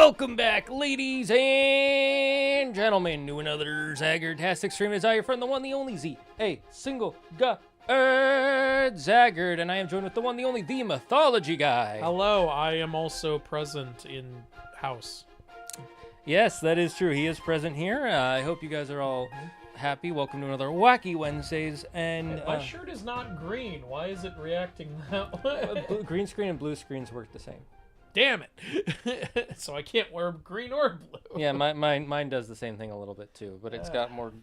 Welcome back, ladies and gentlemen, to another Zagard-tastic stream. As I, your friend, the one, the only Z, a single guy, Zagard, and I am joined with the one, the only, the Mythology guy. Hello, I am also present in house. Yes, that is true. He is present here. I hope you guys are all happy. Welcome to another Wacky Wednesdays. And my shirt is not green. Why is it reacting that way? Green screen and blue screens work the same. Damn it! So I can't wear green or blue. Yeah, mine does the same thing a little bit too, but it's got more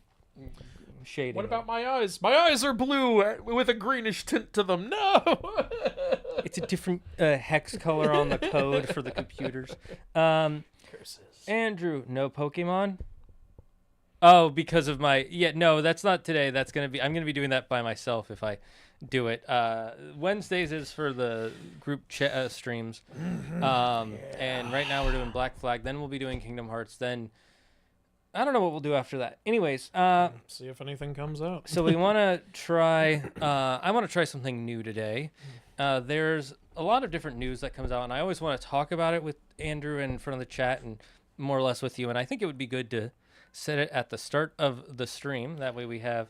shading. What about my eyes? My eyes are blue with a greenish tint to them. No! It's a different hex color on the code for the computers. Curses. Andrew, no Pokemon? Oh, because of my... Yeah, no, that's not today. That's going to be... I'm going to be doing that by myself if I do it. Wednesdays is for the group streams. And right now we're doing Black Flag. Then we'll be doing Kingdom Hearts. Then... I don't know what we'll do after that. Anyways, see if anything comes out. So we want to try... I want to try something new today. There's a lot of different news that comes out, and I always want to talk about it with Andrew in front of the chat and more or less with you. And I think it would be good to set it at the start of the stream. That way we have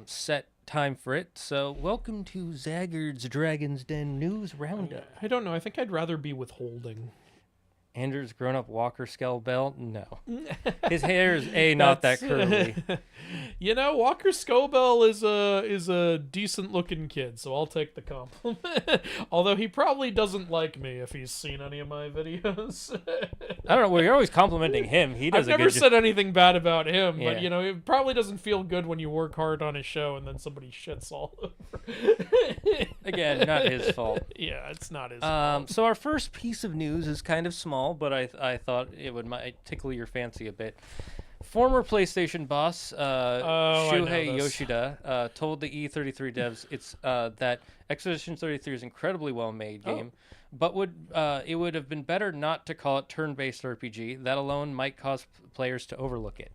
set time for it. So welcome to Zagard's Dragon's Den News Roundup. I don't know. I think I'd rather be withholding. Andrew's grown-up Walker Skull belt? No. His hair is not that curly. You know, Walker Scobell is a decent-looking kid, so I'll take the compliment. Although he probably doesn't like me if he's seen any of my videos. I don't know. Well, you're always complimenting him. He does. I've never said anything bad about him, but you know, it probably doesn't feel good when you work hard on his show and then somebody shits all over. Again, not his fault. Yeah, it's not his fault. So our first piece of news is kind of small, but I thought it might tickle your fancy a bit. Former PlayStation boss Shuhei Yoshida told the E33 devs that Expedition 33 is an incredibly well-made game, but it would have been better not to call it turn-based RPG. That alone might cause players to overlook it.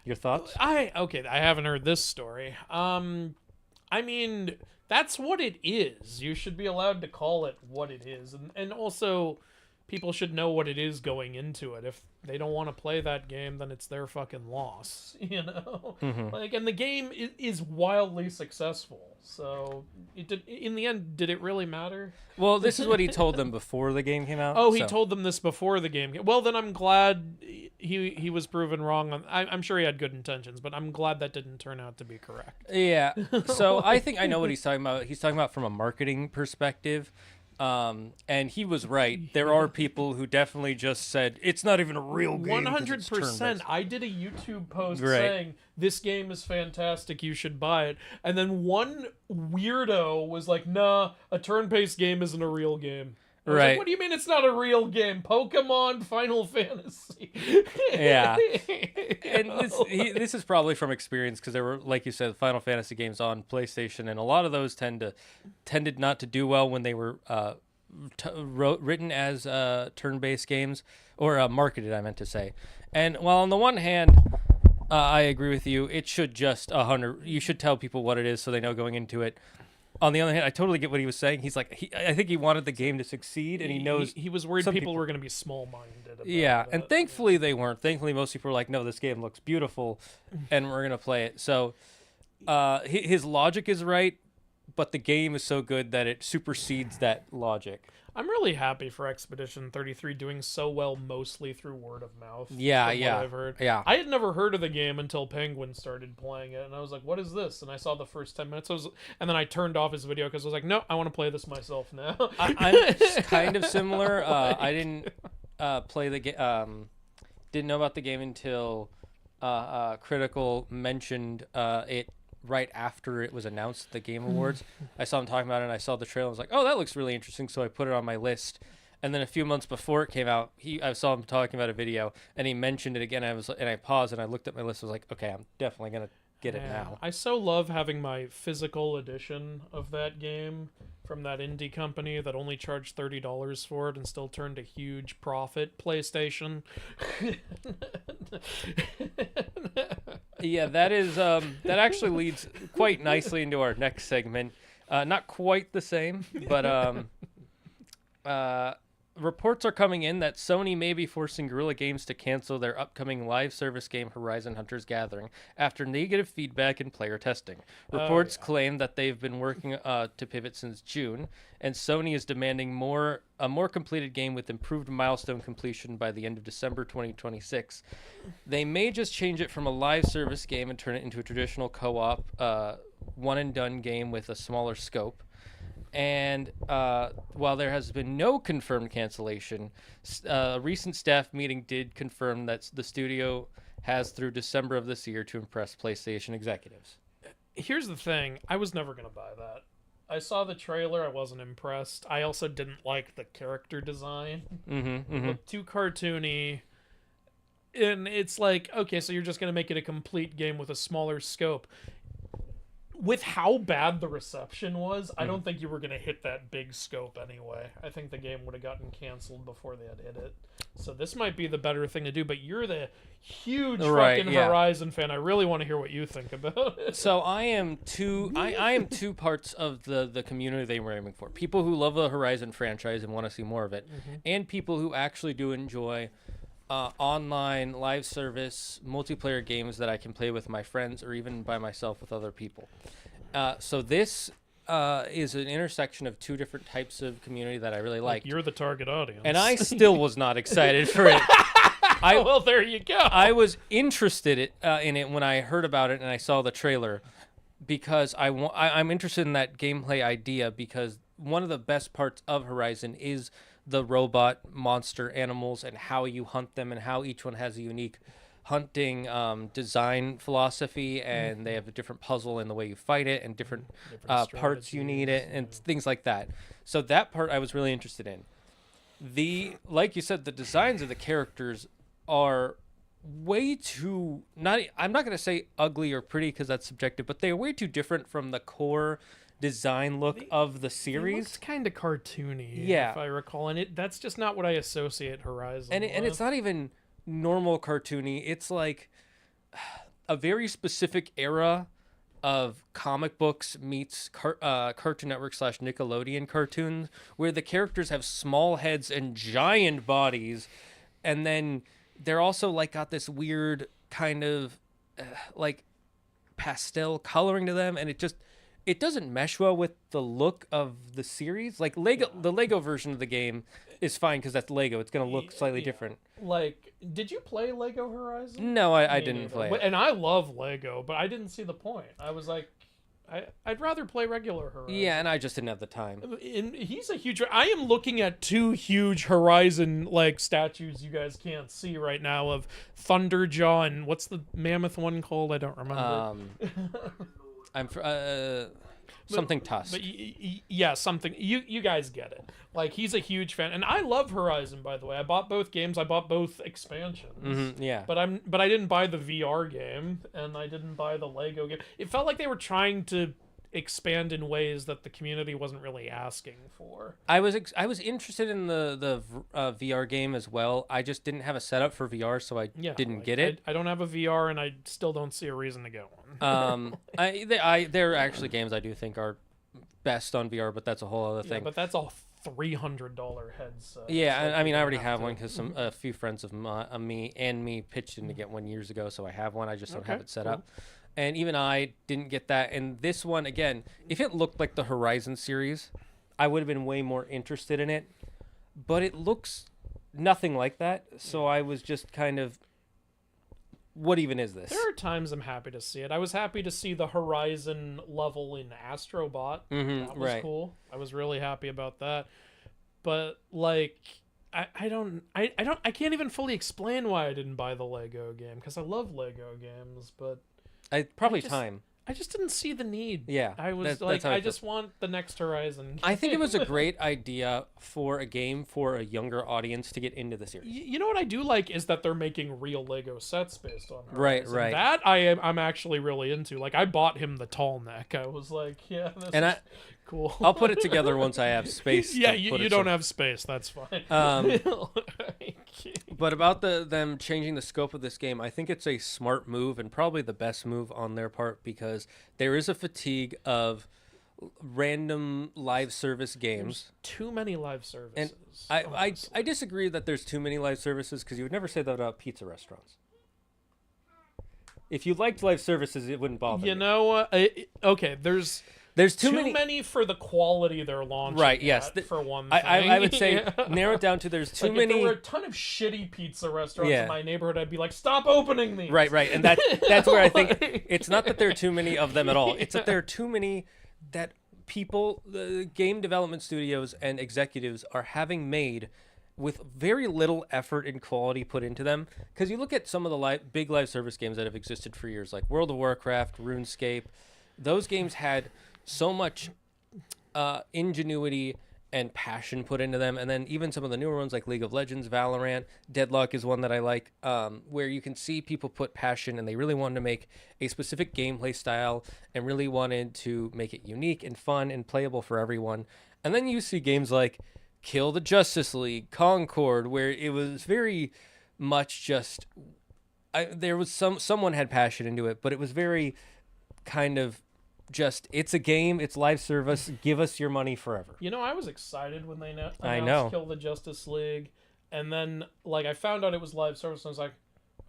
Your thoughts? I haven't heard this story. I mean, that's what it is. You should be allowed to call it what it is, and also people should know what it is going into it. If they don't want to play that game, then it's their fucking loss, you know? Mm-hmm. Like, and the game is wildly successful. So, in the end, did it really matter? Well, this is what he told them before the game came out. Oh, he told them this before the game came. Well, then I'm glad he was proven wrong. I'm sure he had good intentions, but I'm glad that didn't turn out to be correct. Yeah. So I think I know what he's talking about. He's talking about from a marketing perspective. And he was right. There are people who definitely just said it's not even a real game. 100%. I did a YouTube post saying this game is fantastic, you should buy it. And then one weirdo was like, "Nah, a turn-based game isn't a real game." I was like, what do you mean it's not a real game? Pokemon, Final Fantasy. Yeah. And this is probably from experience because there were, like you said, Final Fantasy games on PlayStation, and a lot of those tended not to do well when they were written as turn-based games, or marketed, I meant to say. And while on the one hand, I agree with you, it should just you should tell people what it is so they know going into it. On the other hand, I totally get what he was saying. He's like, I think he wanted the game to succeed, and he knows he was worried people were going to be small-minded about it. And thankfully they weren't. Thankfully, most people were like, no, this game looks beautiful, and we're going to play it. So his logic is right, but the game is so good that it supersedes that logic. I'm really happy for Expedition 33 doing so well, mostly through word of mouth. Yeah. What I've heard. Yeah. I had never heard of the game until Penguin started playing it, and I was like, "What is this?" And I saw the first 10 minutes, and then I turned off his video because I was like, "No, I want to play this myself now." I'm kind of similar. I didn't play the game. Didn't know about the game until Critical mentioned it. Right after it was announced at the Game Awards. I saw him talking about it, and I saw the trailer. I was like, oh, that looks really interesting, so I put it on my list. And then a few months before it came out, I saw him talking about a video, and he mentioned it again, and I paused, and I looked at my list. I was like, okay, I'm definitely going to get it now. I so love having my physical edition of that game from that indie company that only charged $30 for it and still turned a huge profit. PlayStation. Yeah, that is that actually leads quite nicely into our next segment. Not quite the same, but reports are coming in that Sony may be forcing Guerrilla Games to cancel their upcoming live service game Horizon Hunters Gathering after negative feedback and player testing. Reports claim that they've been working to pivot since June, and Sony is demanding a more completed game with improved milestone completion by the end of December 2026. They may just change it from a live service game and turn it into a traditional co-op, one-and-done game with a smaller scope. And while there has been no confirmed cancellation, a recent staff meeting did confirm that the studio has through December of this year to impress PlayStation executives. Here's the thing. I was never going to buy that. I saw the trailer. I wasn't impressed. I also didn't like the character design. It looked too cartoony. And it's like, okay, so you're just going to make it a complete game with a smaller scope. With how bad the reception was, I don't think you were going to hit that big scope anyway. I think the game would have gotten canceled before they had hit it. So this might be the better thing to do, but you're the huge fucking Horizon fan. I really want to hear what you think about it. So I am two parts of the community they were aiming for. People who love the Horizon franchise and want to see more of it, and people who actually do enjoy online live service multiplayer games that I can play with my friends or even by myself with other people. So this is an intersection of two different types of community that I really like. You're the target audience. And I still was not excited for it. Well, there you go. I was interested in it when I heard about it and I saw the trailer because I'm interested in that gameplay idea because one of the best parts of Horizon is the robot monster animals and how you hunt them and how each one has a unique hunting design philosophy and they have a different puzzle in the way you fight it and different parts you need it and things like that. So that part I was really interested in. Like you said, the designs of the characters are way too I'm not going to say ugly or pretty because that's subjective, but they're way too different from the core design look of the series. It's kind of cartoony, yeah, if I recall, and that's just not what I associate Horizon with. And it's not even normal cartoony. It's like a very specific era of comic books meets Cartoon Network / Nickelodeon cartoons, where the characters have small heads and giant bodies, and then they're also like got this weird kind of like pastel coloring to them, and it doesn't mesh well with the look of the series. Like the Lego version of the game is fine because that's Lego. It's going to look slightly different. Like, did you play Lego Horizon? No, I didn't play it. And I love Lego, but I didn't see the point. I was like, I'd rather play regular Horizon. Yeah, and I just didn't have the time. And he's a huge... I am looking at two huge Horizon, like, statues you guys can't see right now of Thunderjaw and what's the mammoth one called? I don't remember. I'm something Tusk. But yeah, something. You guys get it. Like, he's a huge fan, and I love Horizon. By the way, I bought both games. I bought both expansions. Yeah. But I didn't buy the VR game, and I didn't buy the Lego game. It felt like they were trying to expand in ways that the community wasn't really asking for. I was interested in the VR game as well. I just didn't have a setup for VR, so I didn't get it. I don't have a VR, and I still don't see a reason to get one. There are actually games I do think are best on VR, but that's a whole other thing. But that's a $300 headset. Yeah, I mean, I already have one because a few friends of me pitched in to get one years ago, so I have one. I just don't have it set up. And even I didn't get that. And this one, again, if it looked like the Horizon series, I would have been way more interested in it. But it looks nothing like that. So I was just kind of, what even is this? There are times I'm happy to see it. I was happy to see the Horizon level in Astrobot. That was cool. I was really happy about that. But, like... I can't even fully explain why I didn't buy the Lego game, because I love Lego games, but... time. I just didn't see the need. Yeah. I was I just want the next Horizon game. I think it was a great idea for a game for a younger audience to get into the series. You know what I do like is that they're making real Lego sets based on Horizon. Right. That I'm actually really into. Like, I bought him the tall neck. I was like, yeah, this is cool. I'll put it together once I have space. Yeah, you don't have space. That's fine. But about them changing the scope of this game, I think it's a smart move and probably the best move on their part, because there is a fatigue of random live service games. Too many live services. And I disagree that there's too many live services, because you would never say that about pizza restaurants. If you liked live services, it wouldn't bother You me. know, okay, there's too many for the quality they're launching. Right, yes. For one thing. I would say Yeah. narrow it down to there's too Like, many. If there were a ton of shitty pizza restaurants Yeah. in my neighborhood, I'd be like, stop opening these. Right, and that's where I think Like- it's not that there are too many of them at all. It's that there are too many that people, the game development studios and executives are having made with very little effort and quality put into them. Because you look at some of the big live service games that have existed for years, like World of Warcraft, RuneScape. Those games had so much ingenuity and passion put into them, and then even some of the newer ones like League of Legends, Valorant, Deadlock is one that I like, where you can see people put passion and they really wanted to make a specific gameplay style and really wanted to make it unique and fun and playable for everyone. And then you see games like Kill the Justice League, Concord, where it was very much just there was someone had passion into it, but it was very kind of just, it's a game, it's live service, give us your money forever. You know, I was excited when they announced I know. Kill the Justice League, and then like I found out it was live service, and I was like,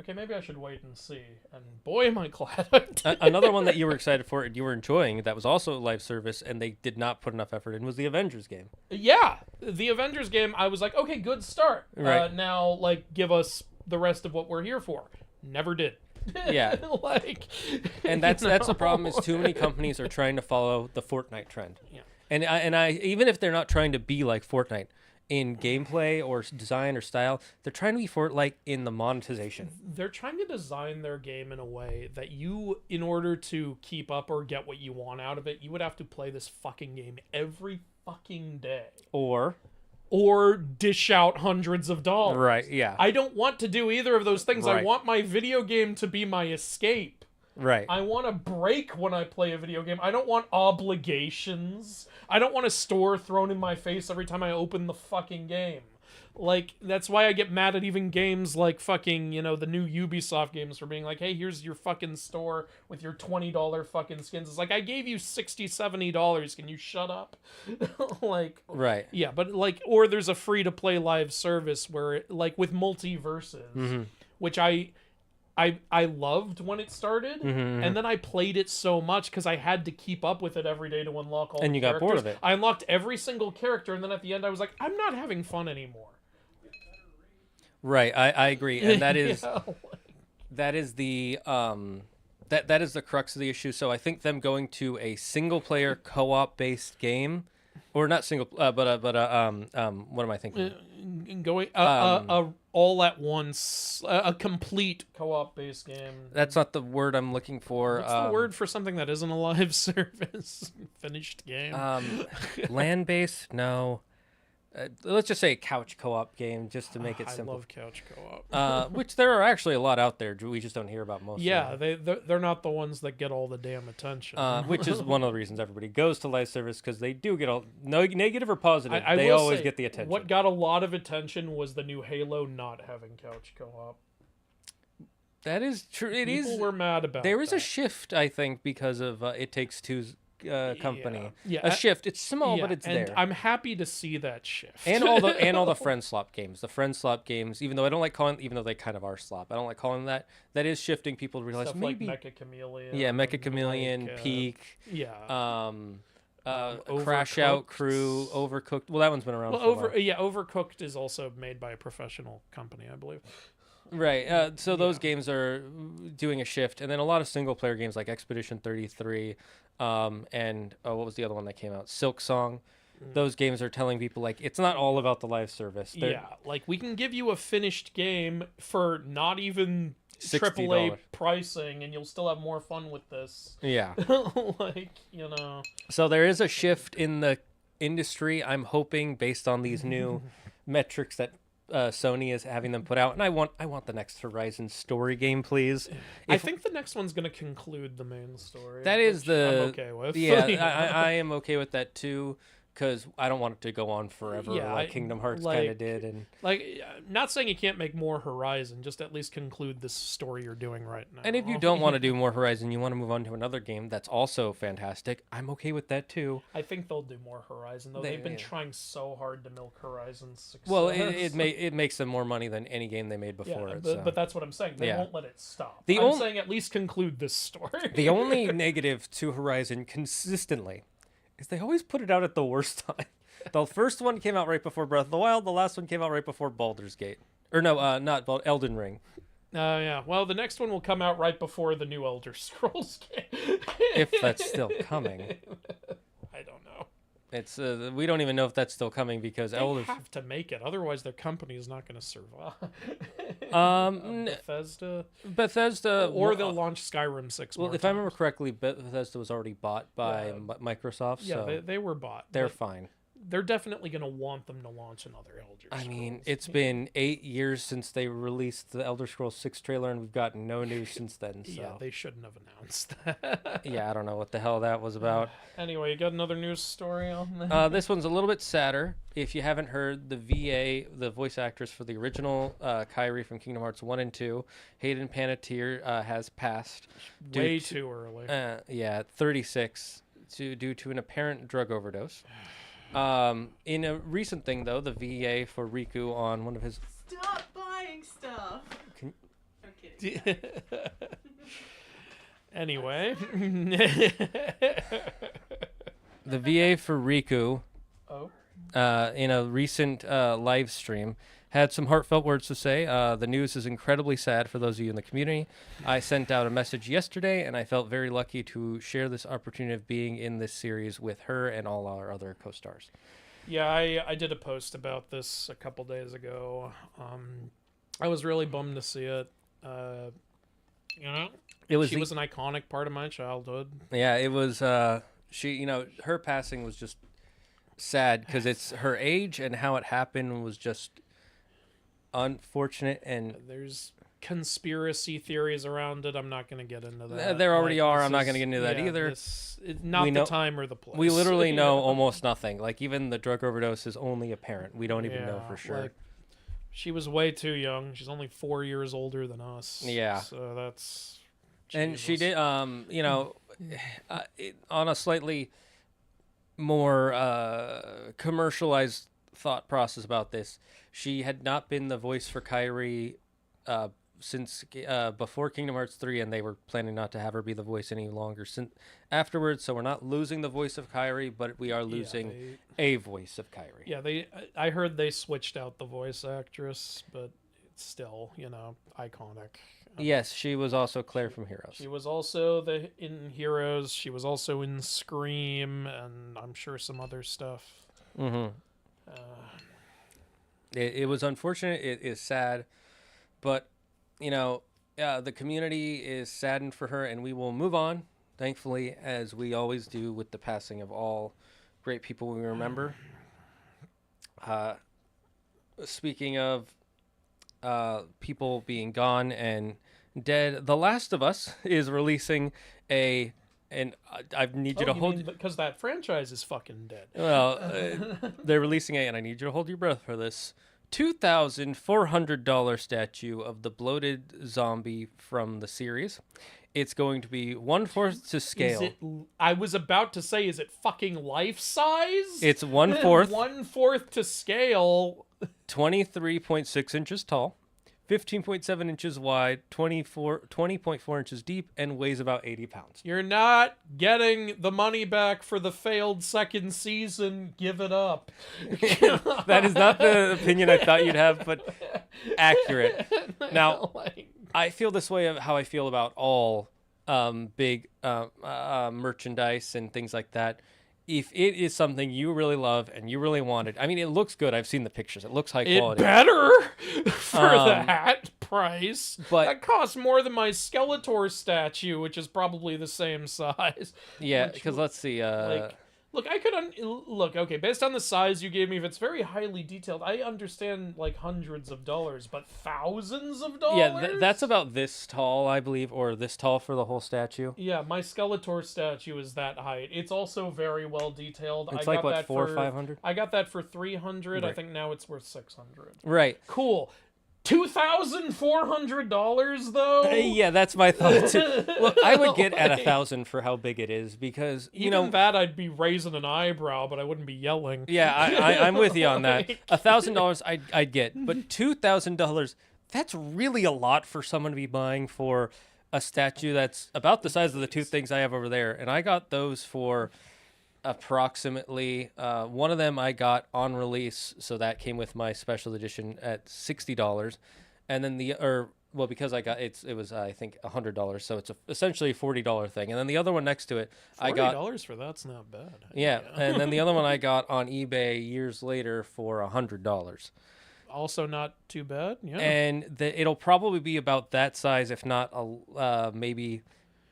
okay, maybe I should wait and see. And boy, am I glad I did. Another one that you were excited for and you were enjoying that was also live service and they did not put enough effort in was the Avengers game. Yeah, the Avengers game. I was like, okay, good start. Right. Now, like, give us the rest of what we're here for. Never did. Yeah. Like, And that's the problem, is too many companies are trying to follow the Fortnite trend. Yeah. And I even if they're not trying to be like Fortnite in gameplay or design or style, they're trying to be Fortnite in the monetization. They're trying to design their game in a way that you, in order to keep up or get what you want out of it, you would have to play this fucking game every fucking day. Or dish out hundreds of dollars. Right, yeah. I don't want to do either of those things. I Right. want my video game to be my escape. Right. I want a break when I play a video game. I don't want obligations. I don't want a store thrown in my face every time I open the fucking game. Like, that's why I get mad at even games like fucking, you know, the new Ubisoft games for being like, hey, here's your fucking store with your $20 fucking skins. It's like, I gave you $60, $70. Can you shut up? Like, Right. yeah, but like, or there's a free-to-play live service where, it, like, with multiverses, which I loved when it started, and then I played it so much because I had to keep up with it every day to unlock all And the you got bored characters. of it. I unlocked every single character, and then at the end I was like, I'm not having fun anymore. Right. I agree. And that is Yeah. that is the that is the crux of the issue. So I think them going to a single player co-op based game, or not single, what am I thinking? Going all at once, a complete co-op based game. That's not the word I'm looking for. What's the word for something that isn't a live service? Finished game. Land based? No. Let's just say a couch co-op game, just to make it simple. I love couch co-op. Which there are actually a lot out there. We just don't hear about most. Yeah, of them. they're not the ones that get all the damn attention. Which is one of the reasons everybody goes to live service, because they do get all, no negative or positive. I they will always say, get the attention. What got a lot of attention was the new Halo not having couch co-op. That is true. People were mad about. There is that. a shift, I think, because of It Takes Two's company. Yeah. A shift. It's small, but it's and there. I'm happy to see that shift. And all the friend slop games. The friend slop games, even though I don't like calling, even though they kind of are slop, I don't like calling them that. That is shifting people to realize Stuff maybe. like Mecha Chameleon. Yeah, Mecha Chameleon, like, Peak. Yeah. Crash Out Overcooked. Crew, Overcooked. Well, that one's been around. Well, for a while. Overcooked is also made by a professional company, I believe. Right. So those games are doing a shift, and then a lot of single player games like Expedition 33, and what was the other one that came out? Silk Song. Those games are telling people like it's not all about the live service. Yeah, like we can give you a finished game for not even $60. AAA pricing, and you'll still have more fun with this. Yeah. Like, you know. So there is a shift in the industry. I'm hoping, based on these new metrics that Sony is having them put out, and I want the next Horizon story game, please. I think the next one's going to conclude the main story. That is which I'm the okay with. Yeah, I am okay with that too. because I don't want it to go on forever, Yeah, like Kingdom Hearts like- kind of did. And not saying you can't make more Horizon, just at least conclude this story you're doing right now. if you don't want to do more Horizon, you want to move on to another game that's also fantastic, I'm okay with that too. I think they'll do more Horizon, though. They've been trying so hard to milk Horizon's success. Well, it makes them more money than any game they made before. yeah, it, but that's what I'm saying. They won't let it stop. I'm saying at least conclude this story. The only negative to Horizon consistently is they always put it out at the worst time. The first one came out right before Breath of the Wild. The last one came out right before Baldur's Gate. Or no, not Elden Ring. Yeah. Well, the next one will come out right before the new Elder Scrolls game. If that's still coming. I don't know. It's we don't even know if that's still coming because They have to make it, otherwise their company is not going to survive. Bethesda, or they'll launch Skyrim 6. Well, if I remember correctly, Bethesda was already bought by Microsoft. Yeah, so they were bought. They're fine. They're definitely going to want them to launch another Elder Scrolls. I mean, it's been 8 years since they released the Elder Scrolls 6 trailer, and we've gotten no news since then. So. Yeah, they shouldn't have announced that. Yeah, I don't know what the hell that was about. Anyway, you got another news story on that? This one's a little bit sadder. If you haven't heard, the VA, the voice actress for the original Kairi from Kingdom Hearts 1 and 2, Hayden Panettiere, has passed. Way too early. 36, due to an apparent drug overdose. In a recent thing, though, the VA for Riku on one of his... Stop buying stuff! I'm kidding. Anyway. The VA for Riku, Oh. in a recent live stream, had some heartfelt words to say. The news is incredibly sad for those of you in the community. I sent out a message yesterday, and I felt very lucky to share this opportunity of being in this series with her and all our other co-stars. Yeah, I did a post about this a couple days ago. I was really bummed to see it. She was an iconic part of my childhood. Yeah, it was. Her passing was just sad because it's her age and how it happened was just unfortunate. And there's conspiracy theories around it. I'm not going to get into that. There already are. I'm not going to get into that either. It's not the time or the place. We literally know almost nothing. Like, even the drug overdose is only apparent. We don't even know for sure. Like, she was way too young. She's only 4 years older than us. Yeah. So that's... And she did, on a slightly more commercialized thought process about this, she had not been the voice for Kairi since before Kingdom Hearts 3, and they were planning not to have her be the voice any longer since afterwards. So we're not losing the voice of Kairi, but we are losing a voice of Kairi. Yeah, I heard they switched out the voice actress, but it's still, iconic. Yes, she was also Claire from Heroes. She was also in Heroes. She was also in Scream, and I'm sure some other stuff. Mm-hmm. It was unfortunate. It is sad, but the community is saddened for her, and we will move on, thankfully, as we always do with the passing of all great people we remember. Speaking of people being gone and dead, The Last of Us is releasing and I need you to hold... Because that franchise is fucking dead. Well, they're releasing and I need you to hold your breath for this, $2,400 statue of the bloated zombie from the series. It's going to be 1/4 to scale. I was about to say, is it fucking life size? It's 1/4. 1/4 to scale. 23.6 inches tall, 15.7 inches wide, 20.4 inches deep, and weighs about 80 pounds. You're not getting the money back for the failed second season. Give it up. That is not the opinion I thought you'd have, but accurate. Now, I feel this way of how I feel about all big merchandise and things like that. If it is something you really love and you really wanted, I mean, it looks good. I've seen the pictures. It looks high quality. It better for that price. But that costs more than my Skeletor statue, which is probably the same size. Yeah, because let's see. Look, I could look. Okay, based on the size you gave me, if it's very highly detailed, I understand like hundreds of dollars, but thousands of dollars. Yeah, that's about this tall, I believe, or this tall for the whole statue. Yeah, my Skeletor statue is that height. It's also very well detailed. It's I like got what, that 400 or for 500? I got that for 300. I Right. think now it's worth 600. Right. Cool. $2,400 though. Yeah, that's my thought too. Look, I would get at 1,000 for how big it is because you Even know that I'd be raising an eyebrow, but I wouldn't be yelling. Yeah, I'm with you on that. Like- $1,000 I'd get, but $2,000 that's really a lot for someone to be buying for a statue that's about the size of the two things I have over there, and I got those for approximately one of them I got on release, so that came with my special edition at $60, and then because I got it was I think $100, so it's essentially a $40 thing, and then the other one next to it I got $40 for that's not bad. yeah, and then the other one I got on eBay years later for $100. Also not too bad. Yeah. And it'll probably be about that size, if not maybe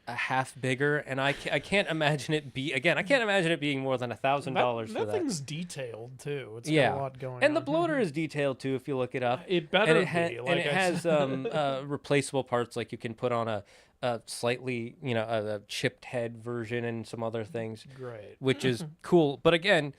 a half bigger. And I can't imagine it being more than $1,000 for that. That thing's detailed too. It's Yeah, got a lot going on. and the bloater is detailed too if you look it up. It better and be. and Like it I has said. replaceable parts, like you can put on a slightly a chipped head version and some other things, Great. which is cool. But again,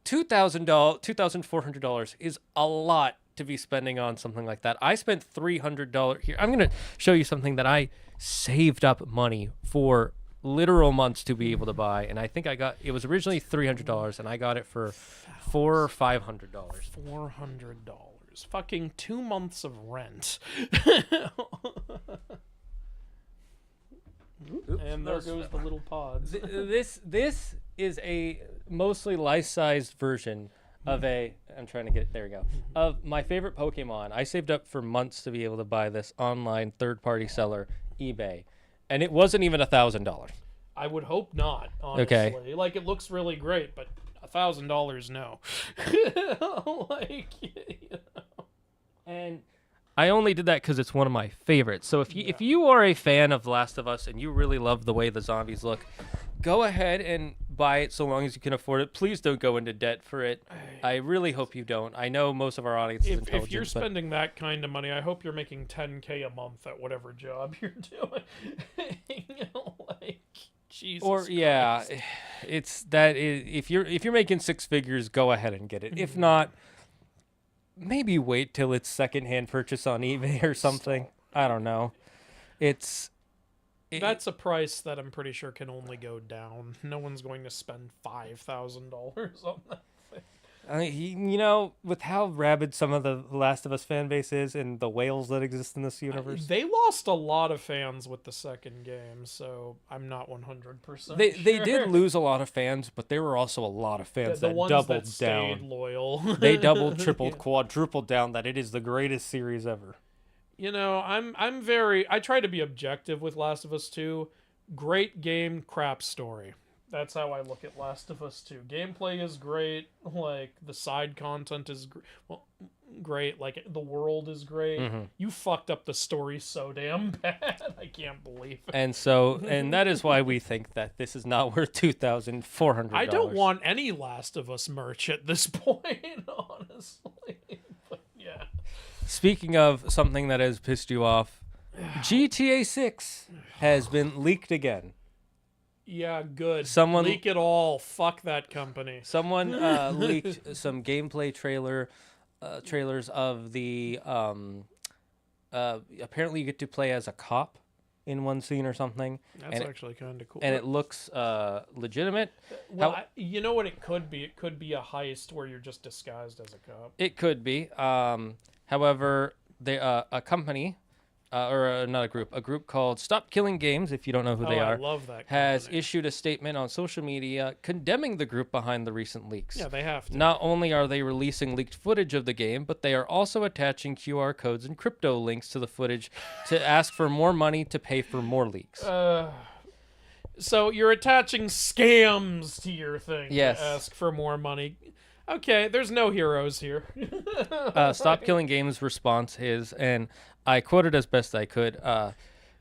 $2,400 is a lot to be spending on something like that. I spent $300 here. I'm going to show you something that I saved up money for literal months to be able to buy, and I think it was originally $300 and I got it for $400 or $500. $400. Fucking 2 months of rent. And there goes the little pods. This is a mostly life-sized version of I'm trying to get there we go, of my favorite Pokemon. I saved up for months to be able to buy this online third-party seller, eBay, and it wasn't even $1,000. I would hope not, honestly. Okay. Like, it looks really great, but $1,000, no. Like, And I only did that because it's one of my favorites. So if you are a fan of Last of Us and you really love the way the zombies look, go ahead and buy it so long as you can afford it. Please don't go into debt for it. I really hope you don't. I know most of our audience is intelligent. if you're spending that kind of money, I hope you're making $10K a month at whatever job you're doing. Like, Jesus Or Christ. yeah, it's that if you're making six figures, go ahead and get it. If not, maybe wait till it's secondhand purchase on eBay or something. I don't know. That's a price that I'm pretty sure can only go down. No one's going to spend $5,000 on that thing. With how rabid some of the Last of Us fan base is and the whales that exist in this universe. They lost a lot of fans with the second game, so I'm not 100% They sure. did lose a lot of fans, but there were also a lot of fans the that ones doubled that stayed down. loyal. They doubled, tripled, quadrupled down that it is the greatest series ever. I try to be objective with Last of Us 2. Great game, crap story. That's how I look at Last of Us 2. Gameplay is great, like the side content is great, like the world is great. Mhm. You fucked up the story so damn bad. I can't believe it. And that is why we think that this is not worth $2,400. I don't want any Last of Us merch at this point, honestly. But yeah. Speaking of something that has pissed you off, GTA 6 has been leaked again. Yeah, good. Someone- leak it all. Fuck that company. Someone leaked some gameplay trailers of the apparently you get to play as a cop in one scene or something. That's and actually kind of cool. And it looks legitimate. Well, you know what it could be? It could be a heist where you're just disguised as a cop. It could be. However, a company, or not a group called Stop Killing Games, if you don't know who they I are, love that has company. issued a statement on social media condemning the group behind the recent leaks. Yeah, they have to. Not only are they releasing leaked footage of the game, but they are also attaching QR codes and crypto links to the footage to ask for more money to pay for more leaks. So you're attaching scams to your thing Yes. to ask for more money. Okay, there's no heroes here. Stop Killing Games' response is, and I quoted as best I could,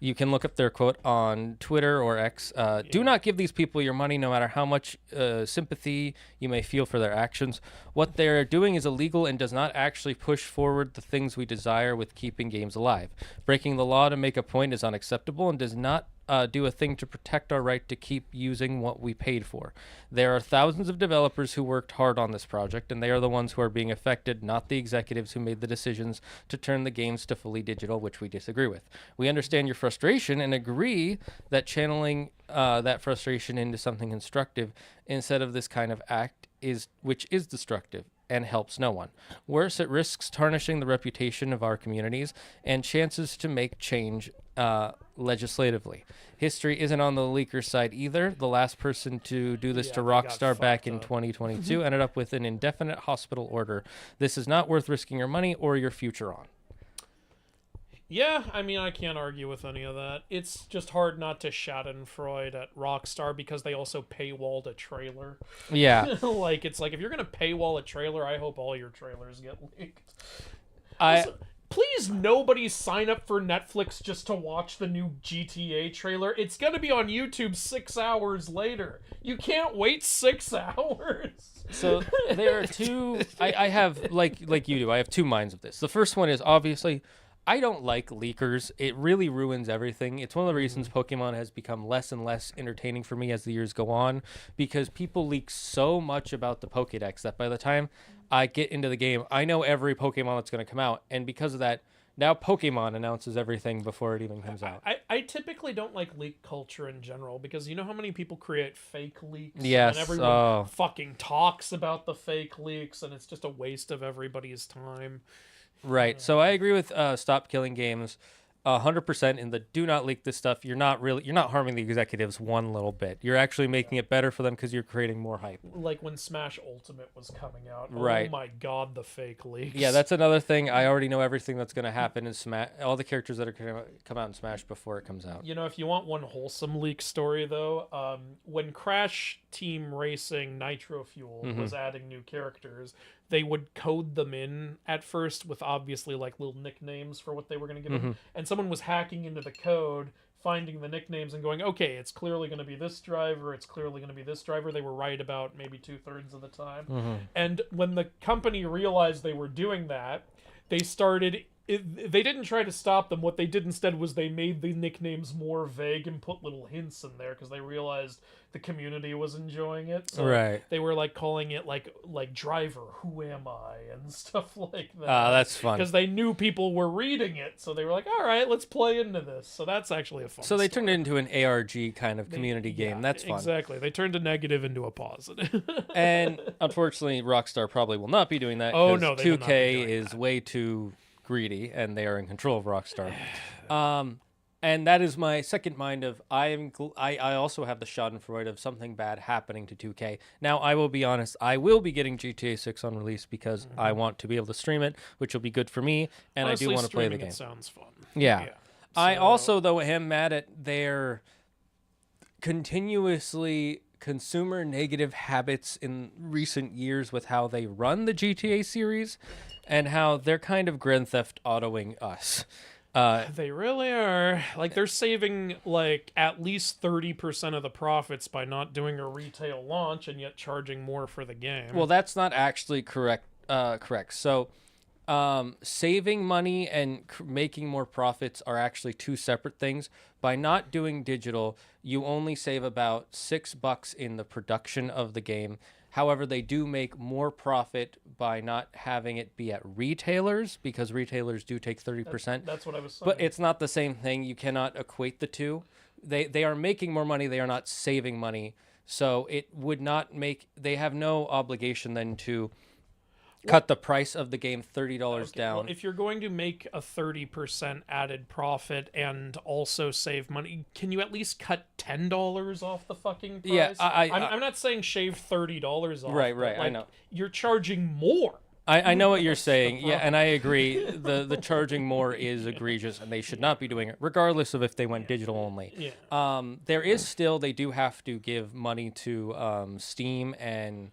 You can look up their quote on Twitter or X. Do not give these people your money, no matter how much sympathy you may feel for their actions. What they're doing is illegal and does not actually push forward the things we desire with keeping games alive. Breaking the law to make a point is unacceptable and does not do a thing to protect our right to keep using what we paid for. There are thousands of developers who worked hard on this project, and they are the ones who are being affected, not the executives who made the decisions to turn the games to fully digital, which we disagree with. We understand your frustration and agree that channeling that frustration into something constructive instead of this kind of act which is destructive and helps no one. Worse, it risks tarnishing the reputation of our communities and chances to make change legislatively. History isn't on the leaker side either. The last person to do this to Rockstar back in 2022 ended up with an indefinite hospital order. This is not worth risking your money or your future on. Yeah, I mean, I can't argue with any of that. It's just hard not to schadenfreude at Rockstar because they also paywalled a trailer. Yeah. Like, it's like, if you're going to paywall a trailer, I hope all your trailers get leaked. Please nobody sign up for Netflix just to watch the new GTA trailer. It's going to be on YouTube 6 hours later. You can't wait 6 hours. So there are two... I have, like you do, I have two minds of this. The first one is, obviously... I don't like leakers. It really ruins everything. It's one of the reasons Pokemon has become less and less entertaining for me as the years go on, because people leak so much about the Pokédex that by the time I get into the game, I know every Pokemon that's going to come out. And because of that, now Pokemon announces everything before it even comes out. I typically don't like leak culture in general, because you know how many people create fake leaks? Yes. And everyone fucking talks about the fake leaks, and it's just a waste of everybody's time. Right. So I agree with stop killing games 100% in the do not leak this stuff. You're not harming the executives one little bit. You're actually making it better for them because you're creating more hype. Like when Smash Ultimate was coming out. Right. Oh my god, the fake leaks. Yeah, that's another thing. I already know everything that's going to happen in Smash. All the characters that are going to come out in Smash before it comes out. You know, if you want one wholesome leak story, though, when Crash Team Racing Nitro Fuel was adding new characters, they would code them in at first with obviously like little nicknames for what they were going to give them. And someone was hacking into the code, finding the nicknames and going, okay, it's clearly going to be this driver, it's clearly going to be this driver. They were right about maybe 2/3 of the time. And when the company realized they were doing that, they started... they didn't try to stop them. What they did instead was they made the nicknames more vague and put little hints in there because they realized the community was enjoying it. So they were like calling it like driver, who am I, and stuff like that. That's fun. Because they knew people were reading it, so they were like, all right, let's play into this. So that's actually a fun So they story. turned it into an ARG kind of community game. That's fun. Exactly. They turned a negative into a positive. And unfortunately, Rockstar probably will not be doing that. Oh, no, they will not be 2K doing is that. way too greedy, and they are in control of Rockstar. And that is my second mind of I also have the schadenfreude of something bad happening to 2K. Now, I will be honest, I will be getting GTA 6 on release because I want to be able to stream it, which will be good for me, and Honestly, I do want to play the streaming game. It sounds fun. Yeah. So... I also, though, am mad at their continuously consumer negative habits in recent years with how they run the GTA series and how they're kind of Grand Theft Autoing us. They really are. Like, they're saving like at least 30% of the profits by not doing a retail launch and yet charging more for the game. Well, that's not actually correct. So saving money and making more profits are actually two separate things. By not doing digital, you only save about $6 in the production of the game. However, they do make more profit by not having it be at retailers, because retailers do take 30%. That's what I was saying. But it's not the same thing. You cannot equate the two. They are making more money. They are not saving money. So it would not make... They have no obligation then to cut the price of the game $30 down. Well, if you're going to make a 30% added profit and also save money, can you at least cut $10 off the fucking price? Yeah, I'm not saying shave $30 off. Right, but, I know. You're charging more. I know what you're saying. Yeah, and I agree. The charging more is egregious, and they should not be doing it, regardless of if they went digital only. Yeah. There is still... They do have to give money to Steam and...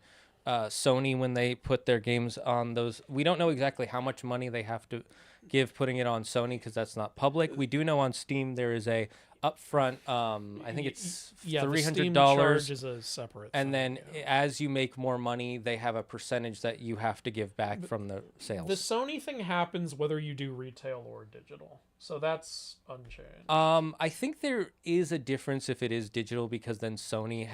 Sony when they put their games on those. We don't know exactly how much money they have to give putting it on Sony because that's not public. We do know on Steam there is a upfront. I think it's the $300, Steam charge is a separate. and thing, then as you make more money, they have a percentage that you have to give back from the sales. The Sony thing happens whether you do retail or digital, so that's unchanged. I think there is a difference if it is digital because then Sony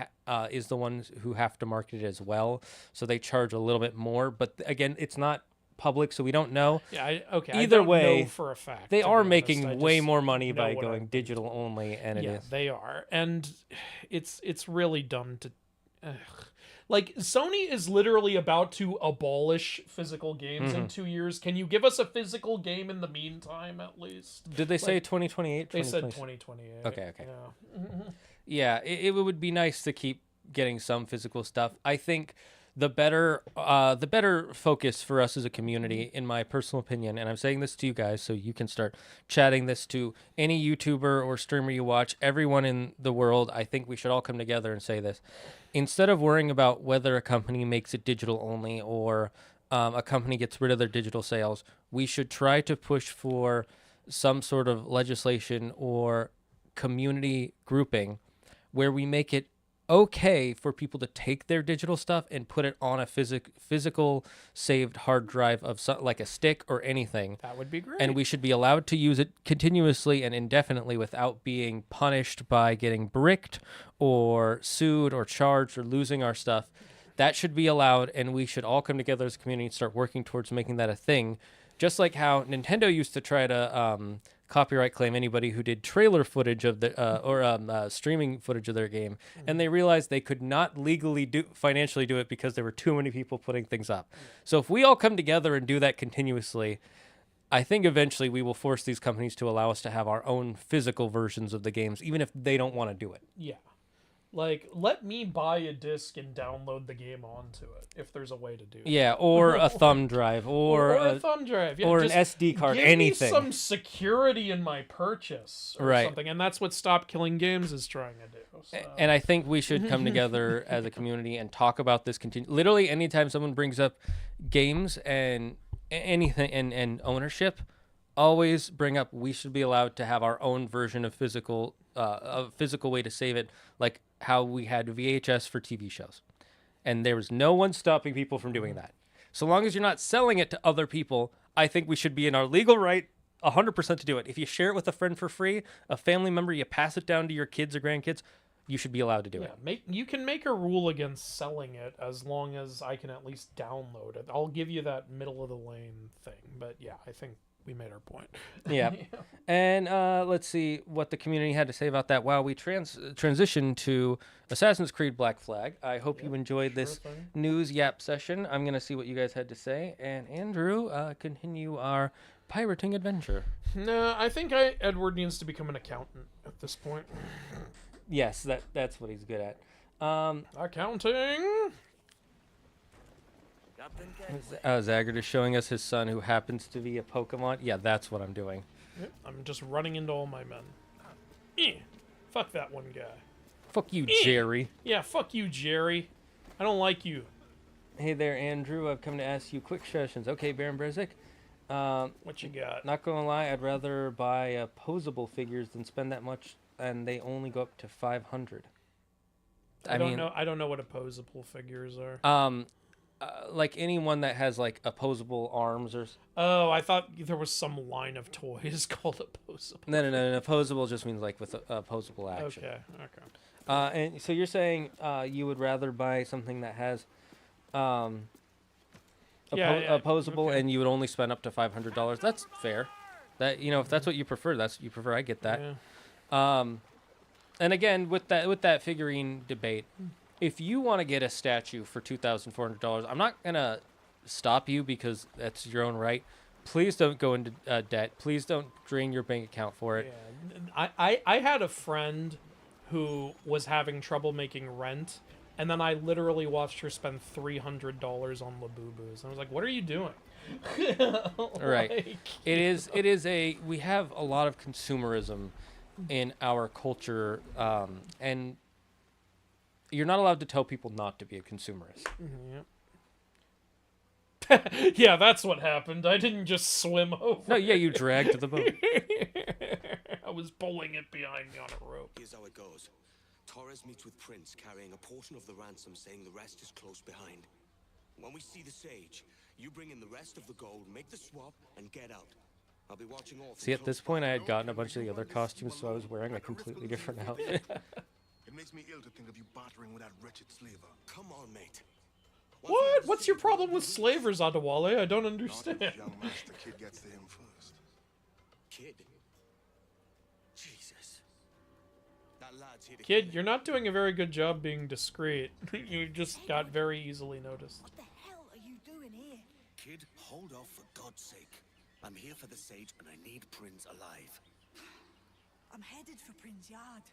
is the ones who have to market it as well, so they charge a little bit more. But again, it's not public, so we don't know. Yeah, okay. Either I don't way, know for a fact they to are be making honest. I way just more money know by what going I've been digital only, and it yeah, is. they are, and it's really dumb to. Like, Sony is literally about to abolish physical games in 2 years. Can you give us a physical game in the meantime, at least? Did they say 2028? They said 2028. Okay. Yeah. Yeah, it would be nice to keep getting some physical stuff. I think the better focus for us as a community, in my personal opinion, and I'm saying this to you guys so you can start chatting this to any YouTuber or streamer you watch, everyone in the world, I think we should all come together and say this. Instead of worrying about whether a company makes it digital only or a company gets rid of their digital sales, we should try to push for some sort of legislation or community grouping where we make it okay for people to take their digital stuff and put it on a physical saved hard drive of like a stick or anything. That would be great. And we should be allowed to use it continuously and indefinitely without being punished by getting bricked or sued or charged or losing our stuff. That should be allowed, and we should all come together as a community and start working towards making that a thing. Just like how Nintendo used to try to copyright claim anybody who did trailer footage of the or streaming footage of their game, and they realized they could not legally financially do it because there were too many people putting things up. So if we all come together and do that continuously, I think eventually we will force these companies to allow us to have our own physical versions of the games, even if they don't want to do it. Yeah. Like, let me buy a disc and download the game onto it, if there's a way to do it. Yeah, or a thumb drive, or a thumb drive, yeah, or an just SD card, give anything. me some security in my purchase, or Right. something, and that's what Stop Killing Games is trying to do. So. And I think we should come together as a community and talk about this. Literally, anytime someone brings up games and anything and ownership, always bring up we should be allowed to have our own version of a physical way to save it, like how we had VHS for TV shows. And there was no one stopping people from doing that. So long as you're not selling it to other people, I think we should be in our legal right 100% to do it. If you share it with a friend for free, a family member, you pass it down to your kids or grandkids, you should be allowed to do it. You can make a rule against selling it as long as I can at least download it. I'll give you that middle of the lane thing. But yeah, I think we made our point. Yeah. And let's see what the community had to say about that while we transition to Assassin's Creed Black Flag. I hope you enjoyed this news yap session. I'm going to see what you guys had to say. And Andrew, continue our pirating adventure. No, I think Edward needs to become an accountant at this point. Yes, that's what he's good at. Accounting. Zagard is showing us his son, who happens to be a Pokemon. Yeah, that's what I'm doing. Yep, I'm just running into all my men. Fuck that one guy. Fuck you, Jerry. Yeah, fuck you, Jerry. I don't like you. Hey there, Andrew. I've come to ask you quick questions. Okay, Baron Brezik. What you got? Not gonna lie, I'd rather buy posable figures than spend that much, and they only go up to 500. I don't know what opposable figures are. Like anyone that has like opposable arms or. Oh, I thought there was some line of toys called opposable. No. Opposable just means like with opposable action. Okay. And so you're saying you would rather buy something that has opposable, okay. and you would only spend up to $500. That's fair. That if that's what you prefer, I get that. Yeah. And again, with that figurine debate, if you want to get a statue for $2,400, I'm not gonna stop you because that's your own right. Please don't go into debt. Please don't drain your bank account for it. Yeah. I had a friend who was having trouble making rent, and then I literally watched her spend $300 on Labubus. And I was like, "What are you doing?" Right. We have a lot of consumerism in our culture, and you're not allowed to tell people not to be a consumerist. Yep. Yeah, that's what happened. I didn't just swim over. No, yeah, you dragged the boat. I was pulling it behind me on a rope. Here's how it goes. Torres meets with Prince, carrying a portion of the ransom, saying the rest is close behind. When we see the sage, you bring in the rest of the gold, make the swap, and get out. I'll be watching all. See, at this point, I had gotten a bunch of the other costumes, so I was wearing a completely different outfit. It makes me ill to think of you bartering with that wretched slaver. Come on, mate. What? What's your problem with slavers, Adewale? I don't understand. Not if young Master Kid gets to him first. Kid. Jesus. That lad's here to Kid, you're not doing a very good job being discreet. You just got very easily noticed. What the hell are you doing here? Kid, hold off for God's sake. I'm here for the sage, and I need Prince alive. I'm headed for Prince Yard.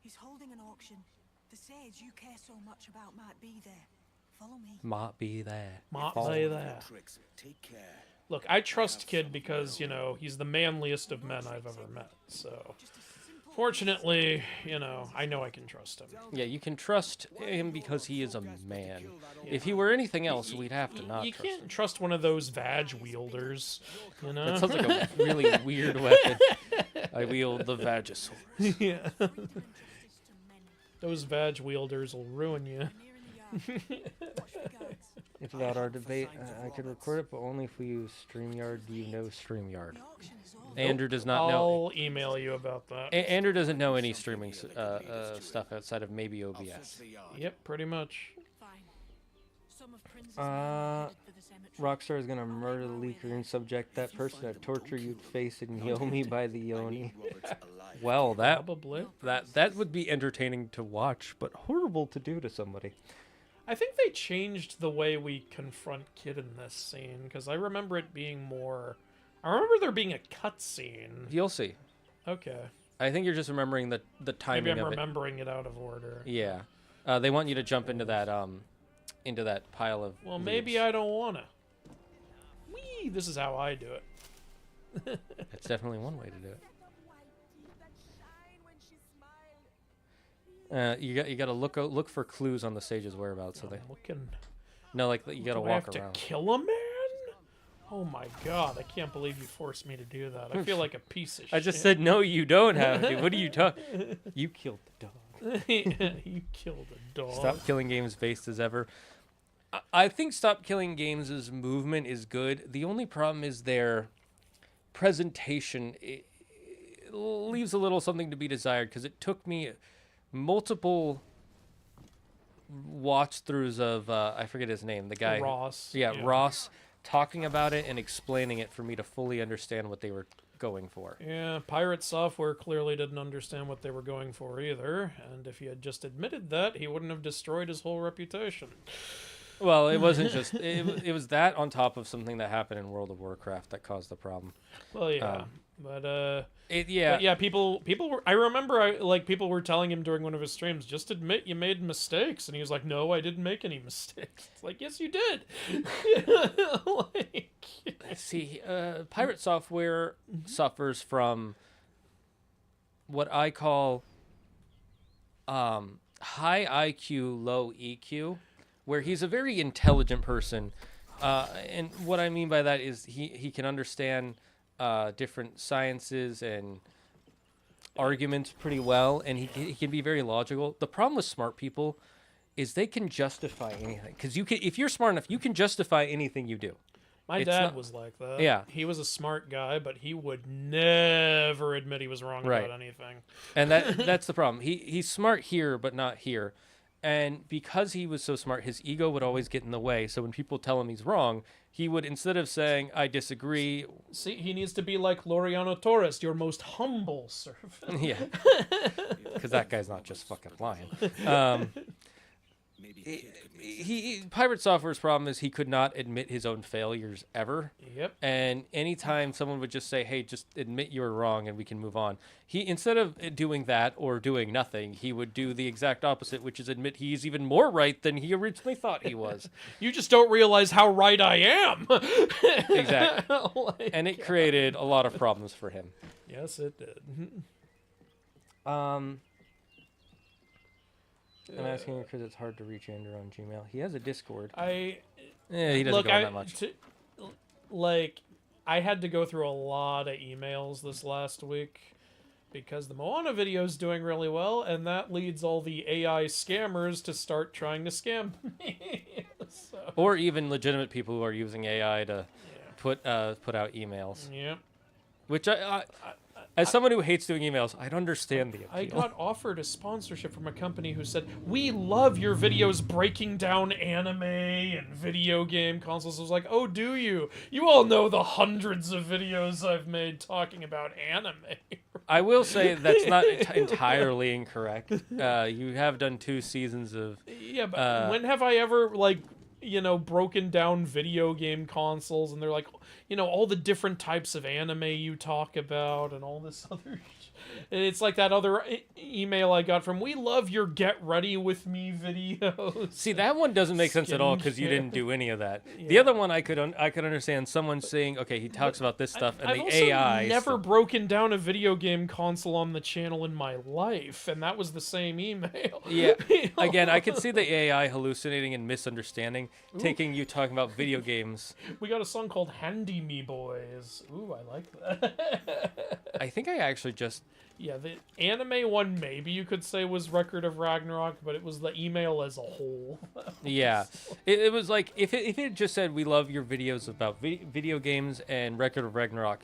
He's holding an auction. The sage you care so much about might be there. Follow me. Might be there. Might Follow be me. there. Tricks. Take care. Look, I trust Kid because, you know, he's the manliest of men I've ever met. So, fortunately, you know I can trust him. Yeah, you can trust him because he is a man. If he were anything else, we'd have to not You trust him. can't trust one of those vag wielders, you know? That sounds like a really weird weapon. I wield the Vagisaurus. Yeah. Those vag wielders will ruin you. It's about our debate. I could record it, but only if we use StreamYard. Do you know StreamYard? Andrew does not know. I'll email you about that. Andrew doesn't know any streaming stuff outside of maybe OBS. Yep, pretty much. Rockstar is gonna murder the leaker and subject that person to torture you'd face in Yomi by the Yoni. Well, Probably. that would be entertaining to watch, but horrible to do to somebody. I think they changed the way we confront Kid in this scene, because I remember it being more... I remember there being a cutscene. You'll see. Okay. I think you're just remembering the timing Maybe I'm of it. remembering it out of order. Yeah. They want you to jump into that pile of Well, maybe leaves. I don't wanna. Whee! This is how I do it. That's definitely one way to do it. You got to look for clues on the sage's whereabouts. So I'm looking... you got to Do I walk have to around. kill a man? Oh my god, I can't believe you forced me to do that. I feel like a piece of shit. I just said no. You don't have to. What are you talking? You killed the dog. You killed a dog. Stop Killing Games based as ever. I think Stop Killing Games' movement is good. The only problem is their presentation. It leaves a little something to be desired because it took me multiple watch throughs of I forget his name, the guy Ross. Yeah, Ross talking about it and explaining it for me to fully understand what they were going for. Yeah, Pirate Software clearly didn't understand what they were going for either, and if he had just admitted that, he wouldn't have destroyed his whole reputation. Well, it wasn't just it was that on top of something that happened in World of Warcraft that caused the problem. Well, yeah, but people were. I remember, people were telling him during one of his streams, just admit you made mistakes, and he was like, "No, I didn't make any mistakes." It's like, yes, you did. See, Pirate Software suffers from what I call high IQ, low EQ, where he's a very intelligent person, and what I mean by that is he can understand different sciences and arguments pretty well, and he can be very logical. The problem with smart people is they can justify anything, because if you're smart enough, you can justify anything you do. My It's dad not- was like that. Yeah. He was a smart guy, but he would never admit he was wrong Right. about anything. And that's the problem. He's smart here, but not here. And because he was so smart, his ego would always get in the way. So when people tell him he's wrong, he would, instead of saying, I disagree. See, he needs to be like Laureano Torres, your most humble servant. Yeah. Because that guy's not just fucking lying. Pirate Software's problem is he could not admit his own failures ever. Yep. And anytime someone would just say, hey, just admit you were wrong and we can move on, he, instead of doing that or doing nothing, he would do the exact opposite, which is admit he's even more right than he originally thought he was. You just don't realize how right I am. Exactly. And it created a lot of problems for him. Yes, it did. I'm asking because it's hard to reach Andrew on Gmail. He has a Discord. I Yeah, he doesn't look. go on that much. Like, I had to go through a lot of emails this last week because the Moana video is doing really well, and that leads all the AI scammers to start trying to scam me. So, Or even legitimate people who are using AI to put out emails. yeah. Which as someone who hates doing emails, I'd understand the appeal. I got offered a sponsorship from a company who said, "We love your videos breaking down anime and video game consoles." I was like, "Oh, do you? You all know the hundreds of videos I've made talking about anime." I will say that's not entirely incorrect. You have done 2 seasons of... Yeah, but when have I ever, like, broken down video game consoles, and they're like, all the different types of anime you talk about and all this other and it's like that other email I got from, "We love your get ready with me videos." See, that one doesn't make sense at all because you didn't do any of that. The other one I could understand someone saying, okay, he talks about this stuff, and I've the also AI never stuff. broken down a video game console on the channel in my life, and that was the same email. Yeah. Again, I could see the AI hallucinating and misunderstanding, taking you talking about video games. We got a song called "Handy Me Boys." Ooh, I like that. I think I actually just... Yeah, the anime one maybe you could say was Record of Ragnarok, but it was the email as a whole. Yeah. It was like, if it just said, "We love your videos about video games and Record of Ragnarok,"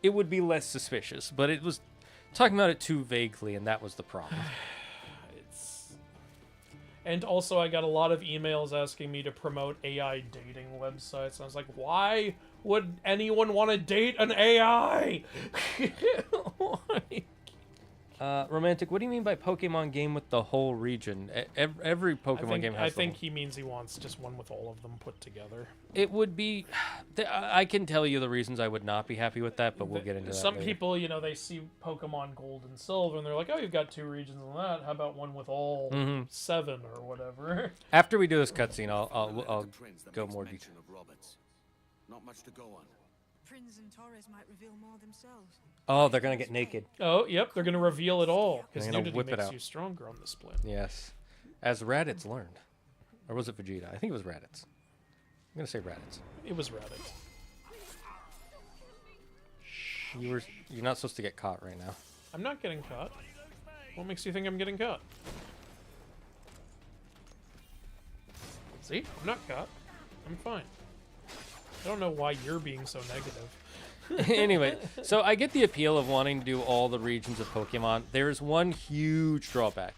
it would be less suspicious. But it was talking about it too vaguely, and that was the problem. And also, I got a lot of emails asking me to promote AI dating websites. And I was like, why would anyone want to date an AI? Romantic, what do you mean by Pokemon game with the whole region? Every Pokemon game has I think he means he wants just one with all of them put together. It would be... I can tell you the reasons I would not be happy with that, but we'll get into that Some later. people, they see Pokemon Gold and Silver, and they're like, "Oh, you've got 2 regions on that. How about one with all 7 or whatever?" After we do this cutscene, I'll go more detail. Not much to go on. Prince and Torres might reveal more themselves. Oh, they're gonna get naked. Oh, yep, they're going to reveal it all, because They're gonna nudity whip it makes out. you stronger on this planet. Yes. As Raditz learned. Or was it Vegeta? I think it was Raditz. I'm gonna say Raditz. It was Reddit. You're not supposed to get caught right now. I'm not getting caught. What makes you think I'm getting caught? See? I'm not caught. I'm fine. I don't know why you're being so negative. Anyway, so I get the appeal of wanting to do all the regions of Pokemon. There is one huge drawback.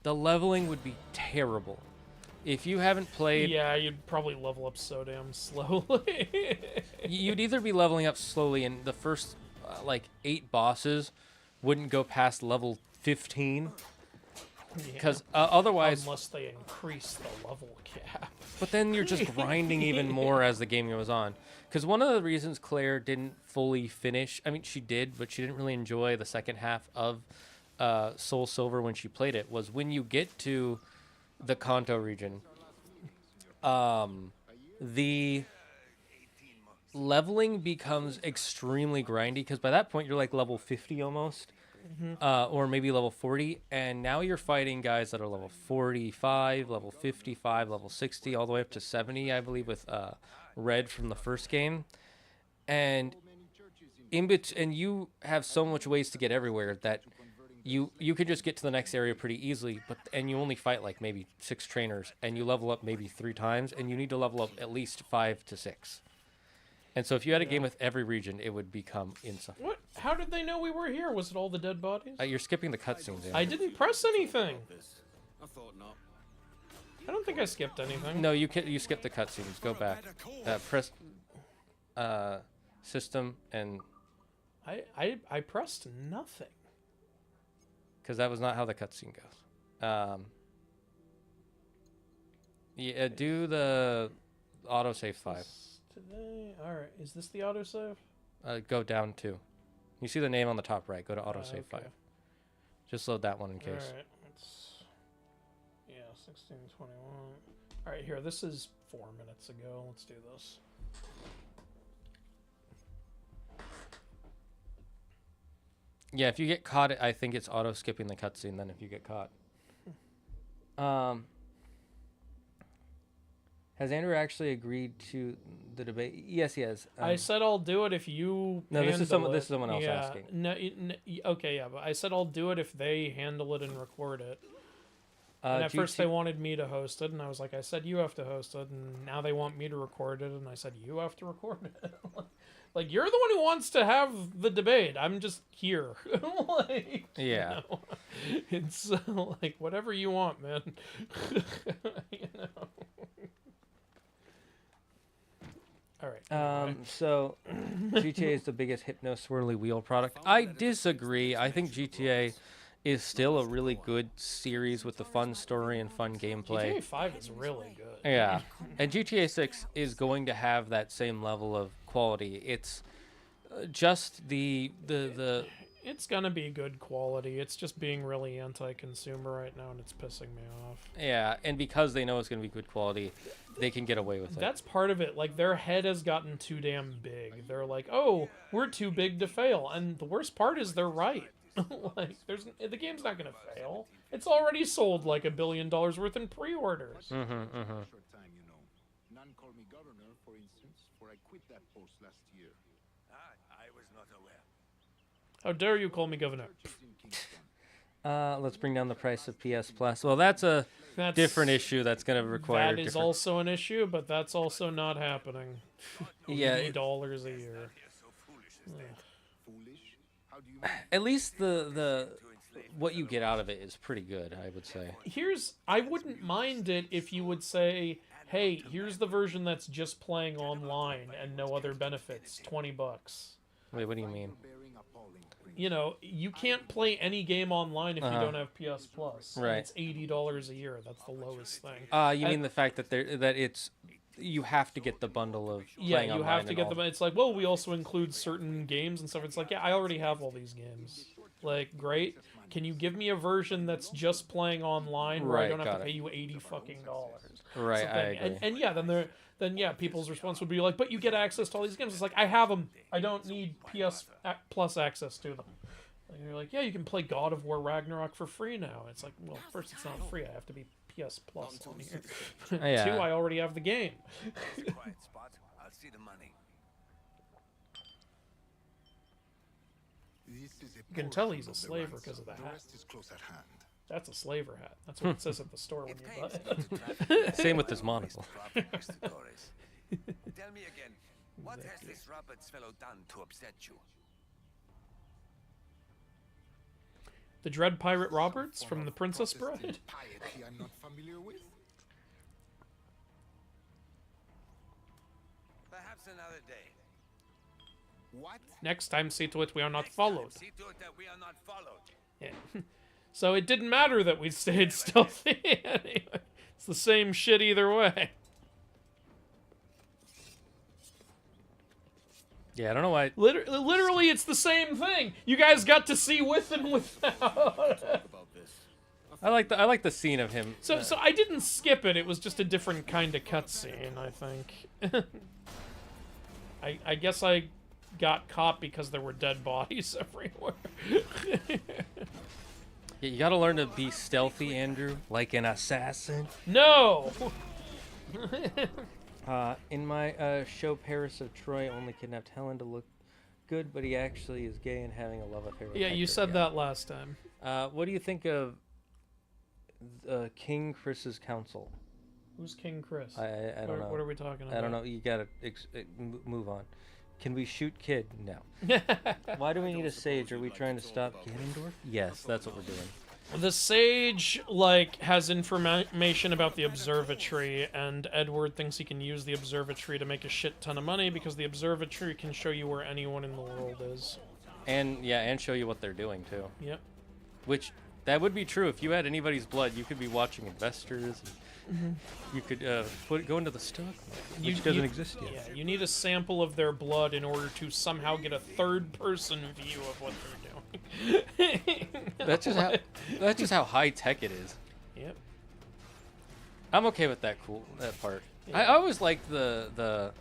The leveling would be terrible. If you haven't played... Yeah, you'd probably level up so damn slowly. You'd either be leveling up slowly, and the first, 8 bosses wouldn't go past level 15. Because otherwise... Unless they increase the level cap. But then you're just grinding even more as the game goes on. Because one of the reasons Claire didn't fully finish... I mean, she did, but she didn't really enjoy the second half of Soul Silver when she played it, was when you get to the Kanto region, the leveling becomes extremely grindy, because by that point you're like level 50 almost. Or maybe level 40, and now you're fighting guys that are level 45, level 55, level 60, all the way up to 70, I believe, with Red from the first game. And and you have so much ways to get everywhere that you could just get to the next area pretty easily, and you only fight like maybe 6 trainers, and you level up maybe 3 times, and you need to level up at least 5 to 6. And so if you had a game with every region, it would become insufferable. What? How did they know we were here? Was it all the dead bodies? You're skipping the cutscenes. I didn't press anything. I thought not. I don't think I skipped anything. No, you skipped the cutscenes. Go back. Press system, and I pressed nothing. because that was not how the cutscene goes. Yeah, do the autosave 5. Today, all right. Is this the autosave? Go down 2. You see the name on the top right. Go to autosave 5. Just load that one in case. All right. Yeah, 16:21. All right, here. This is 4 minutes ago. Let's do this. Yeah, if you get caught, I think it's auto skipping the cutscene. Then if you get caught. Has Andrew actually agreed to the debate? Yes, he has. I said I'll do it if you. No, this is handle this is it. someone else Yeah, asking. No, okay, yeah, but I said I'll do it if they handle it and record it. And at first they wanted me to host it, and I was like, I said you have to host it, and now they want me to record it, and I said you have to record it. Like, you're the one who wants to have the debate. I'm just here. Like, Yeah. You know, it's like whatever you want, man. You know. All right. So, GTA is the biggest hypno swirly wheel product. I disagree. I think GTA is still a really good series with a fun story and fun gameplay. GTA 5 is really good. Yeah, and GTA 6 is going to have that same level of quality. It's just the It's gonna be good quality. It's just being really anti-consumer right now, and it's pissing me off. yeah, and because they know it's going to be good quality, they can get away with it. That's part of it. Like, their head has gotten too damn big. They're like, oh, we're too big to fail. And the worst part is they're right. Like, the game's not gonna fail. It's already sold like $1 billion worth in pre-orders. Short time, you know. None call me governor, for instance, for I quit that post last year. I was not aware. How dare you call me governor? Just in Kingston. Let's bring down the price of PS Plus. Well, that's a That's different issue that's going to require That is different... also an issue, but that's also not happening. Yeah, $80 a year. Foolish? How do you mean? at least the what you get out of it is pretty good, I would say. I wouldn't mind it if you would say, hey, here's the version that's just playing online and no other benefits, $20. Wait, what do you mean? Bearing appalling print. You know, you can't play any game online if you don't have PS Plus. Right. It's $80 a year. That's the lowest thing. You mean the fact that it's you have to get the bundle of Yeah, playing you online have to and get all. them. It's like, well, we also include certain games and stuff. It's like, yeah, I already have all these games. Like, great. Can you give me a version that's just playing online where I Right, don't have got to it. pay you $80 fucking dollars? Right, Something. I agree. And yeah, then people's response would be like, but you get access to all these games. It's like, I have them. I don't need PS Plus access to them. And you're like, yeah, you can play God of War Ragnarok for free now. It's like, well, first, it's not free. I have to be PS Plus on here. Yeah. Two, I already have the game. Quiet spot. I'll see the money. This is a You can tell he's a portion of the slaver ransom. because of the hat. rest is close at hand. That's a slaver hat. That's what it says at the store when It you buy pains it. me to traffic Same with this monocle. next to Torres. Tell me again, what has this Roberts fellow done to upset you? The Dread Pirate Roberts from The Princess Bride. Protestant piety I'm not familiar with. Perhaps another day. What? Next time, see to it we are not followed. See to it that we are not followed. Yeah. So it didn't matter that we stayed stealthy. Anyway, it's the same shit either way. Yeah, I don't know why. Literally, it's the same thing. You guys got to see with and without. About this. I like the scene of him. So I didn't skip it. It was just a different kind of cutscene, I think. I guess I got caught because there were dead bodies everywhere. Yeah, you got to learn to be stealthy, Andrew, like an assassin. No. In my show, Paris of Troy only kidnapped Helen to look good, but he actually is gay and having a love affair with Yeah, you Hector. said that last time. What do you think of King Chris's council? Who's King Chris? I don't know. What are we talking about? I don't know. You gotta move on. Can we shoot kid? No. Why do we need a sage? Are we trying to stop Ganondorf? Yes, that's what we're doing. The sage, like, has information about the observatory, and Edward thinks he can use the observatory to make a shit ton of money because the observatory can show you where anyone in the world is. And yeah, and show you what they're doing too. Yep. Which that would be true if you had anybody's blood. You could be watching investors. And you could go into the stock market, which doesn't exist yet. Yeah, you need a sample of their blood in order to somehow get a third-person view of what they're doing. That's just how high tech it is. Yep. I'm okay with that part. Yeah. I always like the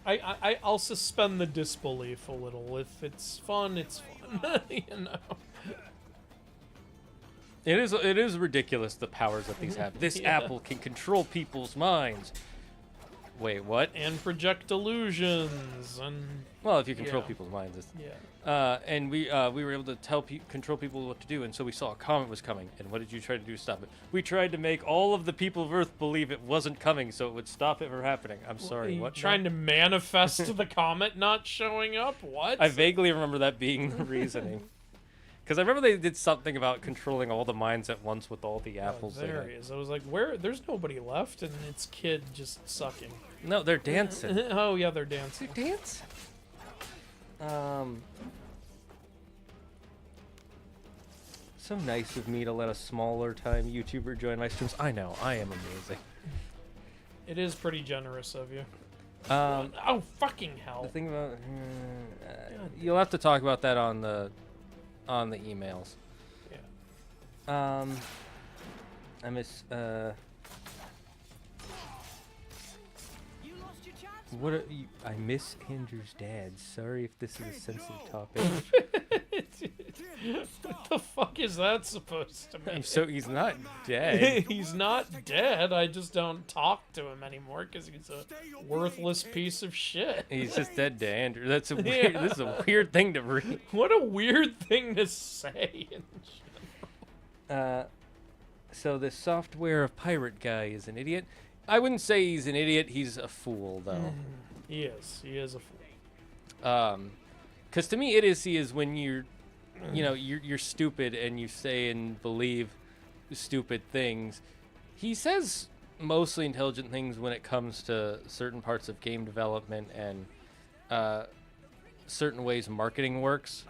I'll suspend the disbelief a little. If it's fun, it's fun. You know. It is ridiculous the powers that these have. This apple can control people's minds. Wait, what? And project illusions and. Well, if you control people's minds, it's... Yeah. And we were able to control people what to do, and so we saw a comet was coming. And what did you try to do to stop it? We tried to make all of the people of Earth believe it wasn't coming, so it would stop it from happening. I'm sorry, what? Trying to manifest the comet not showing up? What? I vaguely remember that being the reasoning. Because I remember they did something about controlling all the minds at once with all the apples. There he is. I was like, where? There's nobody left, and it's Kid just sucking. No, they're dancing. Oh yeah, they're dancing. They're dancing. So nice of me to let a smaller time YouTuber join my streams. I know, I am amazing. It is pretty generous of you. Oh fucking hell! The thing about you'll have to talk about that on the emails. Yeah. I miss what are you, I miss Andrew's dad. Sorry if this is a sensitive topic. What the fuck is that supposed to mean? So he's not dead. He's not dead. I just don't talk to him anymore because he's a worthless piece of shit. He's just dead to Andrew. That's a weird. This is a weird thing to read. What a weird thing to say. So the software of pirate guy is an idiot. I wouldn't say he's an idiot. He's a fool, though. He is. He is a fool. Because to me, idiocy is when you're stupid and you say and believe stupid things. He says mostly intelligent things when it comes to certain parts of game development and certain ways marketing works.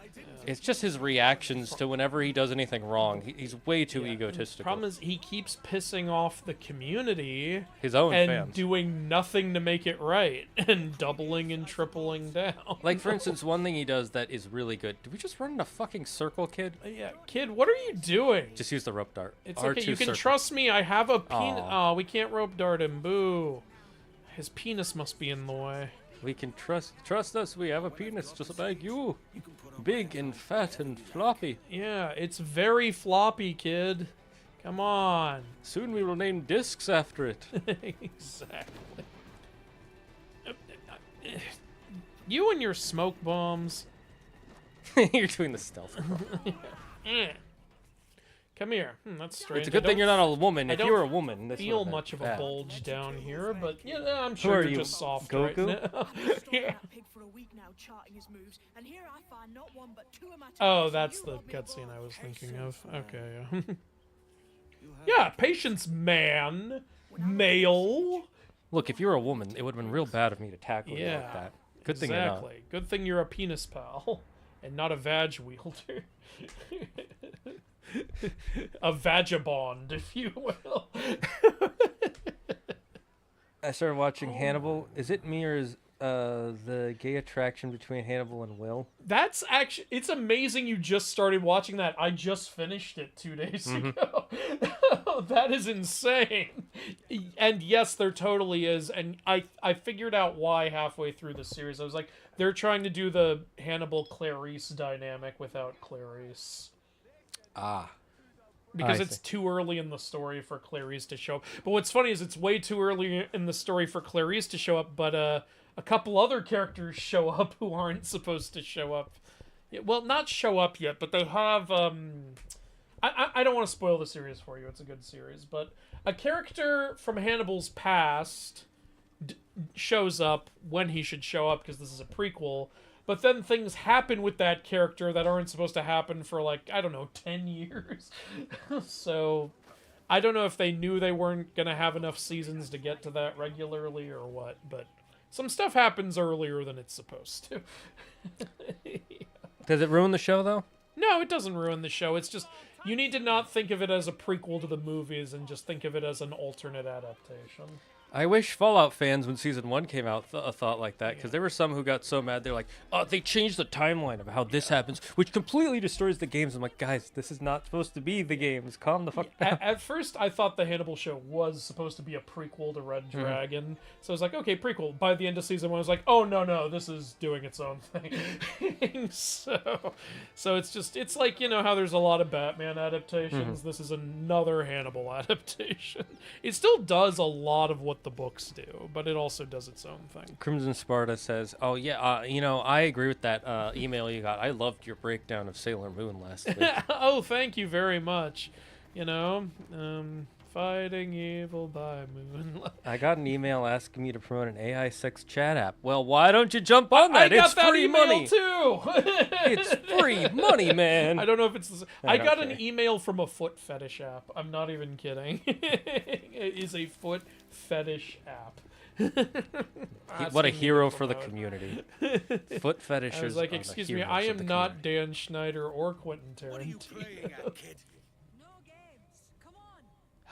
It's just his reactions to whenever he does anything wrong. He's way too egotistical. The problem is he keeps pissing off the community, his own and fans, doing nothing to make it right, and doubling and tripling down. Like, for instance, one thing he does that is really good. Did we just run in a fucking circle, Kid? Yeah, Kid, what are you doing? Just use the rope dart. It's R2 okay. You can circle. trust me. I have a penis. Aw. Oh, we can't rope dart him. Boo. His penis must be in the way. We can trust us. We have a penis just like you, big and fat and floppy. Yeah, it's very floppy, Kid. Come on. Soon we will name discs after it. Exactly. You and your smoke bombs. You're doing the stealth. Come here. That's strange. It's a good thing you're not a woman. If you were a woman, this feel would've been much of a bad. bulge down here, but yeah, I'm Who sure are you're you, just soft Goku? right now. Yeah. For a week now, charting his moves, and here I find not one but two of my Oh, targets, that's and the you want me to cutscene roll I was thinking patience, of. Okay, yeah. Yeah, patience, man. Male. Look, if you were a woman, it would have been real bad of me to tackle you Yeah. like that. Good thing you're not. Exactly. Good thing you're a penis pal, and not a vag wielder. A vagabond, if you will. I started watching Hannibal. Is it me or is the gay attraction between Hannibal and Will? That's actually, it's amazing you just started watching that. I just finished it 2 days ago. That is insane. And yes, there totally is. And I figured out why halfway through the series. I was like, they're trying to do the Hannibal Clarice dynamic without Clarice. Ah. Because I it's see. too early in the story for Clarice to show up. But what's funny is it's way too early in the story for Clarice to show up, but a couple other characters show up who aren't supposed to show up. Yeah, well, not show up yet, but they have... I don't want to spoil the series for you. It's a good series. But a character from Hannibal's past shows up when he should show up because this is a prequel. But then things happen with that character that aren't supposed to happen for, like, I don't know, 10 years. So, I don't know if they knew they weren't going to have enough seasons to get to that regularly or what, but some stuff happens earlier than it's supposed to. Does it ruin the show, though? No, it doesn't ruin the show. It's just, you need to not think of it as a prequel to the movies and just think of it as an alternate adaptation. I wish Fallout fans, when Season 1 came out, thought like that, because there were some who got so mad, they're like, oh, they changed the timeline of how this happens, which completely destroys the games. I'm like, guys, this is not supposed to be the games. Calm the fuck down. At first, I thought the Hannibal show was supposed to be a prequel to Red Dragon, so I was like, okay, prequel. By the end of Season 1, I was like, oh, no, this is doing its own thing. so it's like, you know, how there's a lot of Batman adaptations. This is another Hannibal adaptation. It still does a lot of what the books do, but it also does its own thing. Crimson Sparta says, oh, yeah, you know, I agree with that email you got. I loved your breakdown of Sailor Moon last week. Oh, thank you very much. You know, fighting evil by moonlight. I got an email asking me to promote an AI sex chat app. Well, why don't you jump on that? I got It's that free email money. too. It's free money, man. I don't know if it's the I got an Okay. email from a foot fetish app. I'm not even kidding. It is a foot fetish app. What a Asking me hero to for the promote. community. Foot fetishers. I was like, are the excuse me, heroes I of am the not community. Dan Schneider or Quentin What are you Tarantino. playing at, kid? No games. Come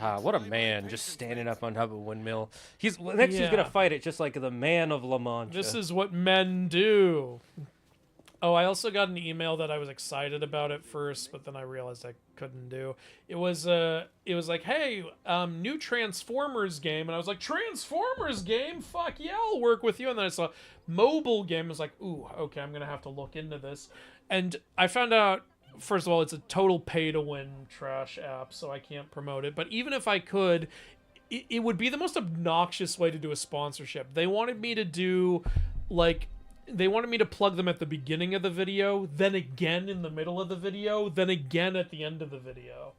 on. What a man, just standing up on top of a windmill. He's next. He's Yeah. gonna fight it just like the man of La Mancha. This is what men do. Oh, I also got an email that I was excited about at first, but then I realized I couldn't do. It was like, hey, new Transformers game, and I was like, Transformers game? Fuck yeah, I'll work with you. And then I saw mobile game. I was like, ooh, okay, I'm gonna have to look into this. And I found out, first of all, it's a total pay-to-win trash app, so I can't promote it. But even if I could, it would be the most obnoxious way to do a sponsorship. They wanted me to do, like, they wanted me to plug them at the beginning of the video, then again in the middle of the video, then again at the end of the video.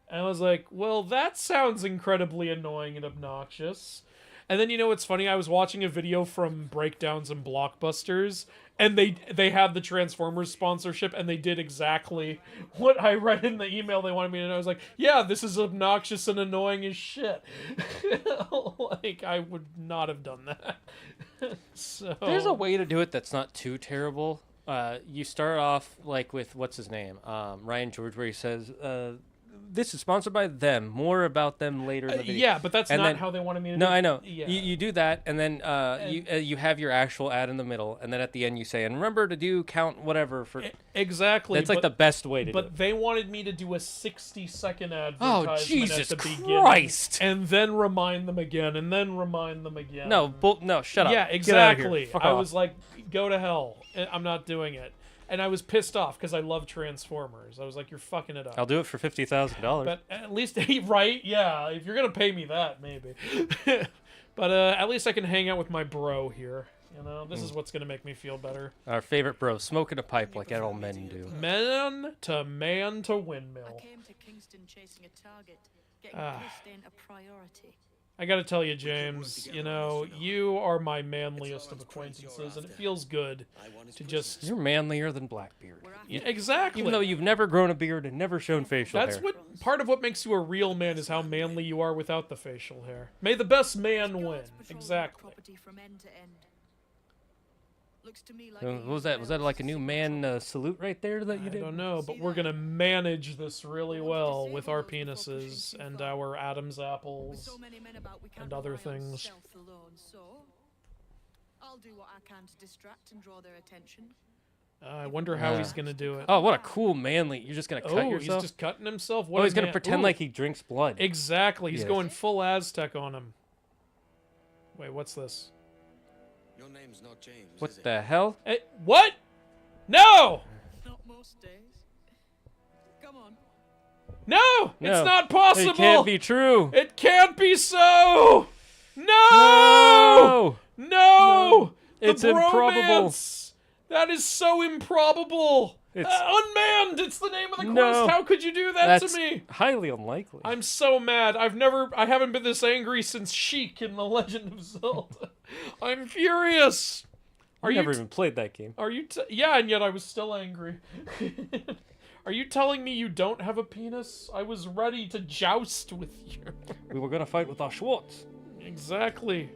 And I was like, well, that sounds incredibly annoying and obnoxious. And then, you know what's funny? I was watching a video from Breakdowns and Blockbusters, and they had the Transformers sponsorship, and they did exactly what I read in the email they wanted me to know. I was like, yeah, this is obnoxious and annoying as shit. Like, I would not have done that. So There's a way to do it that's not too terrible. You start off like with what's his name, Ryan George, where he says, "This is sponsored by them. More about them later in the video." yeah, but that's And not then- how they wanted me to do No, it. I know. Yeah. You do that, and then you have your actual ad in the middle, and then at the end you say, "And remember to do count whatever for." Exactly. That's like the best way to do But it. they wanted me to do a 60-second Oh, advertisement Jesus at the beginning, Christ! and then remind them again, and then remind them again. No, no, shut up. Yeah, Get out of here. exactly. Fuck I off. was like, go to hell. I'm not doing it. And I was pissed off because I love Transformers. I was like, you're fucking it up. I'll do it for $50,000. But at least, right? Yeah, if you're going to pay me that, maybe. But at least I can hang out with my bro here. You know, this is what's going to make me feel better. Our favorite bro, smoking a pipe like all men do. Man to I windmill. came to Kingston chasing a target. Getting Ah. pissed ain't a priority. I gotta tell you, James, you know, you are my manliest of acquaintances, and it feels good to just... You're manlier than Blackbeard. Yeah, exactly. Even though you've never grown a beard and never shown facial That's hair. what part of what makes you a real man is how manly you are without the facial hair. May the best man win. Guards patrol the Exactly. property from end to end. Looks to me like What was that? Was that like a new man salute right there that you I did? don't know, but we're gonna manage this really well with our penises and our Adam's With apples. so many men about, we can't and other rely on things. stealth alone, so I'll do what I can to distract and draw their attention. I wonder how he's gonna do it. Oh, what a cool manly. You're just going to cut Oh, yourself? he's just cutting himself? What Oh, a he's going to man. pretend Ooh. like he drinks blood. Exactly, he's Yes. going full Aztec on him. Wait, what's this? Your name's not James, What is it? the hell? Hey, what? No! Not most days. Come on. No! No. It's not possible! It can't be true. It can't be so! No! No! No! The It's improbable. bromance! That is so improbable! It's- Unmanned! It's the name of the quest! No. How could you do that That's to me? highly unlikely. I'm so mad. I haven't been this angry since Sheik in The Legend of Zelda. I'm furious! Are I've you never even played that game. Are you yeah, and yet I was still angry. Are you telling me you don't have a penis? I was ready to joust with you. We were going to fight with our Schwartz. Exactly.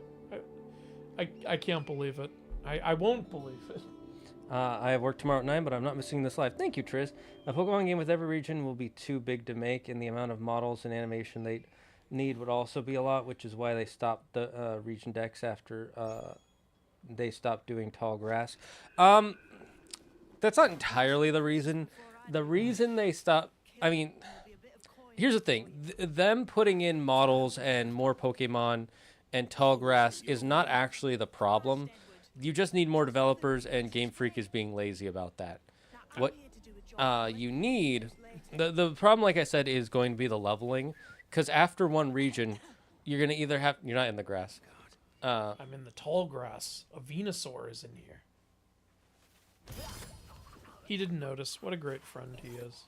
I can't believe it. I won't believe it. I have work tomorrow at 9, but I'm not missing this live. Thank you, Triz. A Pokemon game with every region will be too big to make, and the amount of models and animation need would also be a lot, which is why they stopped the region decks after they stopped doing tall grass. That's not entirely the reason. The reason they stopped, I mean, here's the thing. Them putting in models and more Pokemon and tall grass is not actually the problem. You just need more developers, and Game Freak is being lazy about that. What you need, the problem, like I said, is going to be the leveling. Because after one region, you're going to either have... You're not in the grass. I'm in the tall grass. A Venusaur is in here. He didn't notice. What a great friend he is.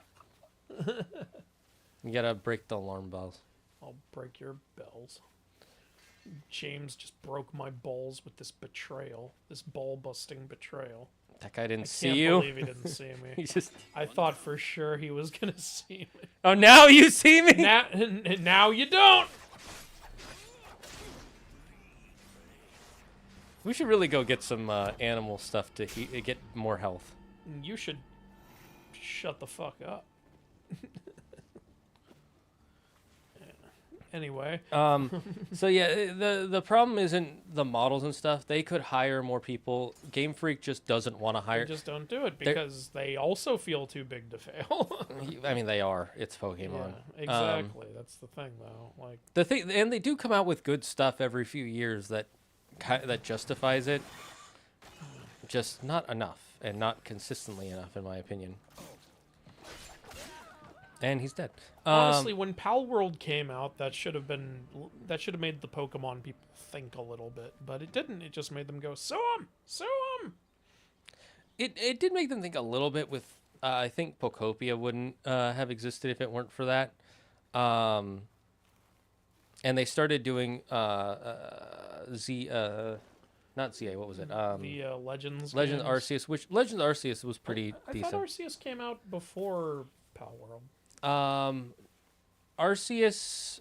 You got to break the alarm bells. I'll break your bells. James just broke my balls with this betrayal. This ball-busting betrayal. That guy didn't I see can't you. believe he didn't see me. He just... I thought for sure he was going to see me. Oh, now you see me? Now you don't! We should really go get some animal stuff to get more health. You should shut the fuck up. Anyway. So yeah, the problem isn't the models and stuff. They could hire more people. Game Freak just doesn't want to hire. They just don't do it because they also feel too big to fail. I mean, they are. It's Pokemon. Yeah, exactly. That's the thing, though. Like the thing, and they do come out with good stuff every few years that justifies it. Just not enough, and not consistently enough, in my opinion. And he's dead. Honestly, when Pal World came out, that should have made the Pokemon people think a little bit, but it didn't. It just made them go, "Sue 'em! Sue 'em!" It did make them think a little bit. With I think Pokopia wouldn't have existed if it weren't for that. And they started doing not ZA. What was it? The Legends. Legends games. Arceus, which Legends Arceus was pretty I decent. thought Arceus came out before Pal World. Arceus,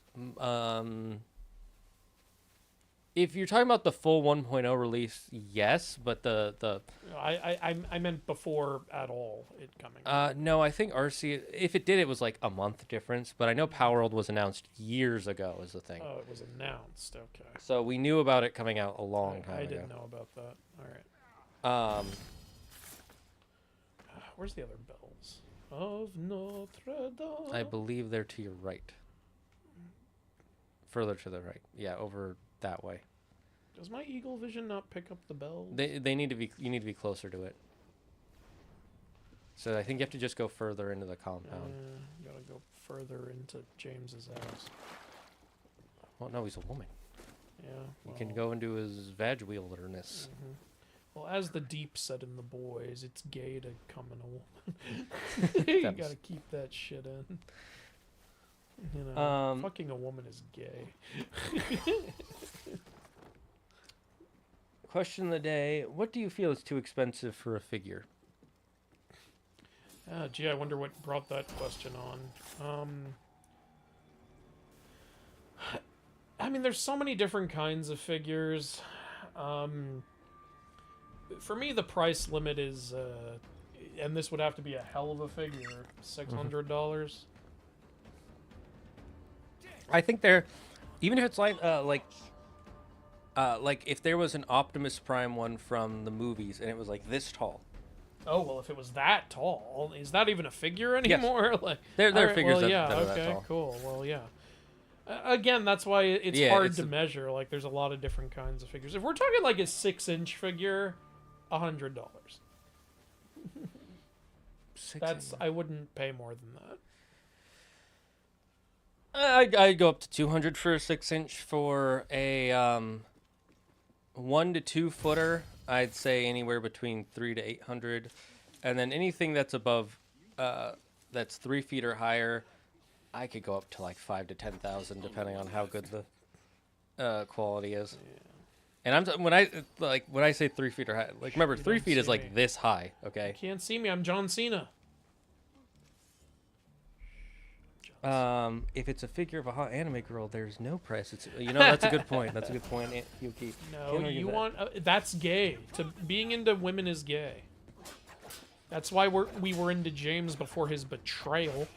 if you're talking about the full 1.0 release, yes, but I meant before at all it coming. no, I think Arceus, if it did, it was like a month difference, but I know Power World was announced years ago is the thing. Oh, it was announced. Okay. So we knew about it coming out a long time ago. I didn't know about that. All right. Where's the other bells? Of Notre Dame. I believe they're to your right. Further to the right. Yeah, over that way. Does my eagle vision not pick up the bells? They need to be. You need to be closer to it. So I think you have to just go further into the compound. Gotta go further into James's house. Well, no, he's a woman. Yeah. You can go into his vag wielderness. Mm-hmm. Well, as the Deep said in The Boys, it's gay to come in a woman. You gotta keep that shit in. You know, fucking a woman is gay. Question of the day: what do you feel is too expensive for a figure? Gee, I wonder what brought that question on. I mean, there's so many different kinds of figures. For me, the price limit is, and this would have to be a hell of a figure, $600. I think they're, even if it's like if there was an Optimus Prime one from the movies and it was like this tall. Oh well, if it was that tall, is that even a figure anymore? Yes. Like They're right, figures well, that, yeah, that are okay, that tall. Cool. Well, yeah. Again, that's why it's hard to measure. Like, there's a lot of different kinds of figures. If we're talking like a 6-inch figure, $100. I wouldn't pay more than that. I'd go up to 200 for a 6-inch. For a 1 to 2 footer, I'd say anywhere between 300 to 800, and then anything that's above that's 3 feet or higher, I could go up to like 5 to 10,000 depending on how good the quality is. Yeah. And when I say 3 feet or high, like remember 3 feet is like this high. Okay. You can't see me. I'm John Cena. If it's a figure of a hot anime girl, there's no price. It's that's a good point. That's a good point, Yuki. No, you want that's gay. Being into women is gay. That's why we were into James before his betrayal.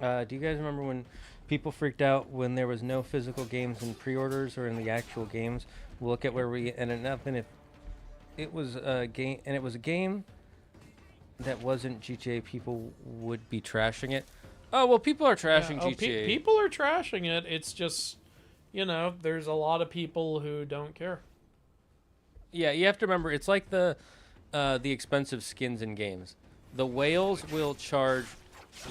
Do you guys remember when people freaked out when there was no physical games in pre-orders or in the actual games? We'll look at where we ended up, and if it was a game that wasn't GTA, people would be trashing it. Oh well, people are trashing GTA. People are trashing it. It's just, there's a lot of people who don't care. Yeah, you have to remember, it's like the expensive skins in games. The whales will charge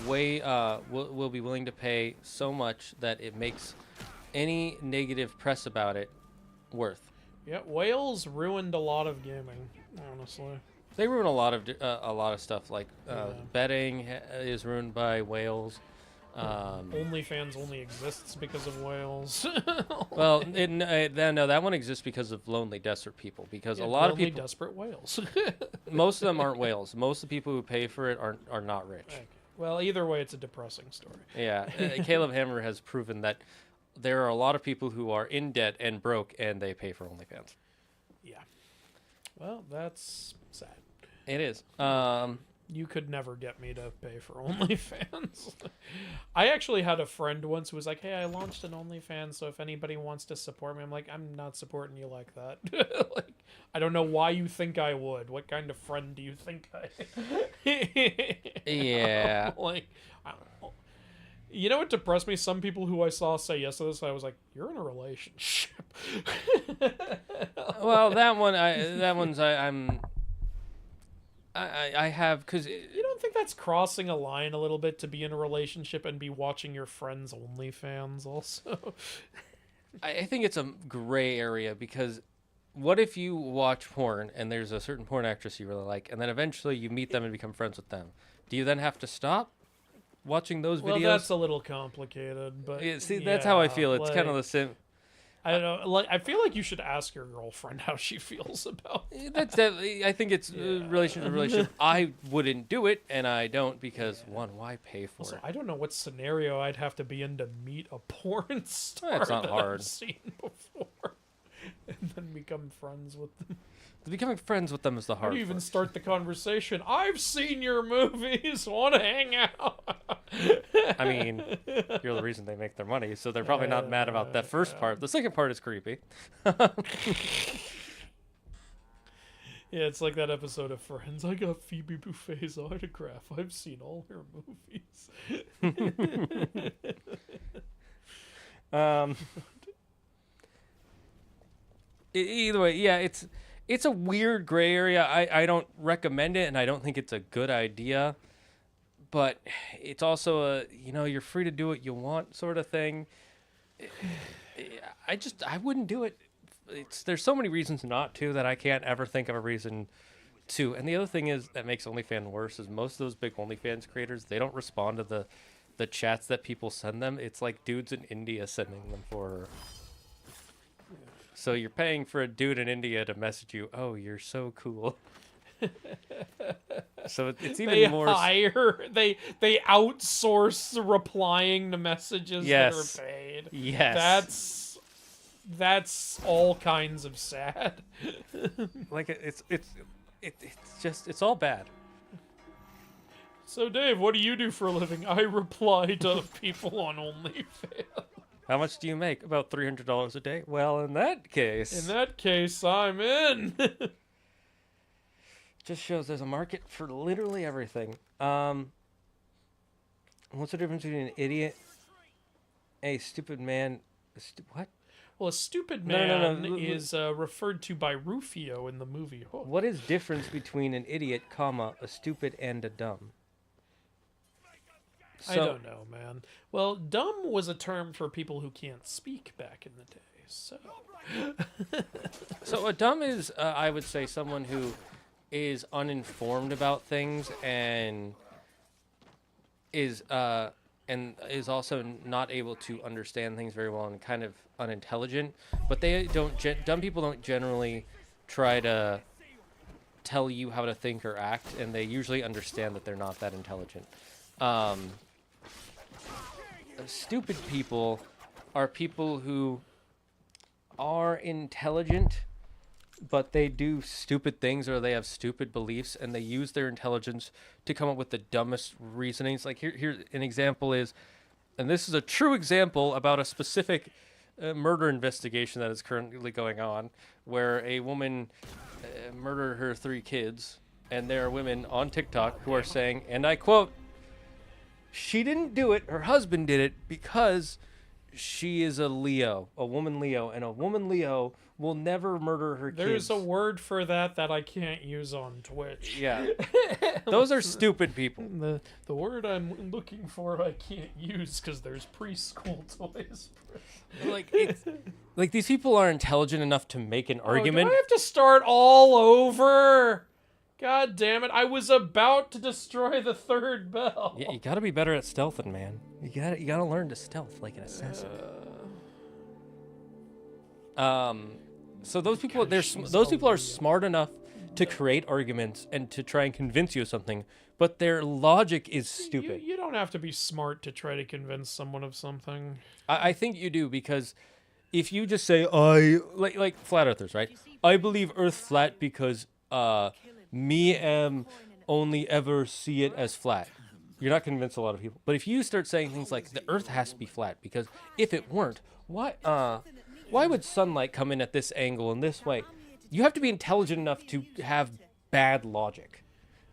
will be willing to pay so much that it makes any negative press about it worth. Yeah, whales ruined a lot of gaming, honestly. They ruin a lot of stuff, like betting is ruined by whales. OnlyFans only exists because of whales. Well, no, that one exists because of lonely, desperate people. Because a lot of lonely, people, desperate whales. most of them aren't whales. Most of the people who pay for it are not rich. Okay. Well, either way, it's a depressing story. Yeah, Caleb Hammer has proven that there are a lot of people who are in debt and broke, and they pay for OnlyFans. Yeah. Well, that's sad. It is. You could never get me to pay for OnlyFans. I actually had a friend once who was like, "Hey, I launched an OnlyFans, so if anybody wants to support me," I'm like, "I'm not supporting you like that." Like, I don't know why you think I would. What kind of friend do you think I? Yeah. Like, I don't know. You know what depressed me? Some people who I saw say yes to this, I was like, "You're in a relationship." Well, I have, because you don't think that's crossing a line a little bit to be in a relationship and be watching your friends' OnlyFans also? I think it's a gray area, because what if you watch porn and there's a certain porn actress you really like, and then eventually you meet them and become friends with them? Do you then have to stop watching those videos? Well, that's a little complicated, but yeah, see, that's how I feel. It's kind of the same. I don't know. Like, I feel like you should ask your girlfriend how she feels about that. I think it's relationship to relationship. I wouldn't do it, and I don't, because one, why pay for Also, it? I don't know what scenario I'd have to be in to meet a porn star That's not that hard. I've seen before, and then become friends with them. Becoming friends with them is the How hard do you even part. start the conversation? I've seen your movies. Want to hang out? I mean, you're the reason they make their money, so they're probably not mad about that first part. The second part is creepy. Yeah, it's like that episode of Friends. I got Phoebe Buffay's autograph. I've seen all her movies. Either way, yeah, it's a weird gray area. I don't recommend it, and I don't think it's a good idea. But it's also a, you're free to do what you want sort of thing. I wouldn't do it. There's so many reasons not to that I can't ever think of a reason to. And the other thing is that makes OnlyFans worse is most of those big OnlyFans creators, they don't respond to the chats that people send them. It's like dudes in India sending them for her. So you're paying for a dude in India to message you, "Oh, you're so cool." So it's even more. They outsource replying to messages that are paid. Yes. That's all kinds of sad. Like it's all bad. So Dave, what do you do for a living? I reply to people on OnlyFans. How much do you make? About $300 a day. Well, in that case, I'm in. just shows there's a market for literally everything. What's the difference between an idiot, a stupid man, what? Well, a stupid man is referred to by Rufio in the movie Hook. What is difference between an idiot, comma, a stupid, and a dumb? I don't know, man. Well, dumb was a term for people who can't speak back in the day, so... So a dumb is, I would say, someone who is uninformed about things and is also not able to understand things very well and kind of unintelligent. But they don't. Dumb people don't generally try to tell you how to think or act, and they usually understand that they're not that intelligent. Stupid people are people who are intelligent but they do stupid things or they have stupid beliefs and they use their intelligence to come up with the dumbest reasonings. Like here's an example is, and this is a true example about a specific murder investigation that is currently going on, where a woman murdered her 3 kids, and there are women on TikTok who are saying, and I quote, "She didn't do it, her husband did it because she is a Leo, a woman Leo, and a woman Leo will never murder her kids." There's a word for that I can't use on Twitch. Yeah. Those are stupid people. The word I'm looking for I can't use because there's preschool toys. Like these people are intelligent enough to make an argument. Do I have to start all over? God damn it! I was about to destroy the 3rd bell. Yeah, you gotta be better at stealthing, man. You gotta learn to stealth like an assassin. So those people, those people are smart enough to create arguments and to try and convince you of something, but their logic is stupid. You don't have to be smart to try to convince someone of something. I think you do, because if you just say like flat earthers, right? I believe Earth flat because me am only ever see it as flat. You're not convinced a lot of people. But if you start saying things like the Earth has to be flat because if it weren't, why would sunlight come in at this angle and this way? You have to be intelligent enough to have bad logic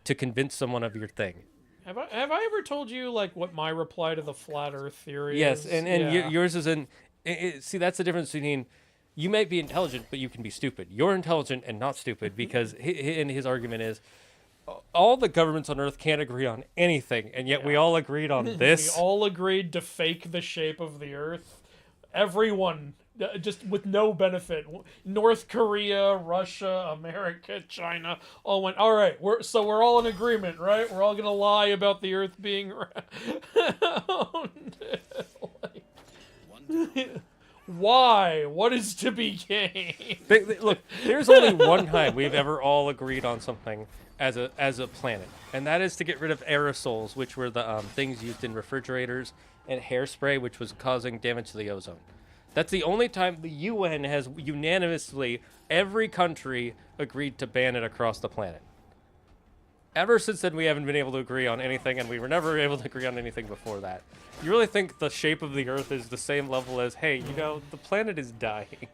to convince someone of your thing. Have I ever told you like what my reply to the flat Earth theory yes, is? and yours isn't. See, that's the difference between. You might be intelligent, but you can be stupid. You're intelligent and not stupid because his argument is all the governments on Earth can't agree on anything, and yet we all agreed on this. We all agreed to fake the shape of the Earth. Everyone, just with no benefit. North Korea, Russia, America, China, all went, all right, we're all in agreement, right? We're all going to lie about the Earth being round. Why? What is to be gained? Look, there's only one time we've ever all agreed on something as a planet, and that is to get rid of aerosols, which were the things used in refrigerators, and hairspray, which was causing damage to the ozone. That's the only time the UN has unanimously, every country, agreed to ban it across the planet. Ever since then, we haven't been able to agree on anything, and we were never able to agree on anything before that. You really think the shape of the Earth is the same level as, hey, the planet is dying?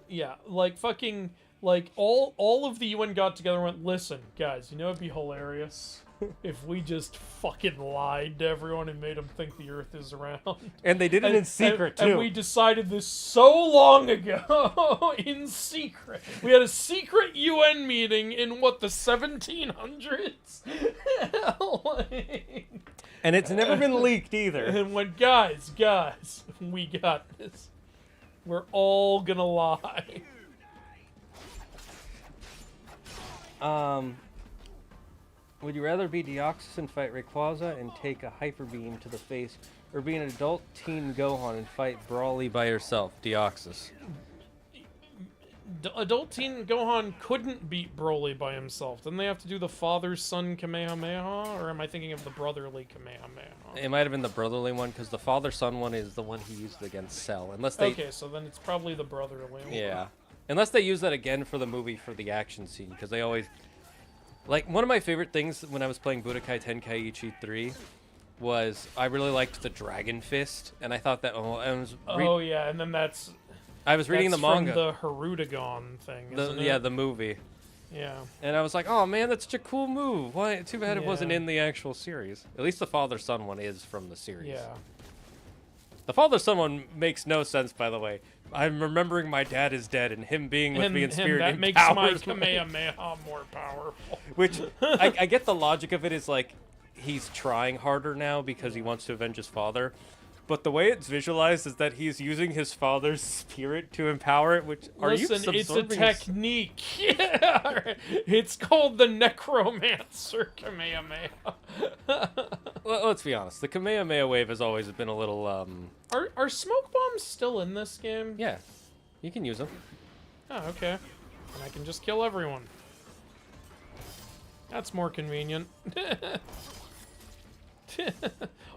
Yeah, like fucking, like all of the UN got together and went, listen, guys, it'd be hilarious if we just fucking lied to everyone and made them think the Earth is round. And they did it in secret, too. And we decided this so long ago, in secret. We had a secret UN meeting in, the 1700s? And it's never been leaked, either. And went, guys, we got this. We're all gonna lie. Would you rather be Deoxys and fight Rayquaza and take a hyper beam to the face, or be an adult teen Gohan and fight Brawly by yourself? Deoxys. Adult teen Gohan couldn't beat Broly by himself. Didn't they have to do the father-son Kamehameha? Or am I thinking of the brotherly Kamehameha? It might have been the brotherly one, because the father-son one is the one he used against Cell. Okay, so then it's probably the brotherly one. Yeah. Unless they use that again for the movie for the action scene, because they always... Like, one of my favorite things when I was playing Budokai Tenkaichi 3 was I really liked the Dragon Fist, and I thought that... yeah, and then that's... I was reading the manga. From the Harudagon thing, isn't it? Yeah, the movie. Yeah. And I was like, oh man, that's such a cool move. Why? Too bad it wasn't in the actual series. At least the father-son one is from the series. Yeah. The father-son one makes no sense, by the way. I'm remembering my dad is dead, and him being with me in spirit that makes my Kamehameha more powerful. Which, I get the logic of it is like, he's trying harder now because he wants to avenge his father. But the way it's visualized is that he's using his father's spirit to empower it, which... Listen, it's a technique. It's called the Necromancer Kamehameha. Well, let's be honest. The Kamehameha wave has always been a little, Are smoke bombs still in this game? Yeah. You can use them. Oh, okay. And I can just kill everyone. That's more convenient.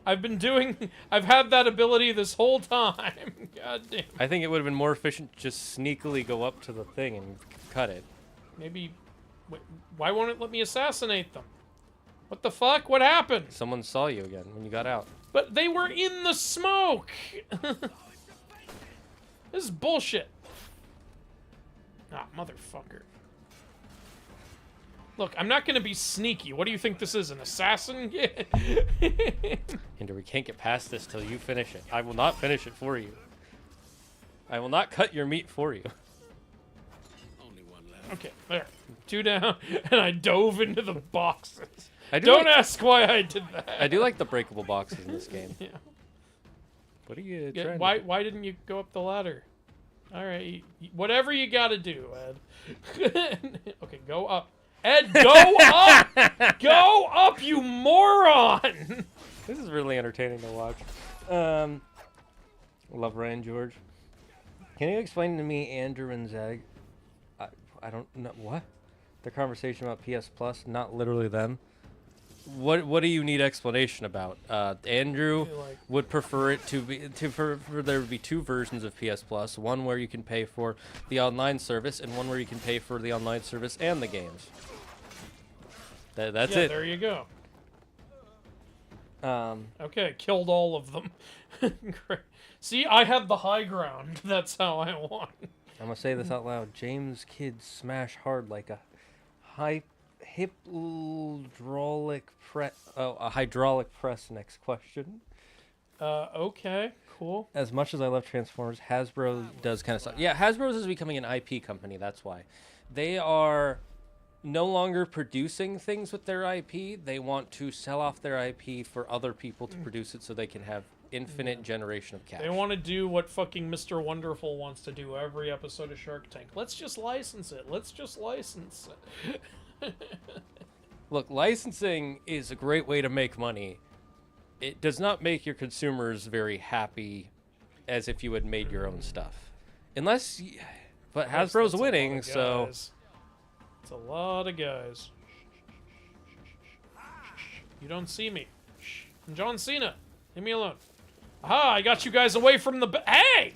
I've had that ability this whole time. God damn. I think it would have been more efficient to just sneakily go up to the thing and cut it. Maybe... Wait, why won't it let me assassinate them? What the fuck? What happened? Someone saw you again when you got out. But they were in the smoke! This is bullshit. Ah, motherfucker. Look, I'm not gonna be sneaky. What do you think this is, an assassin? Hinder, we can't get past this till you finish it. I will not finish it for you. I will not cut your meat for you. Only one left. Okay, there. 2 down, and I dove into the boxes. I do Don't like, ask why I did that. I do like the breakable boxes in this game. Yeah. What are you Yeah, trying why didn't you go up the ladder? All right, whatever you gotta do, Ed. Okay, go up. Ed, go up! Go up, you moron! This is really entertaining to watch. Love Ryan George. Can you explain to me Andrew and Zag? I don't know what. The conversation about PS Plus, not literally them. What do you need explanation about? Andrew would prefer it to be for there would be 2 versions of PS Plus, one where you can pay for the online service and one where you can pay for the online service and the games. That's yeah, it. There you go. Okay, killed all of them. Great. See, I have the high ground. That's how I won. I'm gonna say this out loud. James Kidd smash hard like a hydraulic press. Next question. Okay, cool. As much as I love Transformers, Hasbro does kind of stuff. Yeah, Hasbro is becoming an IP company. That's why they are no longer producing things with their IP. They want to sell off their IP for other people to produce it, so they can have infinite generation of cash. They want to do what fucking Mr. Wonderful wants to do every episode of Shark Tank. Let's just license it. Let's just license it. Look, licensing is a great way to make money. It does not make your consumers very happy as if you had made your own stuff. But Hasbro's winning, so... It's a lot of guys. You don't see me. I'm John Cena. Leave me alone. Aha, I got you guys away from the hey!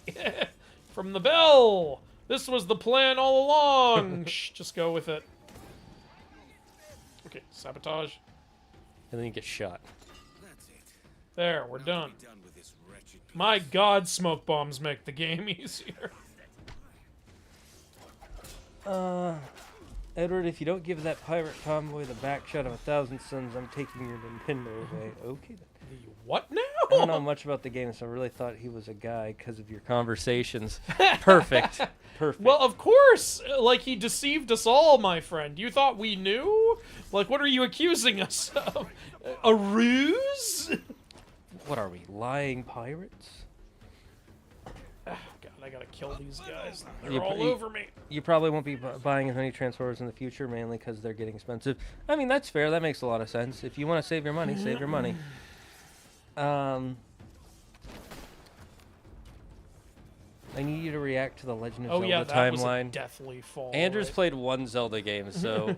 From the bell! This was the plan all along! Shh, just go with it. Okay, sabotage. And then you get shot. That's it. There, we're done. Be done with this wretched piece. My god, smoke bombs make the game easier. Edward, if you don't give that pirate convoy the back shot of 1,000 Suns, I'm taking your Nintendo away. Okay then. What now? I don't know much about the game, so I really thought he was a guy because of your conversations. Perfect. Perfect. Well, of course! Like, he deceived us all, my friend. You thought we knew? Like, what are you accusing us of? A ruse? What are we, lying pirates? Oh, God, I gotta kill these guys. They're You- all you- over me. You probably won't be buying as many Transformers in the future, mainly because they're getting expensive. I mean, that's fair. That makes a lot of sense. If you want to save your money, save your money. I need you to react to the Legend of Oh, Zelda yeah, that timeline. was a deathly fall. Andrew's right? played one Zelda game, so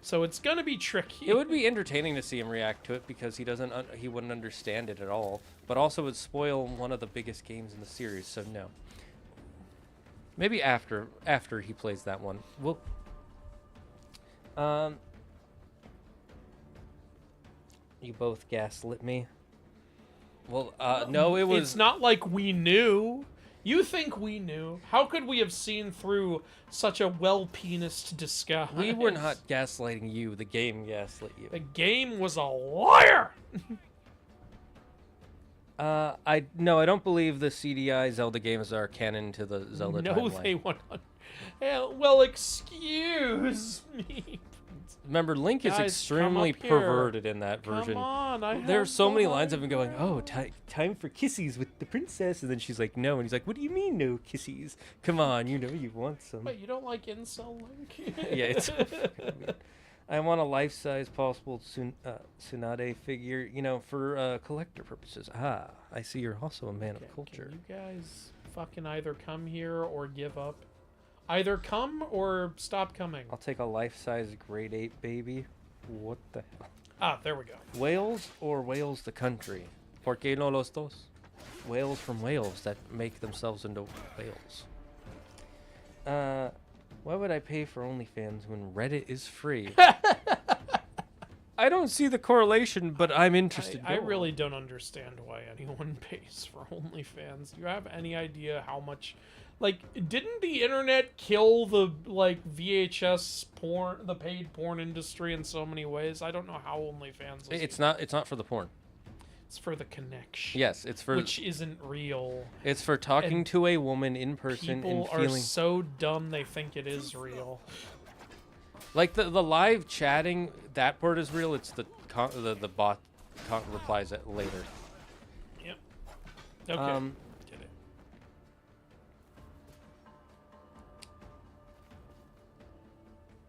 So it's gonna be tricky. it would be entertaining to see him react to it because he doesn't, he wouldn't understand it at all. But also would spoil one of the biggest games in the series. So no. Maybe after he plays that one, we'll. You both gaslit me. Well, no, it was. It's not like we knew. You think we knew? How could we have seen through such a well-penised disguise? We were not gaslighting you. The game gaslit you. The game was a liar. I don't believe the CDI Zelda games are canon to the Zelda No, timeline. they were not. Well, excuse me. Remember, Link is Guys, extremely come up here. perverted in that version. Come on, There's so many lines of him going, "Oh, time for kissies with the princess," and then she's like, "No," and he's like, "What do you mean, no kissies? Come on, you know you want some." Wait, you don't like incel Link? Yeah, it's. I want a life-size possible Tsunade figure, for collector purposes. Ah, I see you're also a man of culture. Can you guys fucking either come here or give up? Either come or stop coming. I'll take a life-size grade 8 baby. What the hell? Ah, there we go. Wales or Wales the country? ¿Por qué no los dos? Whales from Wales that make themselves into whales. Why would I pay for OnlyFans when Reddit is free? I don't see the correlation, but I'm interested. I really don't understand why anyone pays for OnlyFans. Do you have any idea how much? Like, didn't the internet kill the VHS porn, the paid porn industry in so many ways? I don't know how OnlyFans. It's not for the porn. It's for the connection. Yes, it's for which isn't real. It's for talking And to a woman in person people and feeling. are so dumb they think it is real. Like the live chatting, that part is real. It's the bot replies it later. Yep. Okay. Get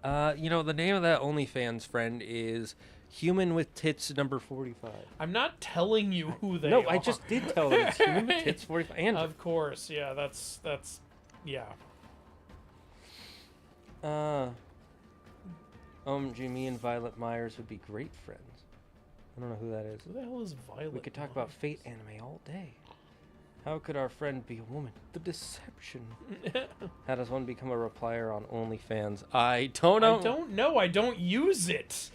it. You know, the name of that OnlyFans friend is Human with Tits number 45. I'm not telling you who they are. No, I just did tell them it's Human with Tits 45. And of course, yeah, that's yeah. Jimmy and Violet Myers would be great friends. I don't know who that is. Who the hell is Violet? We could talk about Fate anime all day. How could our friend be a woman? The deception. How does one become a replier on OnlyFans? I don't know. I don't know. I don't use it.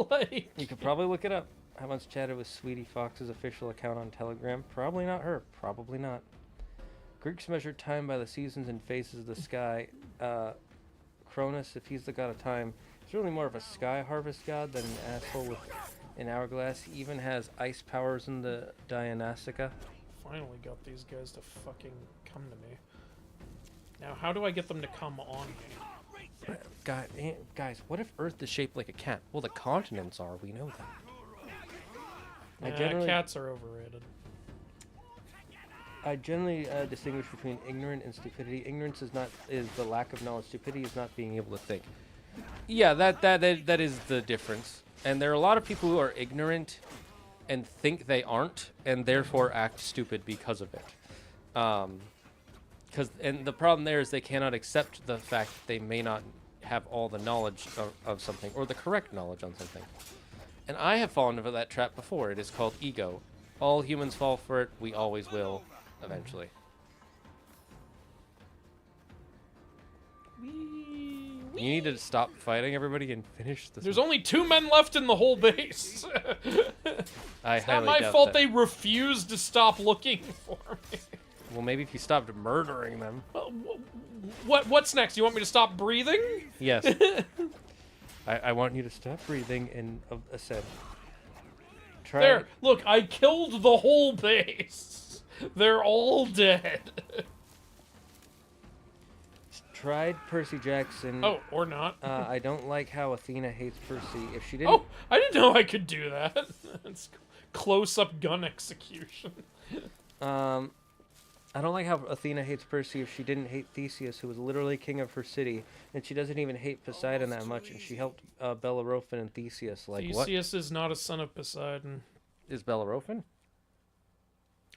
Like, you could probably look it up. I once chatted with Sweetie Fox's official account on Telegram. Probably not her. Probably not. Greeks measure time by the seasons and phases of the sky. Cronus, if he's the god of time, is really more of a sky harvest god than an asshole with an hourglass. He even has ice powers in the Dionysica. Finally got these guys to fucking come to me. Now, how do I get them to come on me? Guys, what if Earth is shaped like a cat? Well, the continents are. We know that. Cats are overrated. I generally distinguish between ignorant and stupidity. Ignorance is the lack of knowledge. Stupidity is not being able to think. Yeah, that is the difference. And there are a lot of people who are ignorant and think they aren't, and therefore act stupid because of it. And the problem there is they cannot accept the fact that they may not have all the knowledge of something, or the correct knowledge on something. And I have fallen into that trap before. It is called ego. All humans fall for it. We always will, eventually. You need to stop fighting everybody and finish this. There's only 2 men left in the whole base. It's not my fault they refused to stop looking for me. Well, maybe if you stopped murdering them. What's next? You want me to stop breathing? Yes. I want you to stop breathing and ascend. There, look, I killed the whole base. They're all dead. Tried Percy Jackson. Oh, or not. I don't like how Athena hates Percy. If she didn't... Oh, I didn't know I could do that. It's close-up gun execution. I don't like how Athena hates Percy if she didn't hate Theseus, who was literally king of her city, and she doesn't even hate Poseidon that much, and she helped Bellerophon and Theseus. Like, Theseus is not a son of Poseidon. Is Bellerophon?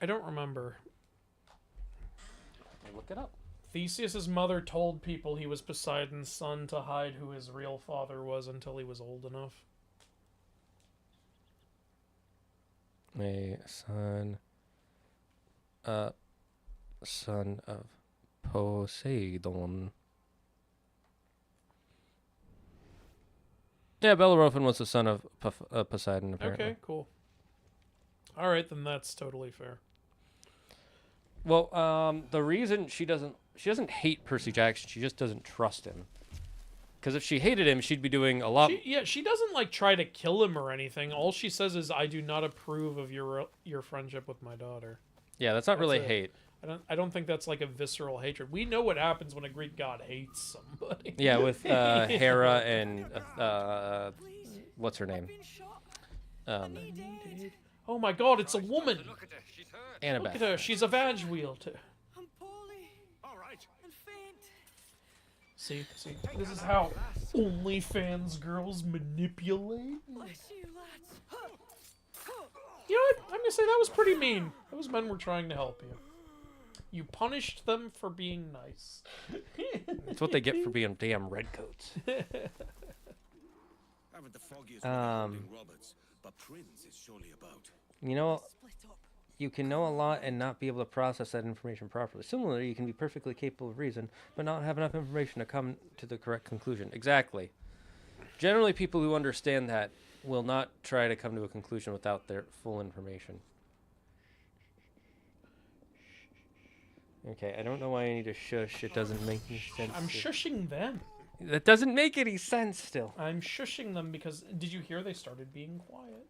I don't remember. Look it up. Theseus's mother told people he was Poseidon's son to hide who his real father was until he was old enough. A son of Poseidon. Yeah, Bellerophon was the son of Poseidon, apparently. Okay, cool. All right, then that's totally fair. Well, the reason she doesn't hate Percy Jackson, she just doesn't trust him. Because if she hated him, she'd be doing a lot. She doesn't like try to kill him or anything. All she says is, "I do not approve of your friendship with my daughter." Yeah, that's not really hate. I don't think that's like a visceral hatred. We know what happens when a Greek god hates somebody. Yeah, with Hera and what's her name? Oh my God, it's a woman. Annabeth. Look at her. She's a vag wielder. I'm poorly. All right. And faint. See, this is how OnlyFans girls manipulate. Bless you, lads. You know what? I'm gonna say that was pretty mean. Those men were trying to help you. You punished them for being nice. That's what they get for being damn redcoats. Haven't the foggiest Roberts, but Prince is surely about. You know, Split up. you can know a lot and not be able to process that information properly. Similarly, you can be perfectly capable of reason, but not have enough information to come to the correct conclusion. Exactly. Generally, people who understand that will not try to come to a conclusion without their full information. Okay, I don't know why I need to shush. It doesn't make any sense. I'm shushing them. That doesn't make any sense still. I'm shushing them because did you hear they started being quiet?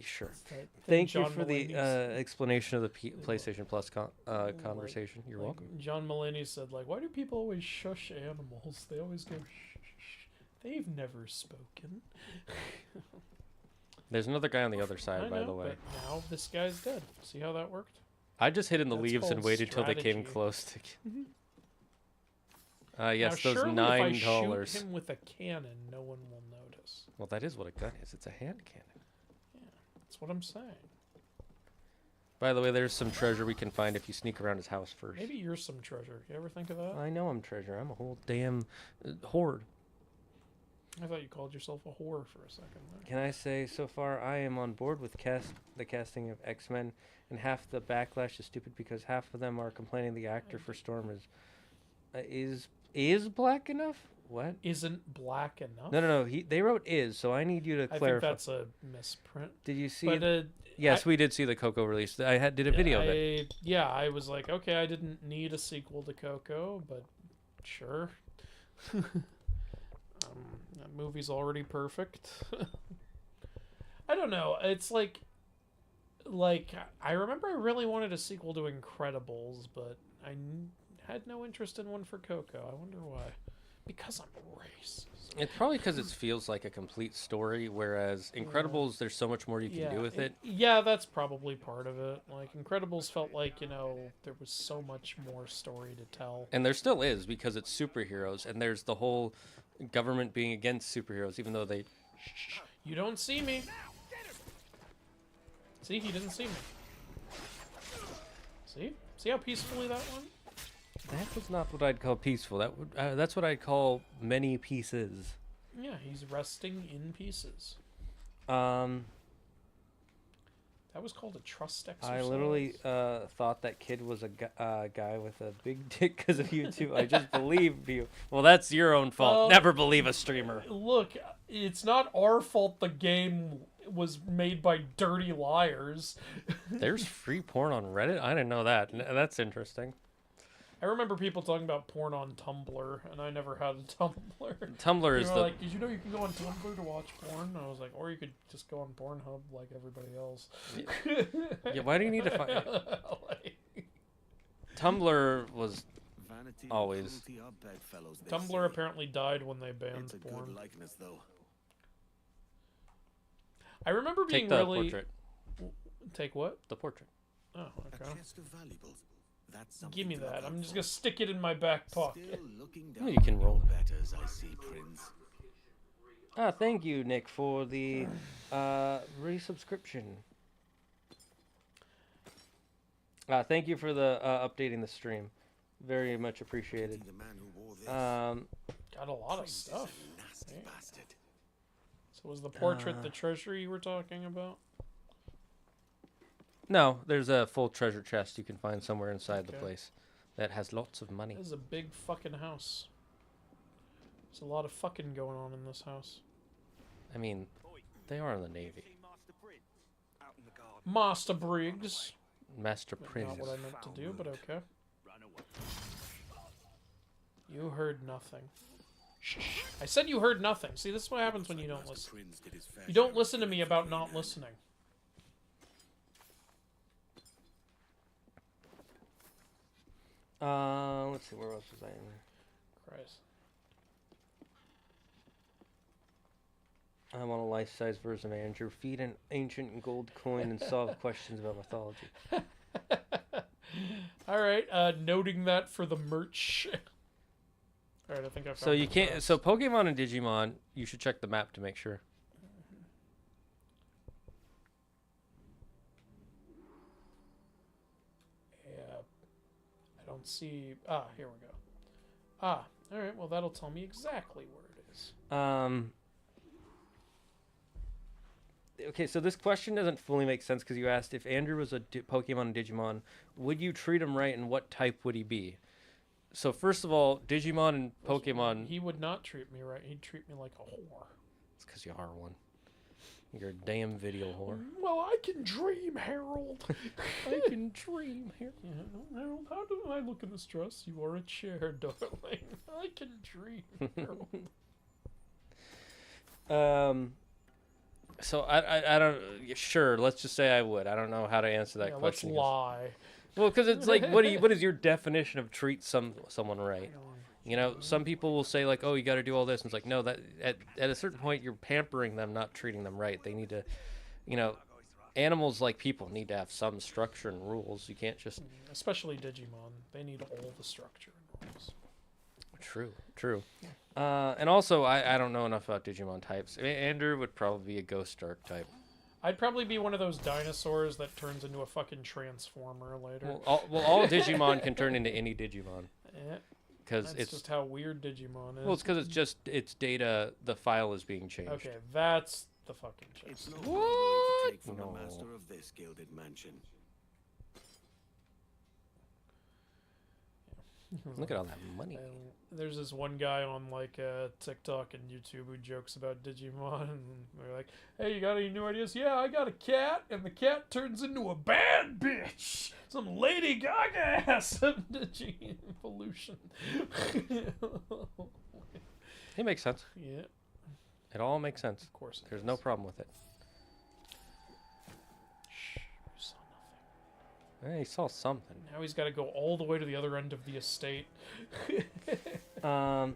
Sure. That thing Thank you John for the Mulaney's- explanation of the PlayStation Plus conversation. You're like, welcome. John Mulaney said, like, why do people always shush animals? They always go shh, shh, shh. They've never spoken. There's another guy on the other side, I by know, the way. but now this guy's dead. See how that worked? I just hid in the That's leaves and called waited till they came strategy. close to. Yes, now, those surely if I $9. shoot him with a cannon, no one will notice. Well, that is what a gun is. It's a hand cannon. That's what I'm saying. By the way, there's some treasure we can find if you sneak around his house first. Maybe you're some treasure. You ever think of that? I know I'm treasure. I'm a whole damn horde. I thought you called yourself a whore for a second there. Can I say, so far, I am on board with the casting of X-Men, and half the backlash is stupid because half of them are complaining the actor for Storm is black enough? What? Isn't black enough? No. They wrote is, so I need you to I clarify. think that's a misprint. Did you see? But Yes, we did see the Coco release. I did a video of it. Yeah, I was like, okay, I didn't need a sequel to Coco, but sure. That movie's already perfect. I don't know. It's like I remember I really wanted a sequel to Incredibles, but I had no interest in one for Coco. I wonder why. Because I'm racist. It's probably because it feels like a complete story, whereas Incredibles, there's so much more you can do with it. Yeah, that's probably part of it. Like, Incredibles felt like, there was so much more story to tell. And there still is, because it's superheroes, and there's the whole government being against superheroes, even though they... You don't see me. See, he didn't see me. See? See how peacefully that went? That was not what I'd call peaceful. That's what I'd call many pieces. Yeah, he's resting in pieces. That was called a trust exercise. I literally thought that kid was a guy with a big dick because of you two. I just believed you. Well, that's your own fault. Never believe a streamer. Look, it's not our fault the game was made by dirty liars. There's free porn on Reddit? I didn't know that. That's interesting. I remember people talking about porn on Tumblr, and I never had a Tumblr. Tumblr is the... like, did you know you can go on Tumblr to watch porn? And I was like, or you could just go on Pornhub like everybody else. Yeah, why do you need to find... Tumblr was always... Tumblr apparently died when they banned porn. I remember being Take the really... portrait. Take what? The portrait. Oh, okay. Give me that. I'm just gonna stick it in my back pocket. Oh, you can roll it. Thank you, Nick, for the resubscription. Thank you for the updating the stream. Very much appreciated. Got a lot of stuff. So was the portrait the treasure you were talking about? No, there's a full treasure chest you can find somewhere inside the place that has lots of money. This is a big fucking house. There's a lot of fucking going on in this house. I mean, they are in the Navy. Master Briggs. Master Prince. Not what I meant to do, but okay. You heard nothing. I said you heard nothing. See, this is what happens when you don't listen. You don't listen to me about not listening. Let's see, where else was I in there? Christ. I want a life-size version of Andrew. Feed an ancient gold coin and solve questions about mythology. Alright, noting that for the merch. Alright, I think I found So you can't... So Pokemon and Digimon, you should check the map to make sure. Don't see... here we go. Alright, well that'll tell me exactly where it is. okay, so this question doesn't fully make sense because you asked if Andrew was a Pokemon and Digimon, would you treat him right and what type would he be? So first of all, Digimon and Pokemon... He would not treat me right. He'd treat me like a whore. It's because you are one. You're a damn video whore. Well, I can dream, Harold. I can dream, Harold. Yeah, Harold, how do I look in this dress? You are a chair, darling. I can dream, Harold. So I don't... Sure, let's just say I would. I don't know how to answer that question. Let's lie. Well, because it's like, what is your definition of treat someone right? You know, some people will say like, oh, you got to do all this, and it's like, no, that at a certain point you're pampering them, not treating them right. They need to, you know, animals like people need to have some structure and rules. You can't just... Especially Digimon, they need all the structure and rules. True. And also, I don't know enough about Digimon types. Andrew would probably be a Ghost Dark type. I'd probably be one of those dinosaurs that turns into a fucking transformer later. Well, all Digimon can turn into any Digimon. Yeah. Because it's just how weird Digimon is. Well, it's because it's data. The file is being changed. Okay, that's the fucking chest. It's no what? To take from No. the master of this gilded mansion. Look at all that money. There's this one guy on like TikTok and YouTube who jokes about Digimon, and they're like, "Hey, you got any new ideas?" "Yeah, I got a cat, and the cat turns into a bad bitch, some Lady Gaga ass Digi-evolution." It makes sense. Yeah, It all makes sense. of course. There's no problem with it. Shh, you saw nothing. He saw something. Now he's got to go all the way to the other end of the estate. I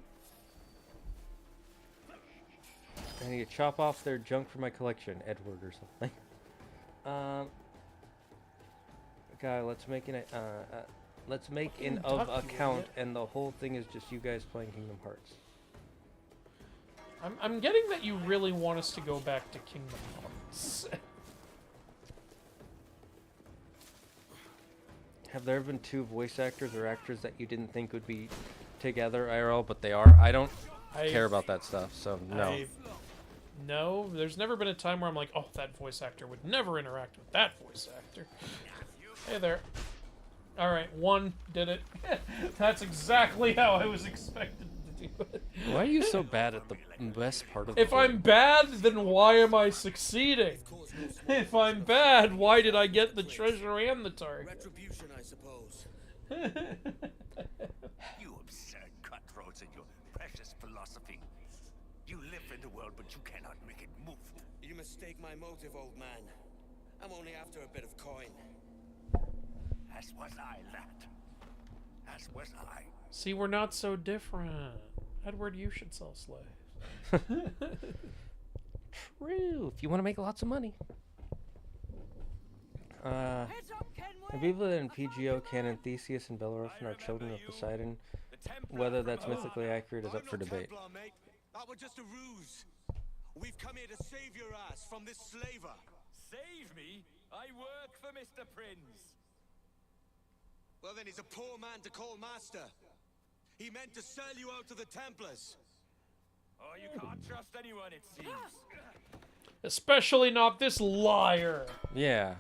need to chop off their junk for my collection, Edward or something. Guy, let's make an of account, and the whole thing is just you guys playing Kingdom Hearts. I'm getting that you really want us to go back to Kingdom Hearts. Have there been two voice actors or actors that you didn't think would be together IRL, but they are? I don't care about that stuff, so no. No, there's never been a time where I'm like, oh, that voice actor would never interact with that voice actor. Hey there. Alright, one did it. That's exactly how I was expected to do it. Why are you so bad at the best part of the If I'm bad, then why am I succeeding? If I'm bad, why did I get the treasure and the target? Retribution, I suppose. You absurd cutthroats and your precious philosophy. You live in the world, but you cannot make it move. You mistake my motive, old man. I'm only after a bit of coin. As was I, lad. As was I. See, we're not so different. Edward, you should sell slaves. True, if you want to make lots of money. The people in PGO, canon, Theseus, and Bellerophon are children of Poseidon. Whether that's mythically accurate is up for debate. Templar, mate. That was just a ruse. We've come here to save your ass from this slaver. Save me? I work for Mr. Prince. Well, then he's a poor man to call master. He meant to sell you out to the Templars. Oh, you can't trust anyone, it seems. Especially not this liar. Yeah.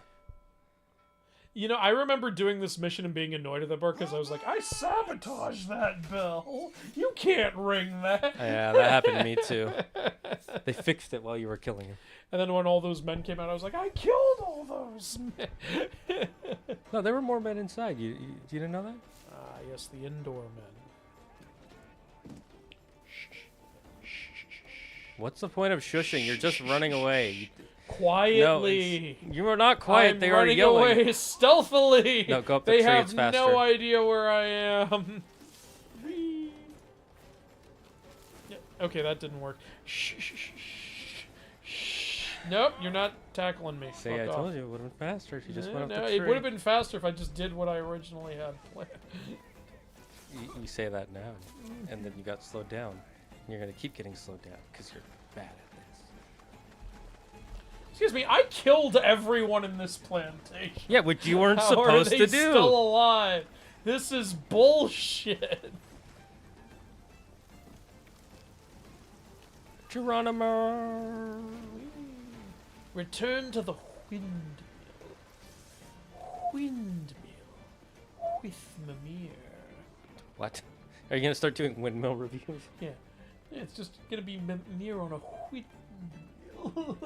You know, I remember doing this mission and being annoyed at the bar because I was like, I sabotaged that bell. You can't ring that. Yeah, that happened to me too. They fixed it while you were killing him. And then when all those men came out, I was like, I killed all those men. No, there were more men inside. You didn't know that? Ah, yes, the indoor men. What's the point of shushing? You're just running away. Quietly. No, you are not quiet. I'm they are running yelling. away stealthily. No, go up the they tree. have It's faster. no idea where I am. Yeah, okay, that didn't work. Shh, shh, shh, shh, shh. Nope, you're not tackling me. See, Fuck I off. told you it would have been faster if you just went up No, the it tree. would have been faster if I just did what I originally had planned. You say that now, and then you got slowed down. And you're going to keep getting slowed down because you're bad at this. Excuse me, I killed everyone in this plantation. Yeah, which you weren't How supposed are they to do. still alive? This is bullshit. Geronimo. Return to the windmill. Windmill. With Mimir. What? Are you gonna start doing windmill reviews? Yeah. Yeah, it's just gonna be Mimir on a windmill.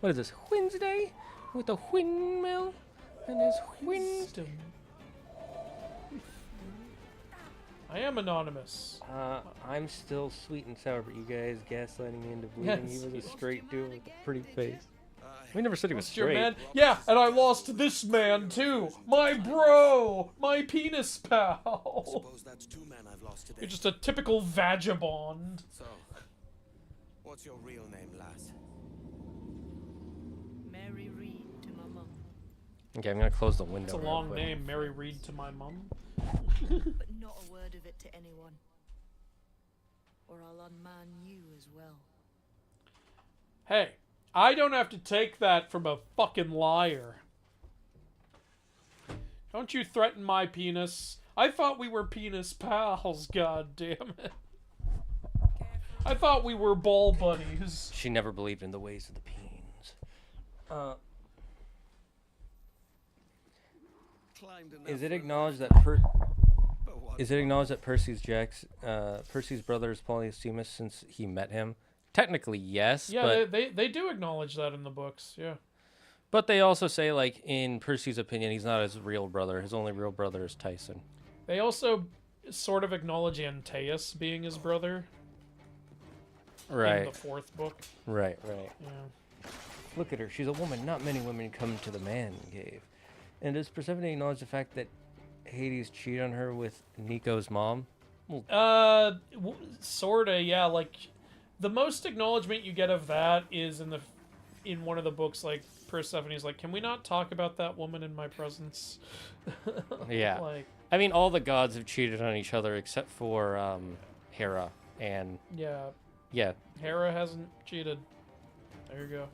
What is this? Wednesday with a windmill and there's Wisdom. I am anonymous. I'm still sweet and sour, but you guys gaslighting me into believing Yes. he was a straight dude with a pretty face. We never said he was Lost your straight. man? Yeah, and I lost this man too. My bro, my penis pal. Suppose that's 2 men I've lost today. You're just a typical vagabond. So, what's your real name, lass? Mary Reed to my mum. Okay, I'm gonna close the window. It's a real long quick. name, Mary Reed to my mum. But not a word of it to anyone. Or I'll unman you as well. Hey, I don't have to take that from a fucking liar. Don't you threaten my penis. I thought we were penis pals, god damn it. I thought we were ball buddies. She never believed in the ways of the peens. Is it acknowledged that Percy's brother is Polyphemus since he met him? Technically, yes. Yeah, but they do acknowledge that in the books, yeah. But they also say, like, in Percy's opinion, he's not his real brother. His only real brother is Tyson. They also sort of acknowledge Antaeus being his brother. Right. In the 4th book. Right. Yeah. Look at her. She's a woman. Not many women come to the man cave. And does Persephone acknowledge the fact that Hades cheated on her with Nico's mom? Well, Sorta, yeah. Like, the most acknowledgement you get of that is in one of the books, like, Persephone's like, can we not talk about that woman in my presence? yeah. Like, I mean, all the gods have cheated on each other except for Hera and... yeah. Yeah. Hera hasn't cheated. There you go.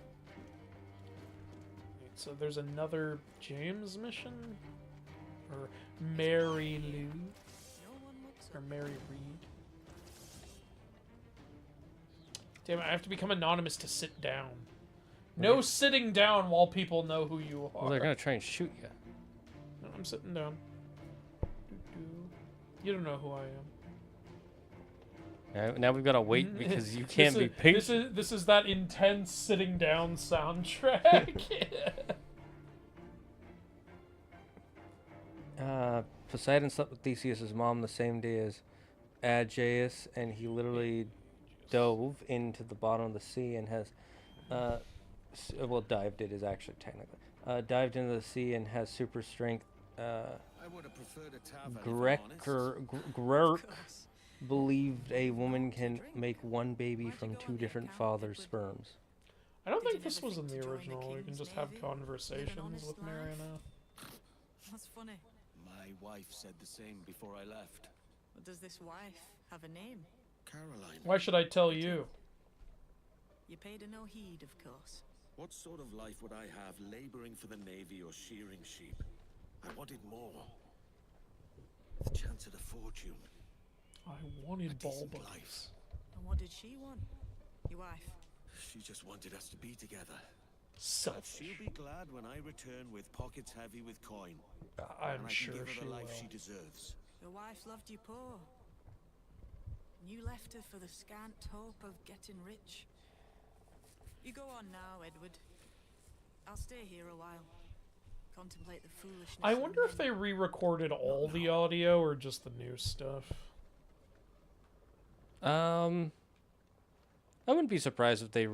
So there's another James mission? Or Mary Lou? Or Mary Reed? Damn it, I have to become anonymous to sit down. No sitting down while people know who you are. Well, they're going to try and shoot you. No, I'm sitting down. You don't know who I am. Now we've got to wait because you can't be patient. This is that intense sitting down soundtrack. Poseidon slept with Theseus' mom the same day as Aegeus, and he literally dove into the bottom of the sea and has, dived it is actually technically, dived into the sea and has super strength. I would have preferred a tavern, if I'm honest. Grurk believed a woman can make one baby from 2 different fathers' sperms. I don't think this was in the original. You can just have conversations with Mariana. That's funny. My wife said the same before I left. But does this wife have a name? Caroline. Why should I tell you? You paid her no heed, of course. What sort of life would I have laboring for the Navy or shearing sheep? I wanted more. The chance at a fortune. I wanted A ball decent buddies. life. And what did she want? Your wife? She just wanted us to be together. But Selfish. she'll be glad when I return with pockets heavy with coin. I'm and I sure can give she her the will. life she deserves. Your wife loved you poor. And you left her for the scant hope of getting rich. You go on now, Edward. I'll stay here a while. Contemplate the foolishness. I of wonder if men. they re-recorded all the audio or just the new stuff. I wouldn't be surprised if they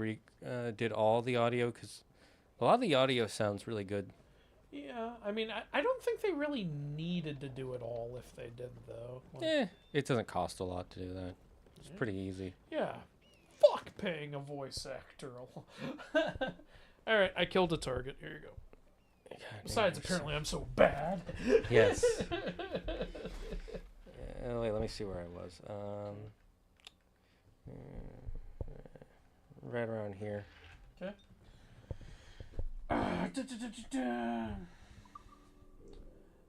did all the audio because a lot of the audio sounds really good. Yeah, I mean, I don't think they really needed to do it all if they did, though. Like, It doesn't cost a lot to do that. It's pretty easy. yeah. Fuck paying a voice actor. Alright, I killed a target. Here you go. God Besides, damn, apparently I'm so bad. Yes. Wait, let me see where I was. Right around here. Okay.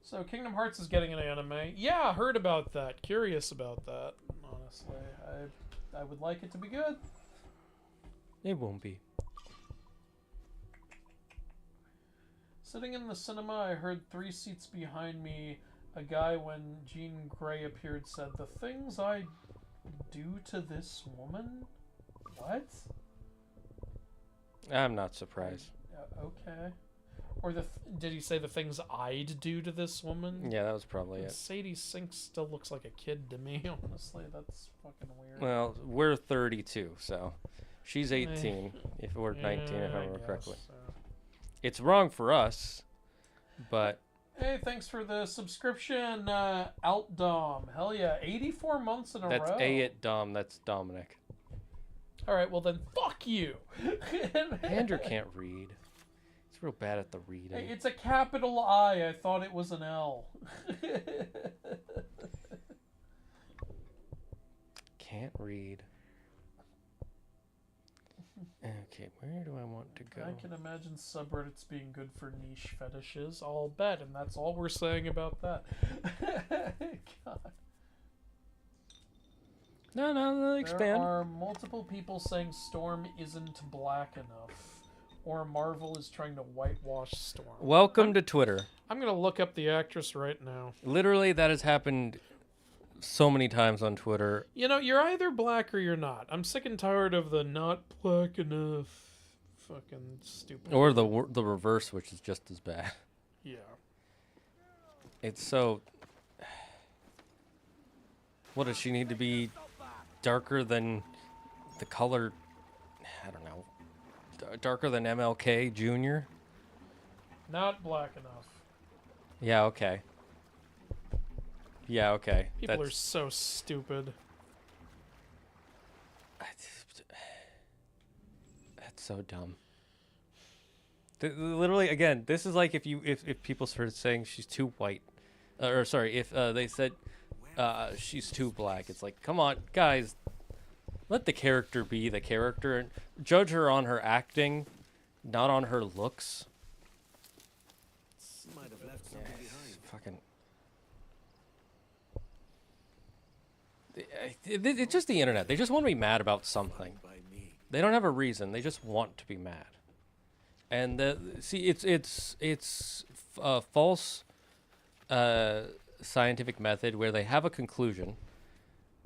So Kingdom Hearts is getting an anime. Yeah, I heard about that. Curious about that. Honestly, I would like it to be good. It won't be. Sitting in the cinema, I heard 3 seats behind me, a guy, when Jean Grey appeared, said, "The things I do to this woman?" What? I'm not surprised. Okay. Or did he say the things I'd do to this woman? Yeah, that was probably it. Sadie Sink still looks like a kid to me, honestly. That's fucking weird. Well, we're 32, so she's 18, if we're 19, if I remember correctly. So. It's wrong for us, but... Hey, thanks for the subscription, Altdom. Hell yeah, 84 months in a row. That's A at Dom, that's Dominic. Alright, well then, fuck you! Andrew can't read. He's real bad at the reading. Hey, it's a capital I. I thought it was an L. Can't read. Okay, where do I want to go? I can imagine subreddits being good for niche fetishes. I'll bet, and that's all we're saying about that. God. No, expand. There are multiple people saying Storm isn't black enough, or Marvel is trying to whitewash Storm. Welcome to Twitter. I'm gonna look up the actress right now. Literally, that has happened so many times on Twitter. You know, you're either black or you're not. I'm sick and tired of the not black enough fucking stupid. Or the reverse, which is just as bad. Yeah. It's so... What, does she need to be darker than the color... I don't know. Darker than MLK Jr.? Not black enough. Yeah, okay. Yeah, okay. People are so stupid. That's so dumb. Literally, again, this is like if people started saying she's too white, or sorry, if they said she's too black. It's like, come on, guys, let the character be the character and judge her on her acting, not on her looks. Might have left something behind. Fucking. It's just the internet. They just want to be mad about something. They don't have a reason. They just want to be mad. And see, it's a false scientific method where they have a conclusion,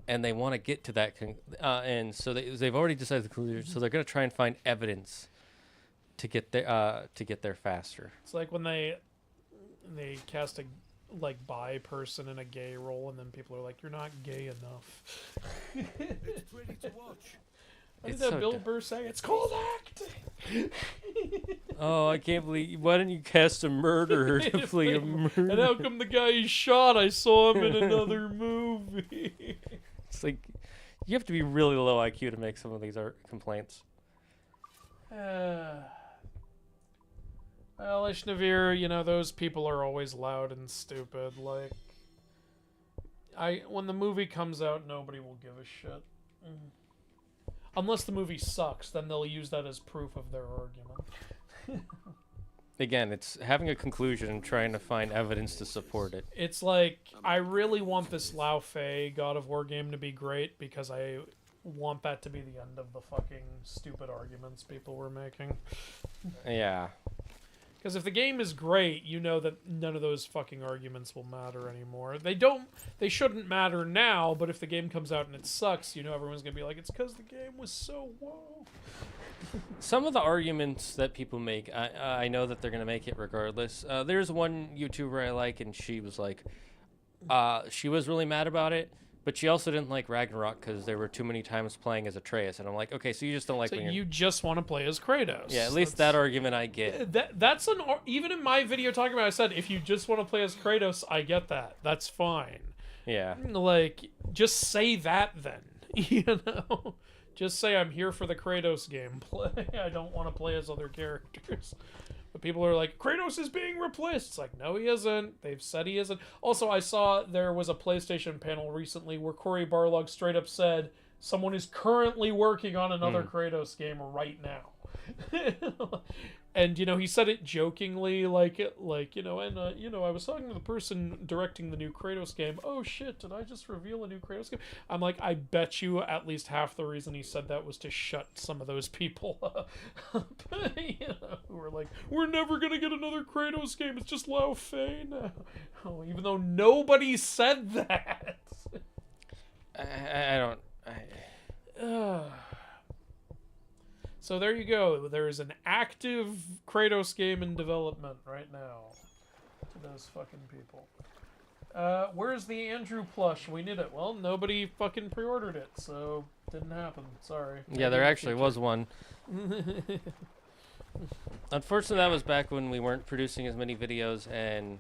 and they want to get to that, and so they've already decided the conclusion. So they're going to try and find evidence to get there faster. It's like when they cast a bi person in a gay role, and then people are like, "You're not gay enough." It's pretty to watch. What did that Bill Burr say? It's called acting. Oh, I can't believe! Why didn't you cast a murderer to play a murderer? And how come the guy he shot? I saw him in another movie. It's like you have to be really low IQ to make some of these complaints. Well, Ishnavir, you know, those people are always loud and stupid. Like, when the movie comes out, nobody will give a shit. Unless the movie sucks, then they'll use that as proof of their argument. Again, it's having a conclusion and trying to find evidence to support it. It's like, I really want this Lao Fei God of War game to be great because I want that to be the end of the fucking stupid arguments people were making. Yeah. Because if the game is great, you know that none of those fucking arguments will matter anymore. They shouldn't matter now, but if the game comes out and it sucks, you know everyone's going to be like, it's because the game was so whoa. Some of the arguments that people make, I know that they're going to make it regardless. There's one YouTuber I like, and she was like, she was really mad about it, but she also didn't like Ragnarok because there were too many times playing as Atreus. And I'm like, okay, so you just don't like... So you just want to play as Kratos. Yeah, at least that argument I get. That's even in my video talking about it, I said, if you just want to play as Kratos, I get that. That's fine. Yeah. Like, just say that then. You know? Just say I'm here for the Kratos gameplay. I don't want to play as other characters. But people are like, Kratos is being replaced. It's like, no, he isn't. They've said he isn't. Also, I saw there was a PlayStation panel recently where Cory Barlog straight up said someone is currently working on another Kratos game right now. And he said it jokingly, like and I was talking to the person directing the new Kratos game. Oh shit, did I just reveal a new Kratos game? I'm like, I bet you at least half the reason he said that was to shut some of those people up. Who were like, we're never gonna get another Kratos game, it's just Lao Fei now. Oh, even though nobody said that. I don't. So there you go. There's an active Kratos game in development right now. To those fucking people. Where's the Andrew plush? We need it. Well, nobody fucking pre-ordered it, so didn't happen. Sorry. Yeah, there actually was one. Unfortunately, that was back when we weren't producing as many videos, and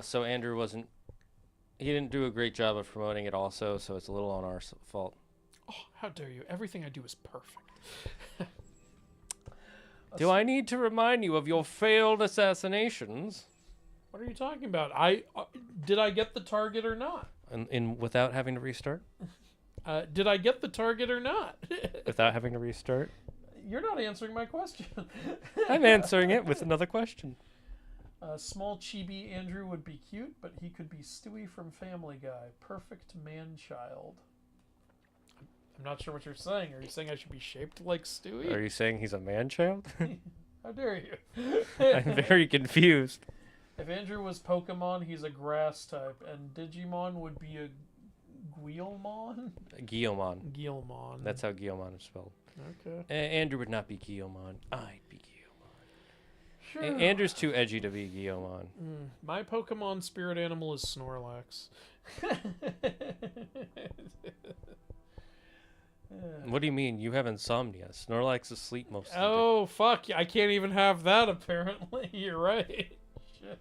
so Andrew wasn't. He didn't do a great job of promoting it also, so it's a little on our fault. Oh, how dare you. Everything I do is perfect. Do I need to remind you of your failed assassinations? What are you talking about? Did I get the target or not? In without having to restart? Did I get the target or not? Without having to restart? You're not answering my question. I'm answering it with another question. Small chibi Andrew would be cute, but he could be Stewie from Family Guy. Perfect man-child. I'm not sure what you're saying. Are you saying I should be shaped like Stewie? Are you saying he's a man-child? How dare you? I'm very confused. If Andrew was Pokemon, he's a grass type, and Digimon would be a Guilmon? Guilmon. Guilmon. That's how Guilmon is spelled. Okay. Andrew would not be Guilmon. I'd be Guilmon. Sure. Andrew's too edgy to be Guilmon. My Pokemon spirit animal is Snorlax. What do you mean? You have insomnia. Snorlax is asleep most of the day. Oh, fuck. I can't even have that, apparently. You're right. Shit.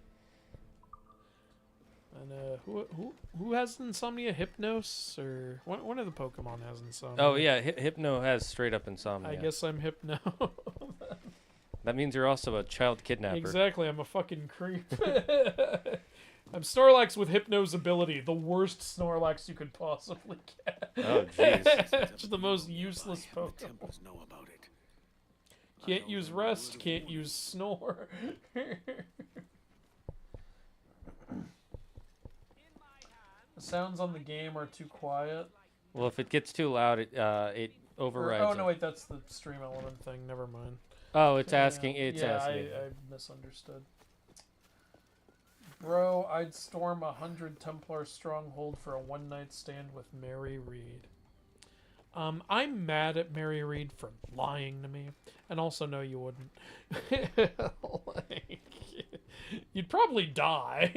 And, who has insomnia? Hypnos? Or one of the Pokemon has insomnia. Oh, yeah. Hypno has straight up insomnia. I guess I'm Hypno. That means you're also a child kidnapper. Exactly. I'm a fucking creep. I'm Snorlax with Hypno's ability, the worst Snorlax you could possibly get. Oh, jeez. It's the most useless Pokemon. Know about it. Can't use rest, can't use snore. The sounds on the game are too quiet. Well, if it gets too loud, it overrides. Oh, no, wait, that's the stream element thing. Never mind. Oh, it's asking. It's yeah, asking. I misunderstood. Bro, I'd storm 100 Templar stronghold for a one-night stand with Mary Reed. I'm mad at Mary Reed for lying to me, and also no, you wouldn't. Like, you'd probably die.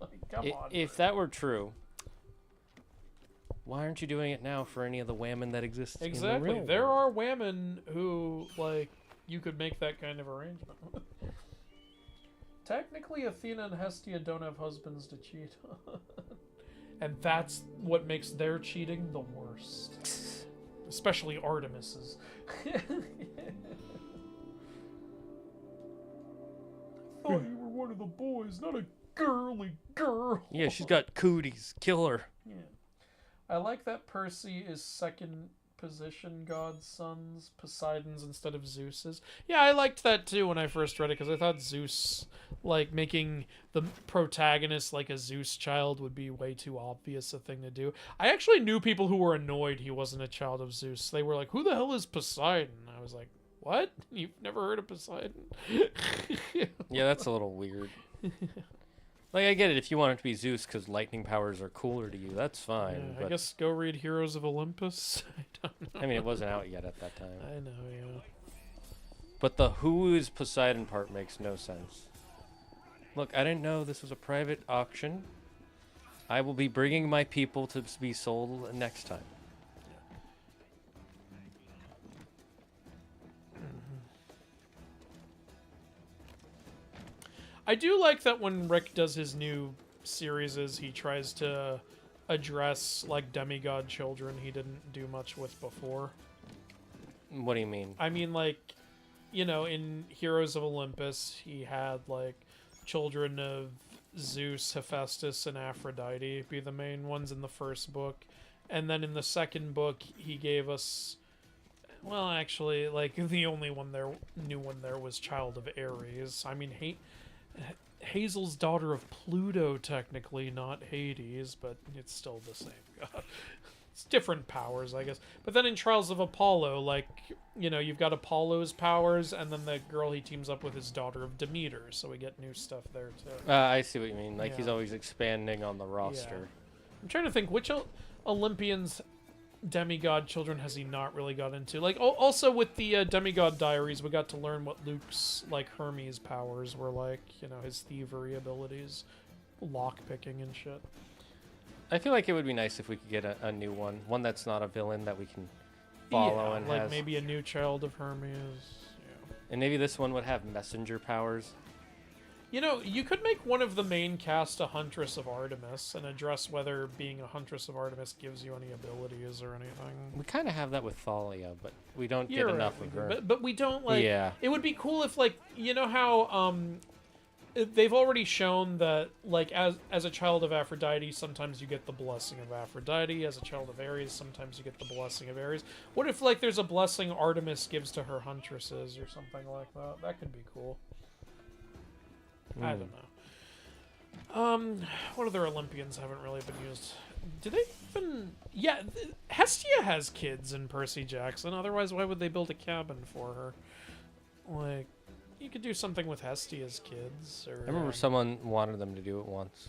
Like, come on. If that were true, why aren't you doing it now for any of the women that exist? Exactly. In the real There world? are women who, like, you could make that kind of arrangement with. Technically, Athena and Hestia don't have husbands to cheat on. And that's what makes their cheating the worst. Especially Artemis's. I thought you were one of the boys, not a girly girl. Yeah, she's got cooties. Kill her. Yeah. I like that Percy is second position god's sons, Poseidon's instead of Zeus's. Yeah, I liked that too when I first read it, because I thought Zeus, like, making the protagonist like a Zeus child would be way too obvious a thing to do. I actually knew people who were annoyed he wasn't a child of Zeus. They were like, who the hell is Poseidon? I was like, what? You've never heard of Poseidon? Yeah, that's a little weird. Like, I get it if you want it to be Zeus because lightning powers are cooler to you. That's fine. Yeah, I guess go read Heroes of Olympus. I don't know. I mean, it wasn't out yet at that time. I know, yeah. But the who is Poseidon part makes no sense. Look, I didn't know this was a private auction. I will be bringing my people to be sold next time. I do like that when Rick does his new series, he tries to address, like, demigod children he didn't do much with before. What do you mean? I mean, like, you know, in Heroes of Olympus, he had, like, children of Zeus, Hephaestus, and Aphrodite be the main ones in the first book. And then in the second book, he gave us... Well, actually, like, the only new one there was Child of Ares. I mean, Hazel's daughter of Pluto, technically, not Hades, but it's still the same god. It's different powers, I guess. But then in Trials of Apollo, like, you know, you've got Apollo's powers, and then the girl he teams up with is daughter of Demeter, so we get new stuff there, too. I see what you mean. Like, Yeah. he's always expanding on the roster. Yeah. I'm trying to think, which Olympians demigod children has he not really got into? Like, also with the Demigod Diaries, we got to learn what Luke's, like, Hermes powers were like, you know, his thievery abilities, lock-picking and shit. I feel like it would be nice if we could get a new one that's not a villain that we can follow and like has... maybe a new Child of Hermes. Yeah. And maybe this one would have messenger powers. You know, you could make one of the main cast a Huntress of Artemis and address whether being a Huntress of Artemis gives you any abilities or anything. We kind of have that with Thalia, but we don't You're get enough right, of her. But we don't, like... Yeah. It would be cool if, like, you know how, they've already shown that, like, as a child of Aphrodite, sometimes you get the blessing of Aphrodite. As a child of Ares, sometimes you get the blessing of Ares. What if, like, there's a blessing Artemis gives to her huntresses or something like that? That could be cool. I don't know. What other Olympians haven't really been used? Do they even... Yeah, Hestia has kids in Percy Jackson. Otherwise, why would they build a cabin for her? Like... You could do something with Hestia's kids. Or, I remember someone wanted them to do it once.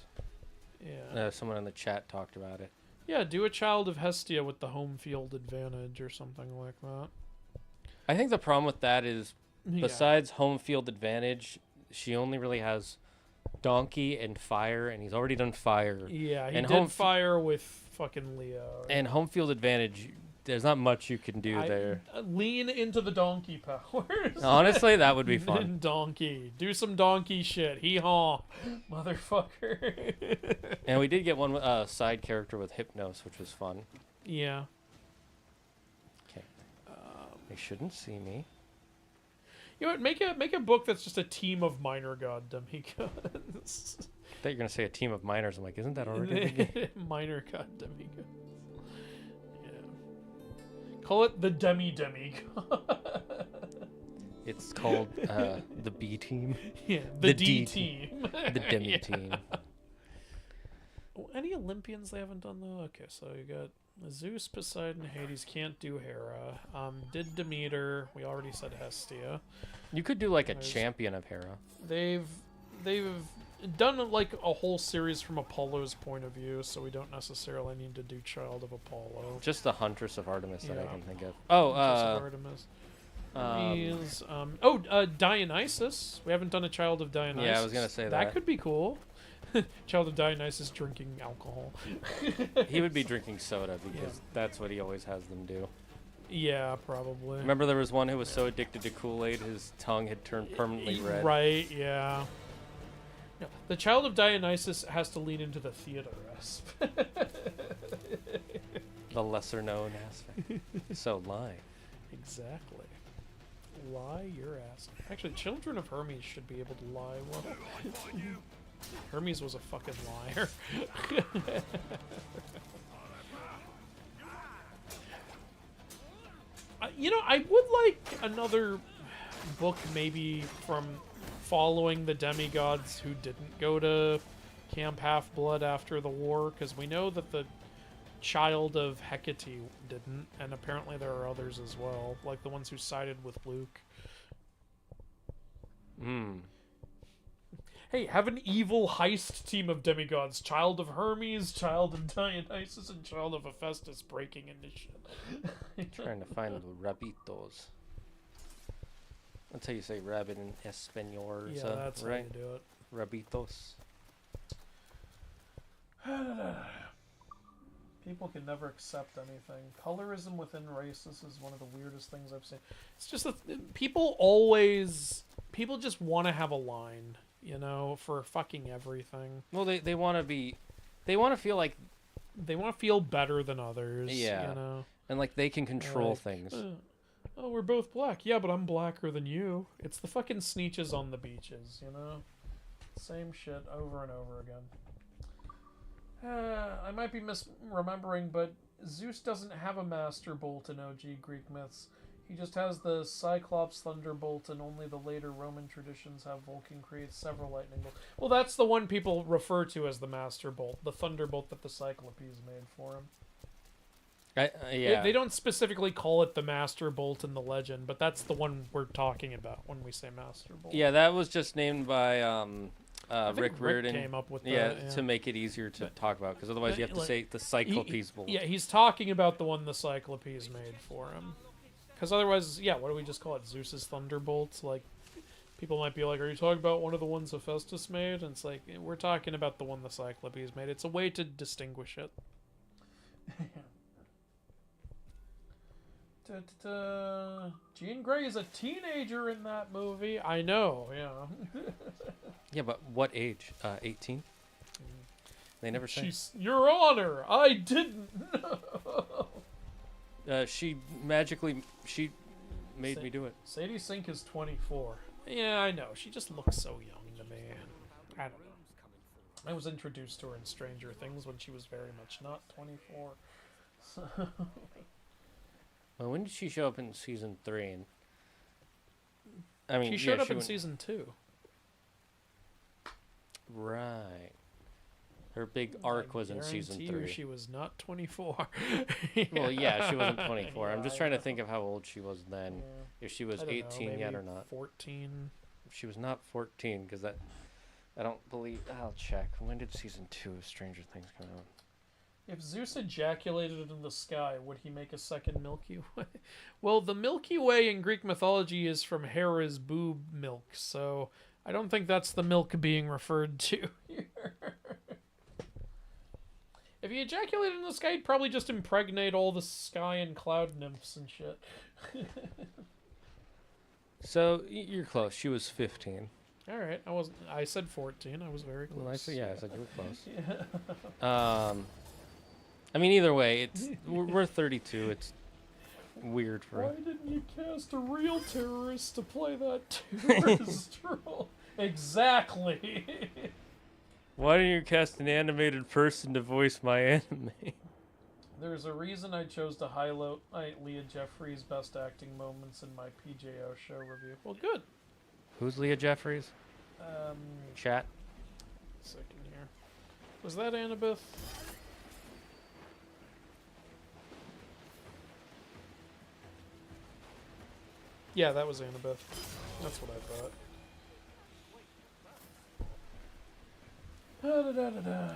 Yeah. Someone in the chat talked about it. Yeah, do a Child of Hestia with the home field advantage or something like that. I think the problem with that is, Yeah. besides home field advantage, she only really has donkey and fire, and he's already done fire. Yeah, he and did fire with fucking Leo. And home field advantage, there's not much you can do there. Lean into the donkey powers. Honestly, that would be fun. Donkey. Do some donkey shit. Hee-haw. Motherfucker. And we did get one side character with Hypnos, which was fun. Yeah. Okay. They shouldn't see me. You know what? Make a book that's just a team of minor god demigods. I thought you were going to say a team of miners. I'm like, isn't that already in the game? Minor god demigods. Call it the demigod. It's called the B team. Yeah, the D team. The demi team. Any Olympians they haven't done though? Okay, so you got Zeus, Poseidon, Hades. Can't do Hera. Did Demeter. We already said Hestia. You could do like a champion of Hera. They've done like a whole series from Apollo's point of view, so we don't necessarily need to do Child of Apollo. Just the Huntress of Artemis that I can think of. Huntress of Artemis. Dionysus. We haven't done a Child of Dionysus. Yeah, I was gonna say that. That could be cool. Child of Dionysus drinking alcohol. He would be drinking soda because that's what he always has them do. Yeah, probably. Remember there was one who was so addicted to Kool-Aid his tongue had turned permanently red. Right, yeah. No, the Child of Dionysus has to lean into the theater aspect. The lesser known aspect. So lie. Exactly. Lie your ass. Actually, children of Hermes should be able to lie well. Hermes was a fucking liar. You know, I would like another book maybe from following the demigods who didn't go to Camp Half-Blood after the war, because we know that the child of Hecate didn't, and apparently there are others as well, like the ones who sided with Luke. Hey, have an evil heist team of demigods. Child of Hermes, Child of Dionysus, and Child of Hephaestus breaking into shit. Trying to find the rabitos. That's how you say rabbit in Espanol. Yeah, that's right? how you do it. Rabitos. People can never accept anything. Colorism within races is one of the weirdest things I've seen. It's just that people just want to have a line, you know, for fucking everything. Well, they want to feel like they want to feel better than others. Yeah, you know, and like they can control like, things. Oh, we're both black. Yeah, but I'm blacker than you. It's the fucking Sneetches on the beaches, you know? Same shit over and over again. I might be misremembering, but Zeus doesn't have a master bolt in OG Greek myths. He just has the Cyclops Thunderbolt, and only the later Roman traditions have Vulcan create several lightning bolts. Well, that's the one people refer to as the Master Bolt, the Thunderbolt that the Cyclopes made for him. Yeah. They don't specifically call it the Master Bolt in the legend, but that's the one we're talking about when we say Master Bolt. Yeah, that was just named by Rick Riordan. Came up with that, to make it easier to talk about, because otherwise you have to say the Cyclopes Bolt. Yeah, he's talking about the one the Cyclopes made for him. Because otherwise, yeah, what do we just call it? Zeus's Thunderbolt? Like, people might be like, are you talking about one of the ones Hephaestus made? And it's like, we're talking about the one the Cyclopes made. It's a way to distinguish it. Jean Grey is a teenager in that movie. I know, yeah. Yeah, but what age? 18? They never say. Your Honor, I didn't know. She made me do it. Sadie Sink is 24. Yeah, I know. She just looks so young to me. I don't know. I was introduced to her in Stranger Things when she was very much not 24. So... Well, when did she show up in season 3? And I mean, she showed up in season 2. Right. Her big arc was in season 3. She was not 24. Well, yeah, she wasn't 24. I'm just trying to think of how old she was then. If she was 18 yet or not. 14. She was not 14, because that... I don't believe... I'll check. When did season 2 of Stranger Things come out? If Zeus ejaculated in the sky, would he make a second Milky Way? Well, the Milky Way in Greek mythology is from Hera's boob milk, so I don't think that's the milk being referred to here. If he ejaculated in the sky, he'd probably just impregnate all the sky and cloud nymphs and shit. So, you're close. She was 15. All right, I said 14. I was very close. Well, I said you were close. Yeah. I mean, either way, we're 32. It's weird for Why didn't you cast a real terrorist to play that terrorist role? Exactly. Why didn't you cast an animated person to voice my anime? There's a reason I chose to highlight Leah Jeffries' best acting moments in my PJO show review. Well, good. Who's Leah Jeffries? Chat. Second here. Was that Annabeth? Yeah, that was Annabeth. That's what I thought.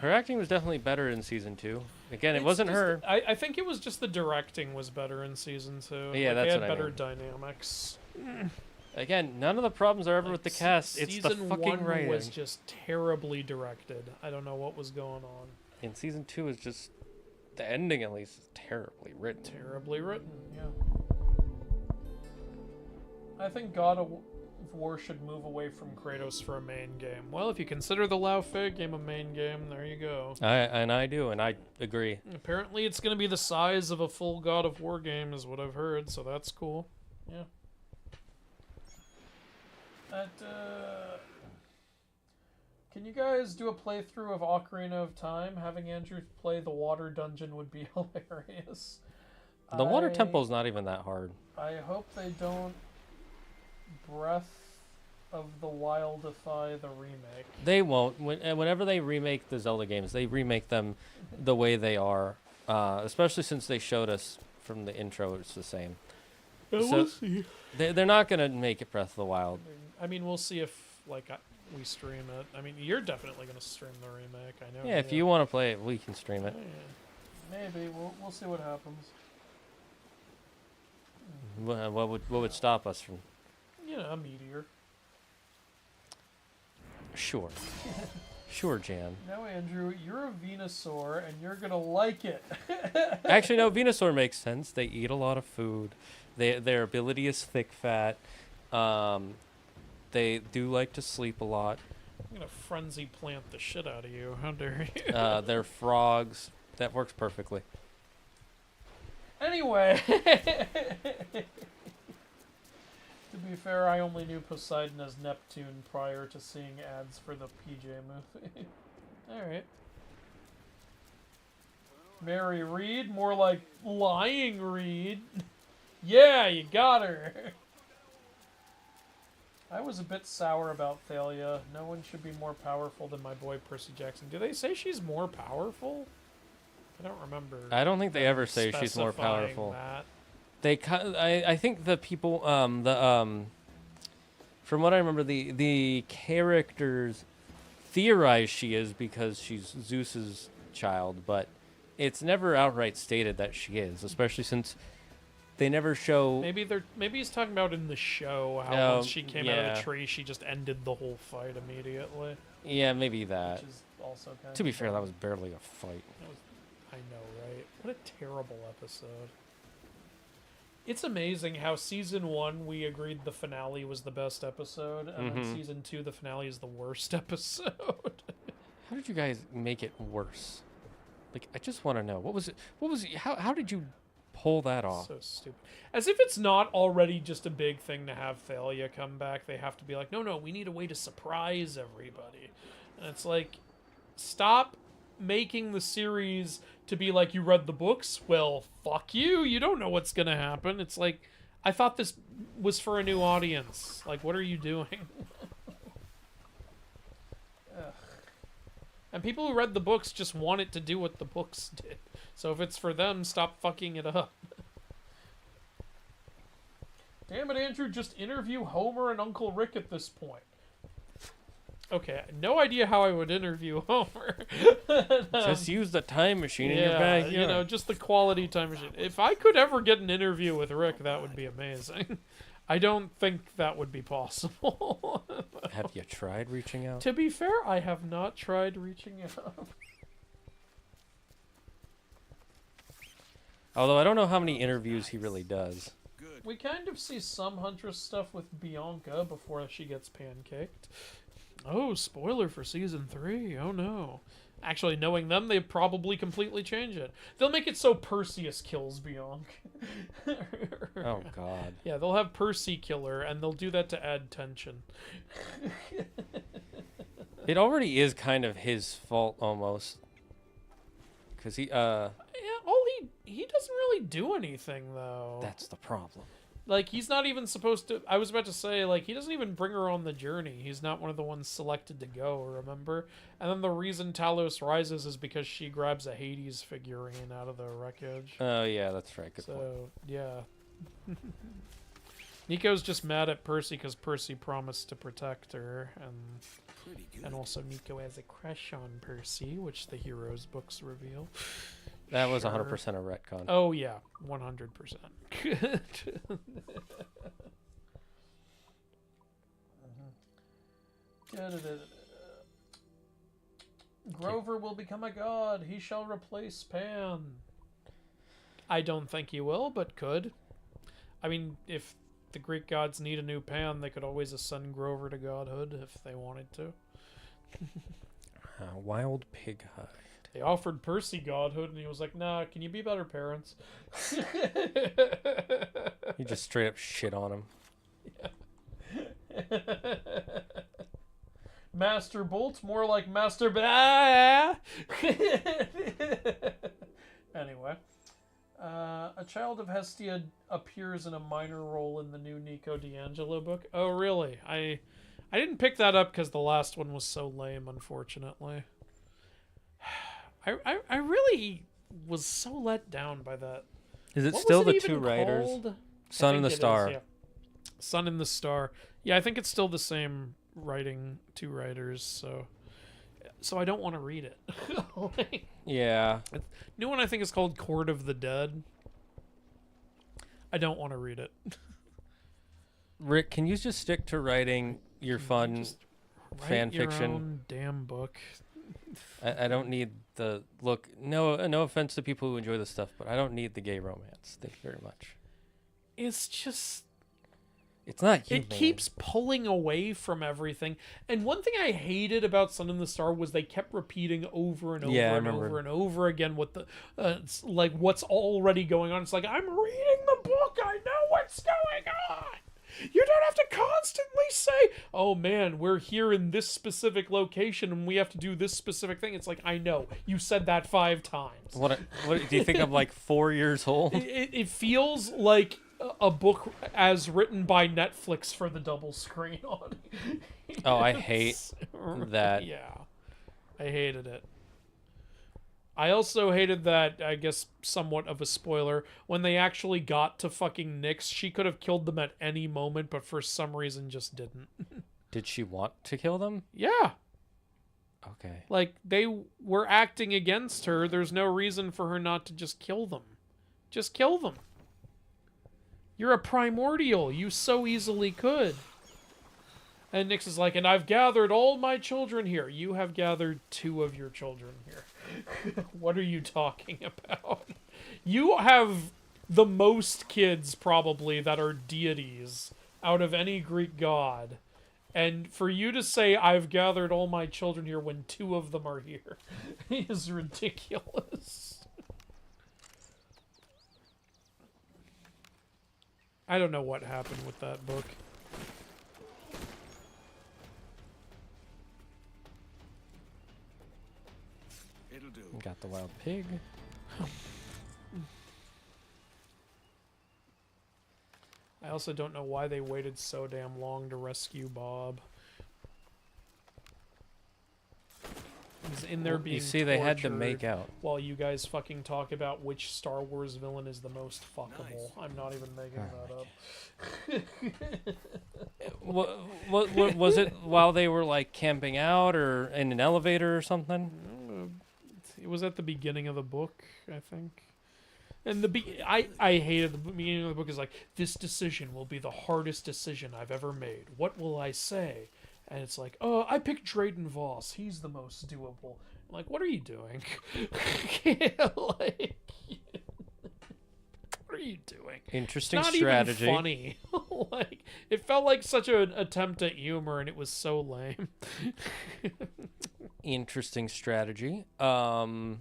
Her acting was definitely better in season 2. Again, it wasn't her. I think it was just the directing was better in season 2. Yeah, that's they had what better I mean. dynamics. Again, none of the problems are ever with the cast. It's the Season fucking 1 writing. was just terribly directed. I don't know what was going on. And season 2 is just... The ending, at least, is terribly written. Terribly written, yeah. I think God of War should move away from Kratos for a main game. Well, if you consider the Lao Fei game a main game, there you go. I do, and I agree. Apparently it's going to be the size of a full God of War game is what I've heard, so that's cool. Yeah. Can you guys do a playthrough of Ocarina of Time? Having Andrew play the water dungeon would be hilarious. The water temple's not even that hard. I hope they don't Breath of the Wildify the remake. They won't. Whenever they remake the Zelda games, they remake them the way they are. Especially since they showed us from the intro it's the same. Yeah, So we'll see. they're not going to make it Breath of the Wild. I mean, we'll see if we stream it. I mean, you're definitely going to stream the remake. I know. Yeah, if you want to play it, we can stream it. Yeah. Maybe we'll see what happens. What would stop us from? You know, a meteor. Sure. Sure, Jan. No, Andrew, you're a Venusaur, and you're gonna like it. Actually, no, Venusaur makes sense. They eat a lot of food. Their ability is thick fat. They do like to sleep a lot. I'm gonna frenzy plant the shit out of you. How dare you? They're frogs. That works perfectly. Anyway. To be fair, I only knew Poseidon as Neptune prior to seeing ads for the PJ movie. Alright. Mary Reed, more like lying Reed. Yeah, you got her. I was a bit sour about Thalia. No one should be more powerful than my boy Percy Jackson. Do they say she's more powerful? I don't remember. I don't think they ever say she's more specifying powerful. that. I think the people from what I remember the characters theorize she is because she's Zeus's child, but it's never outright stated that she is, especially since they never show. Maybe he's talking about in the show how once she came out of the tree, she just ended the whole fight immediately. Yeah, maybe that. Which is also kind To be fair, that was barely a fight. I know, right? What a terrible episode. It's amazing how season 1 we agreed the finale was the best episode, and then season 2 the finale is the worst episode. How did you guys make it worse? Like, I just want to know. What was it? How did you pull that off? So stupid. As if it's not already just a big thing to have Thalia come back. They have to be like, no, we need a way to surprise everybody. And it's like, stop making the series to be like, you read the books? Well, fuck you. You don't know what's going to happen. It's like, I thought this was for a new audience. Like, what are you doing? Ugh. And people who read the books just want it to do what the books did. So if it's for them, stop fucking it up. Damn it, Andrew, just interview Homer and Uncle Rick at this point. Okay, no idea how I would interview Homer. Just use the time machine in your backyard. You know, just the quality time machine. If I could ever get an interview with Rick, that would be amazing. I don't think that would be possible. Have you tried reaching out? To be fair, I have not tried reaching out. Although I don't know how many interviews he really does. We kind of see some Huntress stuff with Bianca before she gets pancaked. Oh, spoiler for season 3. Oh no. Actually, knowing them, they probably completely change it. They'll make it so Perseus kills Bianca. Oh god. Yeah, they'll have Percy kill her, and they'll do that to add tension. It already is kind of his fault almost. Because he he doesn't really do anything though. That's the problem. Like, he's not even supposed to... I was about to say, like, he doesn't even bring her on the journey. He's not one of the ones selected to go, remember? And then the reason Talos rises is because she grabs a Hades figurine out of the wreckage. Oh, yeah, that's right. Good point. Yeah. Nico's just mad at Percy because Percy promised to protect her. And also Nico has a crush on Percy, which the Heroes books reveal. That was 100% a retcon. Oh, yeah. 100%. Grover will become a god. He shall replace Pan. I don't think he will, but could. I mean, if the Greek gods need a new Pan, they could always ascend Grover to godhood if they wanted to. Wild pig hide. They offered Percy godhood, and he was like, nah, can you be better parents? You just straight up shit on him. Yeah. Master Bolt, more like Master Anyway. A child of Hestia appears in a minor role in the new Nico D'Angelo book. Oh, really? I didn't pick that up because the last one was so lame, unfortunately. I really was so let down by that. Is it still the two writers? Sun and the Star. Is, yeah. Sun and the Star. Yeah, I think it's still the same two writers, so I don't want to read it. Yeah. New one I think is called Court of the Dead. I don't want to read it. Rick, can you just stick to writing your fun fan fiction? Your own damn book. I don't need the look. No offense to people who enjoy this stuff, but I don't need the gay romance. Thank you very much. It's just... It's not humane. It keeps pulling away from everything. And one thing I hated about Sun and the Star was they kept repeating over and over again what the like what's already going on. It's like, I'm reading the book. I know what's going on. You don't have to constantly say, oh man, we're here in this specific location and we have to do this specific thing. It's like, I know. You said that 5 times. What do you think I'm like 4 years old? It feels like a book as written by Netflix for the double screen on. Oh, I hate that. Yeah, I hated it. I also hated that, I guess somewhat of a spoiler, when they actually got to fucking Nyx, she could have killed them at any moment, but for some reason just didn't. Did she want to kill them? Yeah. Okay. Like, they were acting against her. There's no reason for her not to just kill them. Just kill them. You're a primordial. You so easily could. And Nyx is like, and I've gathered all my children here. You have gathered 2 of your children here. What are you talking about? You have the most kids, probably, that are deities out of any Greek god. And for you to say, I've gathered all my children here when 2 of them are here is ridiculous. I don't know what happened with that book. It'll do. Got the wild pig. I also don't know why they waited so damn long to rescue Bob. He's in there being You see, they had to tortured make out. while you guys fucking talk about which Star Wars villain is the most fuckable. Nice. I'm not even making that up. What was it while they were like camping out or in an elevator or something? It was at the beginning of the book, I think. And I hated the beginning of the book is like, this decision will be the hardest decision I've ever made. What will I say? And it's like, oh, I picked Drayden Voss. He's the most doable. I'm like, what are you doing? Like, what are you doing? Interesting Not strategy. even funny. Like, it felt like such an attempt at humor, and it was so lame. Interesting strategy. What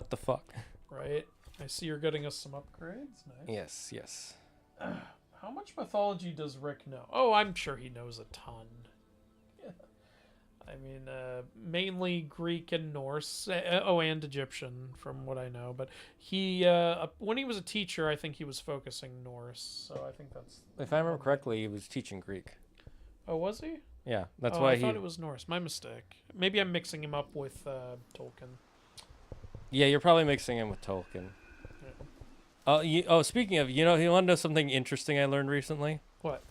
the fuck? Right? I see you're getting us some upgrades. Nice. Yes, yes. How much mythology does Rick know? Oh, I'm sure he knows a ton. Yeah. I mean, mainly Greek and Norse. And Egyptian, from what I know. But he, when he was a teacher, I think he was focusing Norse. So I think that's... If I remember correctly, he was teaching Greek. Oh, was he? Yeah, that's Oh, why I thought it was Norse. My mistake. Maybe I'm mixing him up with Tolkien. Yeah, you're probably mixing him with Tolkien. Yeah. Speaking of, you want to know something interesting I learned recently? What?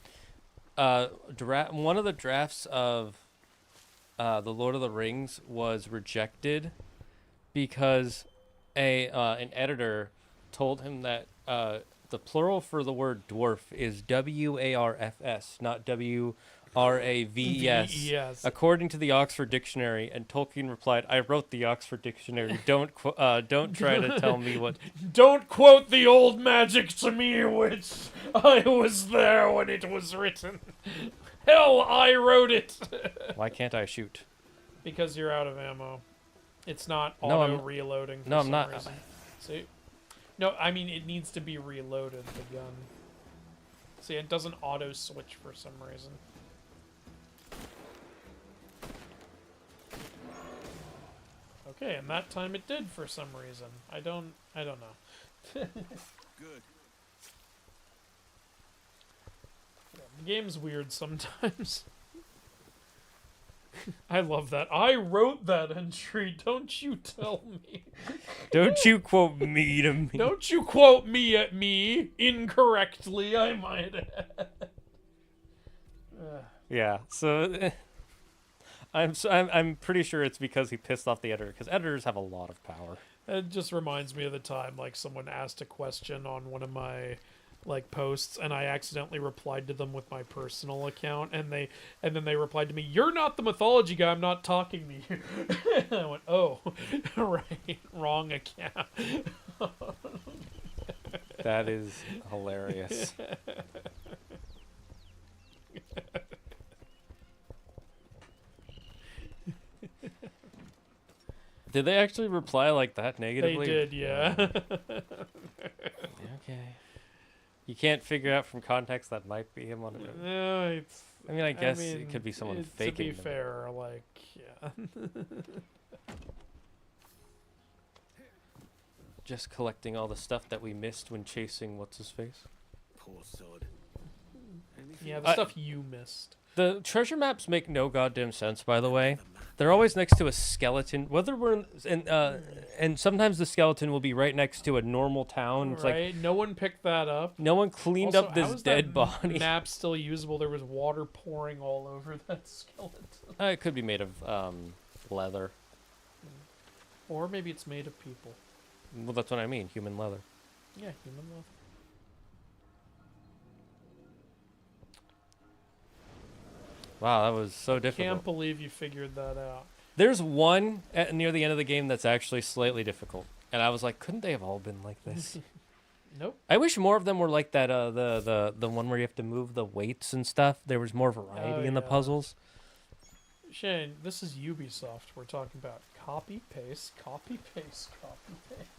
One of the drafts of the Lord of the Rings was rejected because an editor told him that the plural for the word dwarf is W-A-R-F-S, not W-R-A-V-E-S, V-E-S. according to the Oxford Dictionary. And Tolkien replied, "I wrote the Oxford Dictionary. Don't try to tell me what." Don't quote the old magic to me, which I was there when it was written. Hell, I wrote it. Why can't I shoot? Because you're out of ammo. It's not No, auto I'm- reloading. For No, I'm some not. reason. See? No, I mean it needs to be reloaded. The gun. See, it doesn't auto switch for some reason. Okay, and that time it did for some reason. I don't know. Good. The game's weird sometimes. I love that. I wrote that entry. Don't you tell me. Don't you quote me to me. Don't you quote me at me incorrectly, I might add. Yeah, so I'm pretty sure it's because he pissed off the editor, because editors have a lot of power. It just reminds me of the time like someone asked a question on one of my like posts and I accidentally replied to them with my personal account and then they replied to me, "You're not the mythology guy, I'm not talking to you." I went, "Oh, right, wrong account." That is hilarious. Did they actually reply like that They negatively? did, yeah. Okay. You can't figure out from context that might be him on it. No, it's I mean, I guess it could be someone faking. To be them. fair, like, yeah. just collecting all the stuff that we missed when chasing what's-his-face. Poor sod. Yeah, the stuff you missed. The treasure maps make no goddamn sense, by the way. They're always next to a skeleton. Whether we're and sometimes the skeleton will be right next to a normal town. It's right? like No one picked that up. no one cleaned Also, up how this is dead that body. Map still usable? There was water pouring all over that skeleton. It could be made of leather. Or maybe it's made of people. Well, that's what I mean. Human leather. Yeah, human leather. Wow, that was so difficult. Can't believe you figured that out. There's one near the end of the game that's actually slightly difficult, and I was like, couldn't they have all been like this? Nope. I wish more of them were like that. The one where you have to move the weights and stuff. There was more variety in the puzzles. Shane, this is Ubisoft. We're talking about copy paste, copy paste, copy paste.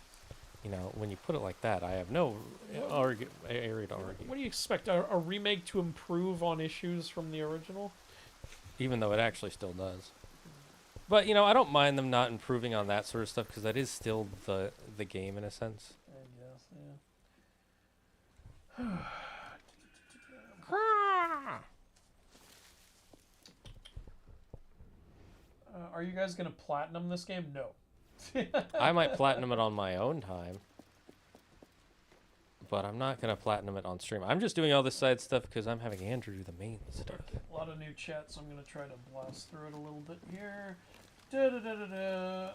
You know, when you put it like that, I have no area to argue. What do you expect? A remake to improve on issues from the original? Even though it actually still does. But, you know, I don't mind them not improving on that sort of stuff because that is still the game in a sense. I guess, yeah. Are you guys going to platinum this game? No. I might platinum it on my own time. But I'm not going to platinum it on stream. I'm just doing all this side stuff because I'm having Andrew do the main stuff. A lot of new chat, so I'm going to try to blast through it a little bit here. Da-da-da-da-da.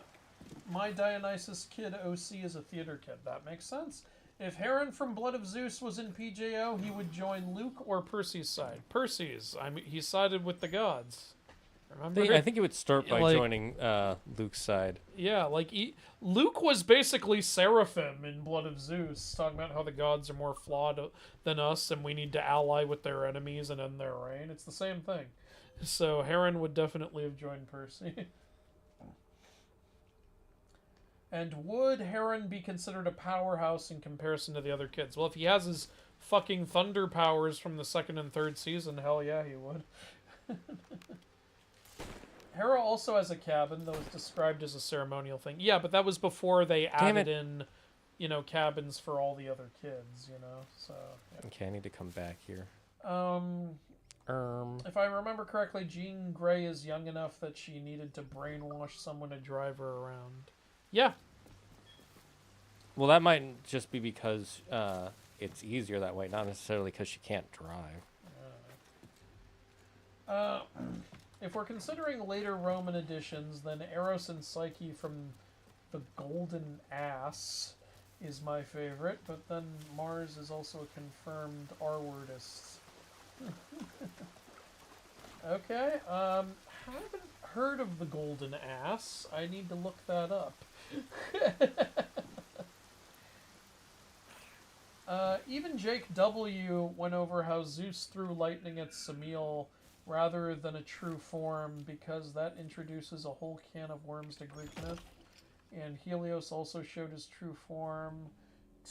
My Dionysus kid OC is a theater kid. That makes sense. If Heron from Blood of Zeus was in PJO, he would join Luke or Percy's side. Percy's. I mean, he sided with the gods. Remember? I think it would start by joining Luke's side. Yeah, like Luke was basically Seraphim in Blood of Zeus, talking about how the gods are more flawed than us and we need to ally with their enemies and end their reign. It's the same thing. So Heron would definitely have joined Percy. And would Heron be considered a powerhouse in comparison to the other kids? Well, if he has his fucking thunder powers from the second and third season, hell yeah, he would. Hera also has a cabin that was described as a ceremonial thing. Yeah, but that was before they added in, you know, cabins for all the other kids, you know, so... Yeah. Okay, I need to come back here. If I remember correctly, Jean Grey is young enough that she needed to brainwash someone to drive her around. Yeah. Well, that might just be because it's easier that way, not necessarily because she can't drive. If we're considering later Roman editions, then Eros and Psyche from the Golden Ass is my favorite, but then Mars is also a confirmed R-wordist. Okay, haven't heard of the Golden Ass. I need to look that up. Even Jake W. went over how Zeus threw lightning at Semele rather than a true form because that introduces a whole can of worms to Greek myth. And Helios also showed his true form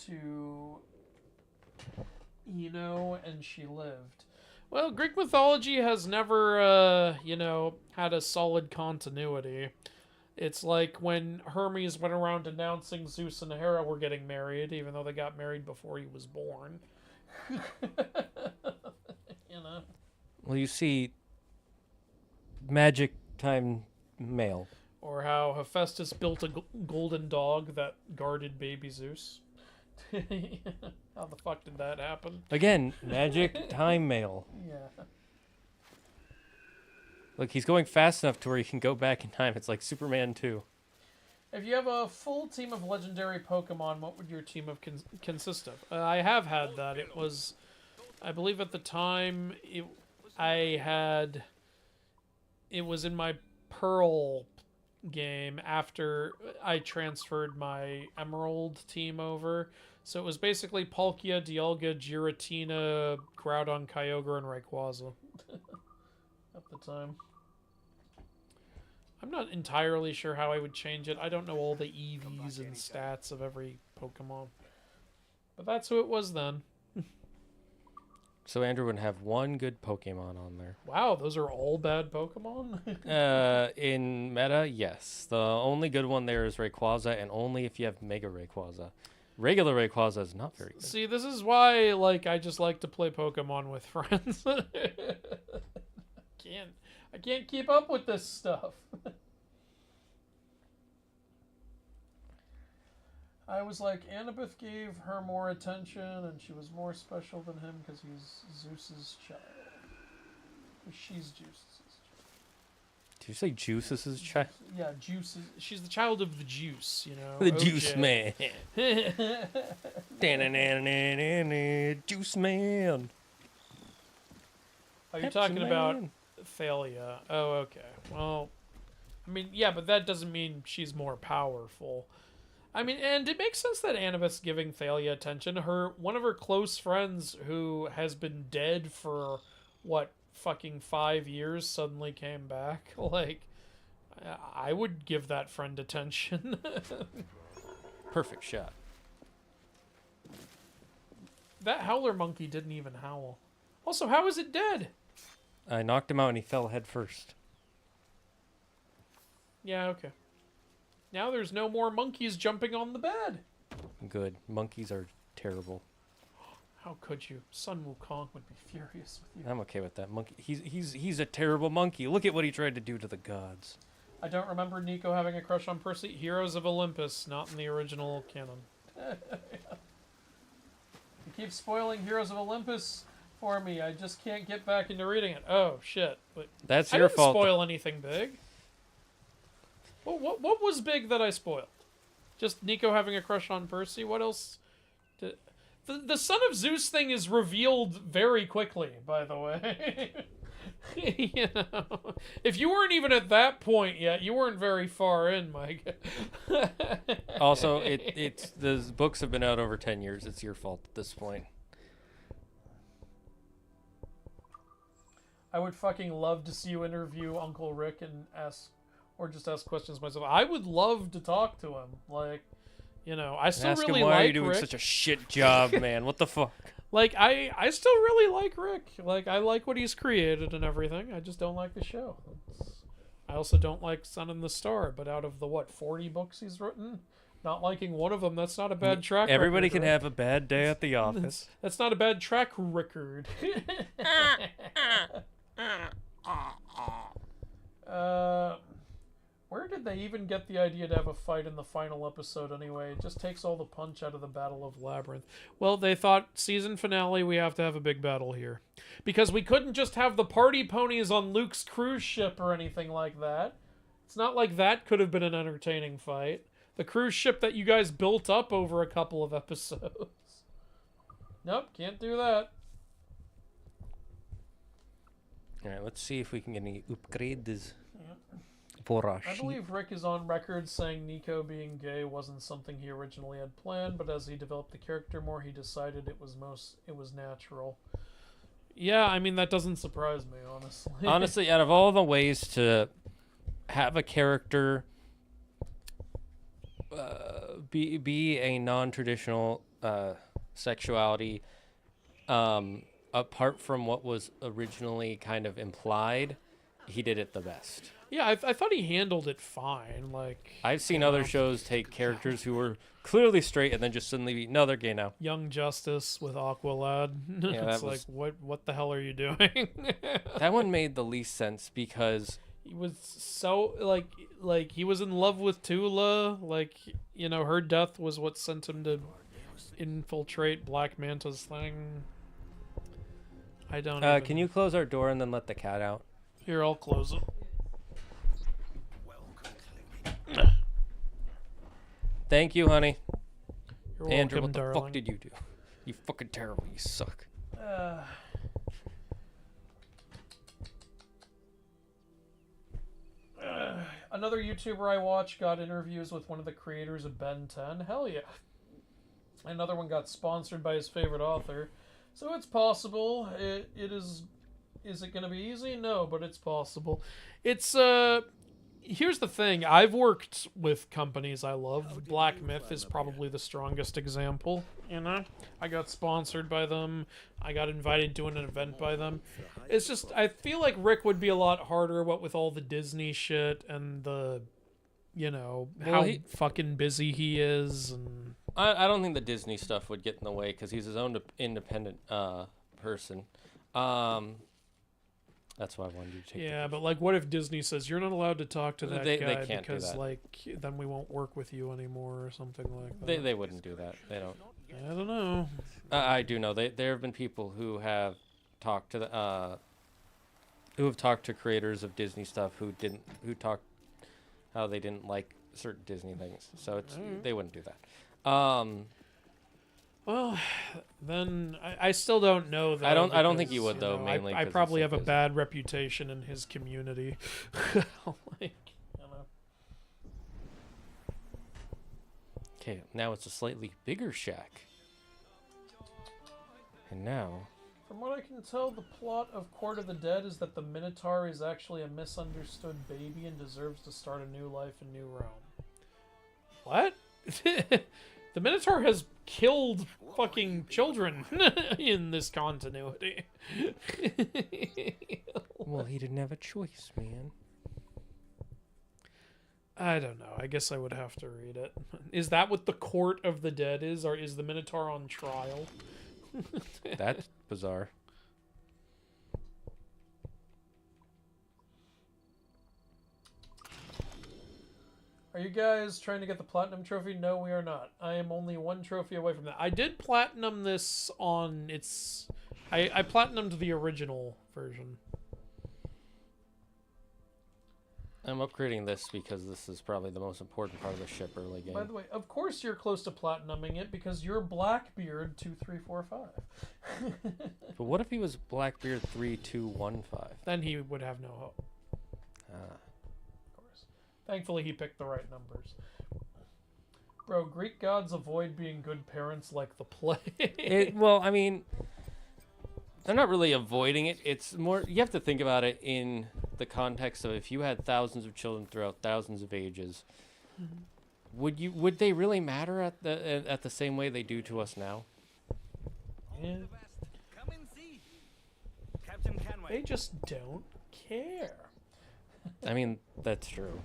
to Ino, and she lived. Well, Greek mythology has never, you know, had a solid continuity. It's like when Hermes went around announcing Zeus and Hera were getting married, even though they got married before he was born. You know? Well, you see, magic time male. Or how Hephaestus built a golden dog that guarded baby Zeus. How the fuck did that happen? Again, magic time male. Yeah. Look, he's going fast enough to where he can go back in time. It's like Superman 2. If you have a full team of legendary Pokemon, what would your team of consist of? I have had that. It was, I believe at the time, it was in my Pearl game after I transferred my Emerald team over. So it was basically Palkia, Dialga, Giratina, Groudon, Kyogre, and Rayquaza at the time. I'm not entirely sure how I would change it. I don't know all the EVs and stats of every Pokemon. But that's who it was then. So Andrew would have one good Pokemon on there. Wow, those are all bad Pokemon? In meta, yes. The only good one there is Rayquaza, and only if you have Mega Rayquaza. Regular Rayquaza is not very good. See, this is why, like, I just like to play Pokemon with friends. I can't keep up with this stuff. I was like, Annabeth gave her more attention, and she was more special than him because he's Zeus's child. Because she's Zeus's child. Did you say Juice is his child? Yeah, Juice is... She's the child of the Juice, you know? The OJ. Juice Man. Juice Man. Oh, you're Pepsi talking about Man. Thalia. Oh, okay. Well, I mean, yeah, but that doesn't mean she's more powerful. I mean, and it makes sense that Annabeth's giving Thalia attention. One of her close friends who has been dead for, what, fucking 5 years suddenly came back. Like, I would give that friend attention. Perfect shot. That howler monkey didn't even howl. Also, how is it dead? I knocked him out and he fell head first. Yeah, okay. Now there's no more monkeys jumping on the bed. Good. Monkeys are terrible. How could you? Sun Wukong would be furious with you. I'm okay with that monkey. He's a terrible monkey. Look at what he tried to do to the gods. I don't remember Nico having a crush on Percy. Heroes of Olympus, not in the original canon. You keep spoiling Heroes of Olympus for me. I just can't get back into reading it. Oh, shit. But That's I your didn't fault. spoil anything big. What was big that I spoiled? Just Nico having a crush on Percy? What else? The son of Zeus thing is revealed very quickly, by the way. You know, if you weren't even at that point yet, you weren't very far in, Mike. Also, it's the books have been out over 10 years. It's your fault at this point. I would fucking love to see you interview Uncle Rick and ask questions myself. I would love to talk to him. Like, you know, I still Ask really him, why like are you doing Rick. such a shit job, man? What the fuck? Like, I still really like Rick. Like, I like what he's created and everything. I just don't like the show. I also don't like Sun and the Star, but out of the, 40 books he's written, not liking one of them, that's not a bad track record. Everybody can right? have a bad day at the office. That's not a bad track record. Where did they even get the idea to have a fight in the final episode anyway? It just takes all the punch out of the Battle of Labyrinth. Well, they thought, season finale, we have to have a big battle here. Because we couldn't just have the party ponies on Luke's cruise ship or anything like that. It's not like that could have been an entertaining fight. The cruise ship that you guys built up over a couple of episodes. Nope, can't do that. Alright, let's see if we can get any upgrades. I believe Rick is on record saying Nico being gay wasn't something he originally had planned, but as he developed the character more, he decided it was natural. Yeah, I mean, that doesn't surprise me, honestly. Honestly, out of all the ways to have a character be a non-traditional sexuality, apart from what was originally kind of implied, he did it the best. Yeah, I thought he handled it fine. Like, I've seen other shows take characters who were clearly straight and then just suddenly be, no, they're gay now. Young Justice with Aqualad. Yeah, it's like, what the hell are you doing? That one made the least sense because he was so like he was in love with Tula. Like, you know, her death was what sent him to infiltrate Black Manta's thing. I don't. Can you close our door and then let the cat out? Here, I'll close it. Thank you, honey. You're Andrew, welcome, what the darling. fuck did you do? You fucking terrible. You suck. Another YouTuber I watch got interviews with one of the creators of Ben 10. Hell yeah. Another one got sponsored by his favorite author. So it's possible. It is it going to be easy? No, but it's possible. It's Here's the thing. I've worked with companies I love. Black Myth is probably the strongest example, you know? I got sponsored by them. I got invited to an event by them. It's just, I feel like Rick would be a lot harder, what with all the Disney shit and the, you know, how fucking busy he is. And I don't think the Disney stuff would get in the way because he's his own independent person. That's why I wanted you to take. Yeah, but like, what if Disney says you're not allowed to talk to that guy can't because, do that. like, then we won't work with you anymore or something like that? They wouldn't do that. They don't. I don't know. I do know. There have been people who have talked to creators of Disney stuff who talked how they didn't like certain Disney things. So they wouldn't do that. Well, then I still don't know though. I don't think you would though. Mainly, I probably have a bad reputation in his community. Okay, now it's a slightly bigger shack. And now, from what I can tell, the plot of Court of the Dead is that the Minotaur is actually a misunderstood baby and deserves to start a new life in New Rome. What? The Minotaur has killed fucking children in this continuity. Well, he didn't have a choice, man. I don't know. I guess I would have to read it. Is that what the Court of the Dead is, or is the Minotaur on trial? That's bizarre. Are you guys trying to get the platinum trophy? No, we are not. I am only one trophy away from that. I did platinum this on its... I platinumed the original version. I'm upgrading this because this is probably the most important part of the ship early game. By the way, of course you're close to platinuming it because you're Blackbeard 2345. But what if he was Blackbeard 3215? Then he would have no hope. Of course. Thankfully, he picked the right numbers. Bro, Greek gods avoid being good parents like the plague. Well, I mean, they're not really avoiding it. It's more, you have to think about it in the context of if you had thousands of children throughout thousands of ages, would they really matter at the same way they do to us now? Yeah. Come and see. Captain Canway. They just don't care. I mean, that's true.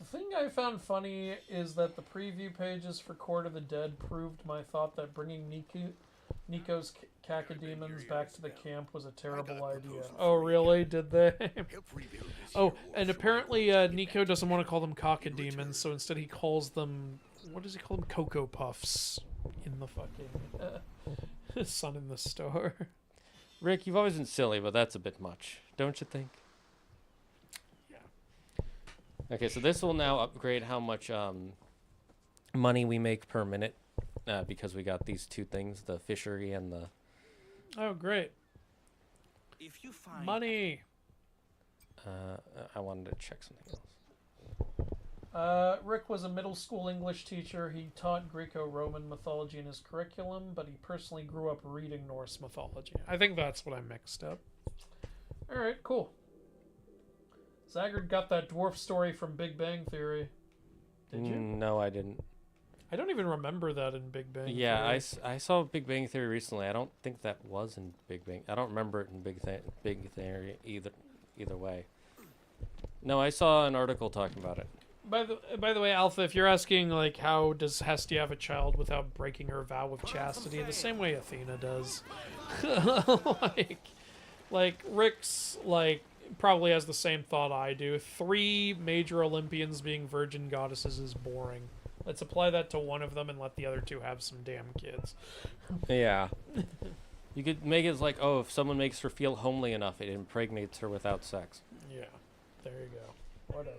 The thing I found funny is that the preview pages for Court of the Dead proved my thought that bringing Nico's cacodemons back to the camp was a terrible idea. Oh, really? Did they? Oh, and apparently Nico doesn't want to call them cacodemons, so instead he calls them... What does he call them? Cocoa Puffs in the fucking Sun in the Store. Rick, you've always been silly, but that's a bit much, don't you think? Yeah. Okay, so this will now upgrade how much money we make per minute because we got these two things, the fishery and the... Oh, great. If you find Money! I wanted to check something else. Rick was a middle school English teacher. He taught Greco-Roman mythology in his curriculum, but he personally grew up reading Norse mythology. I think that's what I mixed up. Alright, cool. Zagard got that dwarf story from Big Bang Theory. Did you? No, I didn't. I don't even remember that in Big Bang Yeah, Theory. I saw Big Bang Theory recently. I don't think that was in Big Bang. I don't remember it in Big Theory either way. No, I saw an article talking about it. By the way, Alpha, if you're asking, like, how does Hestia have a child without breaking her vow of chastity, the same way Athena does. like, Rick's, like, probably has the same thought I do. 3 major Olympians being virgin goddesses is boring. Let's apply that to one of them and let the other 2 have some damn kids. Yeah. You could make it like, oh, if someone makes her feel homely enough, it impregnates her without sex. Yeah, there you go. Whatever.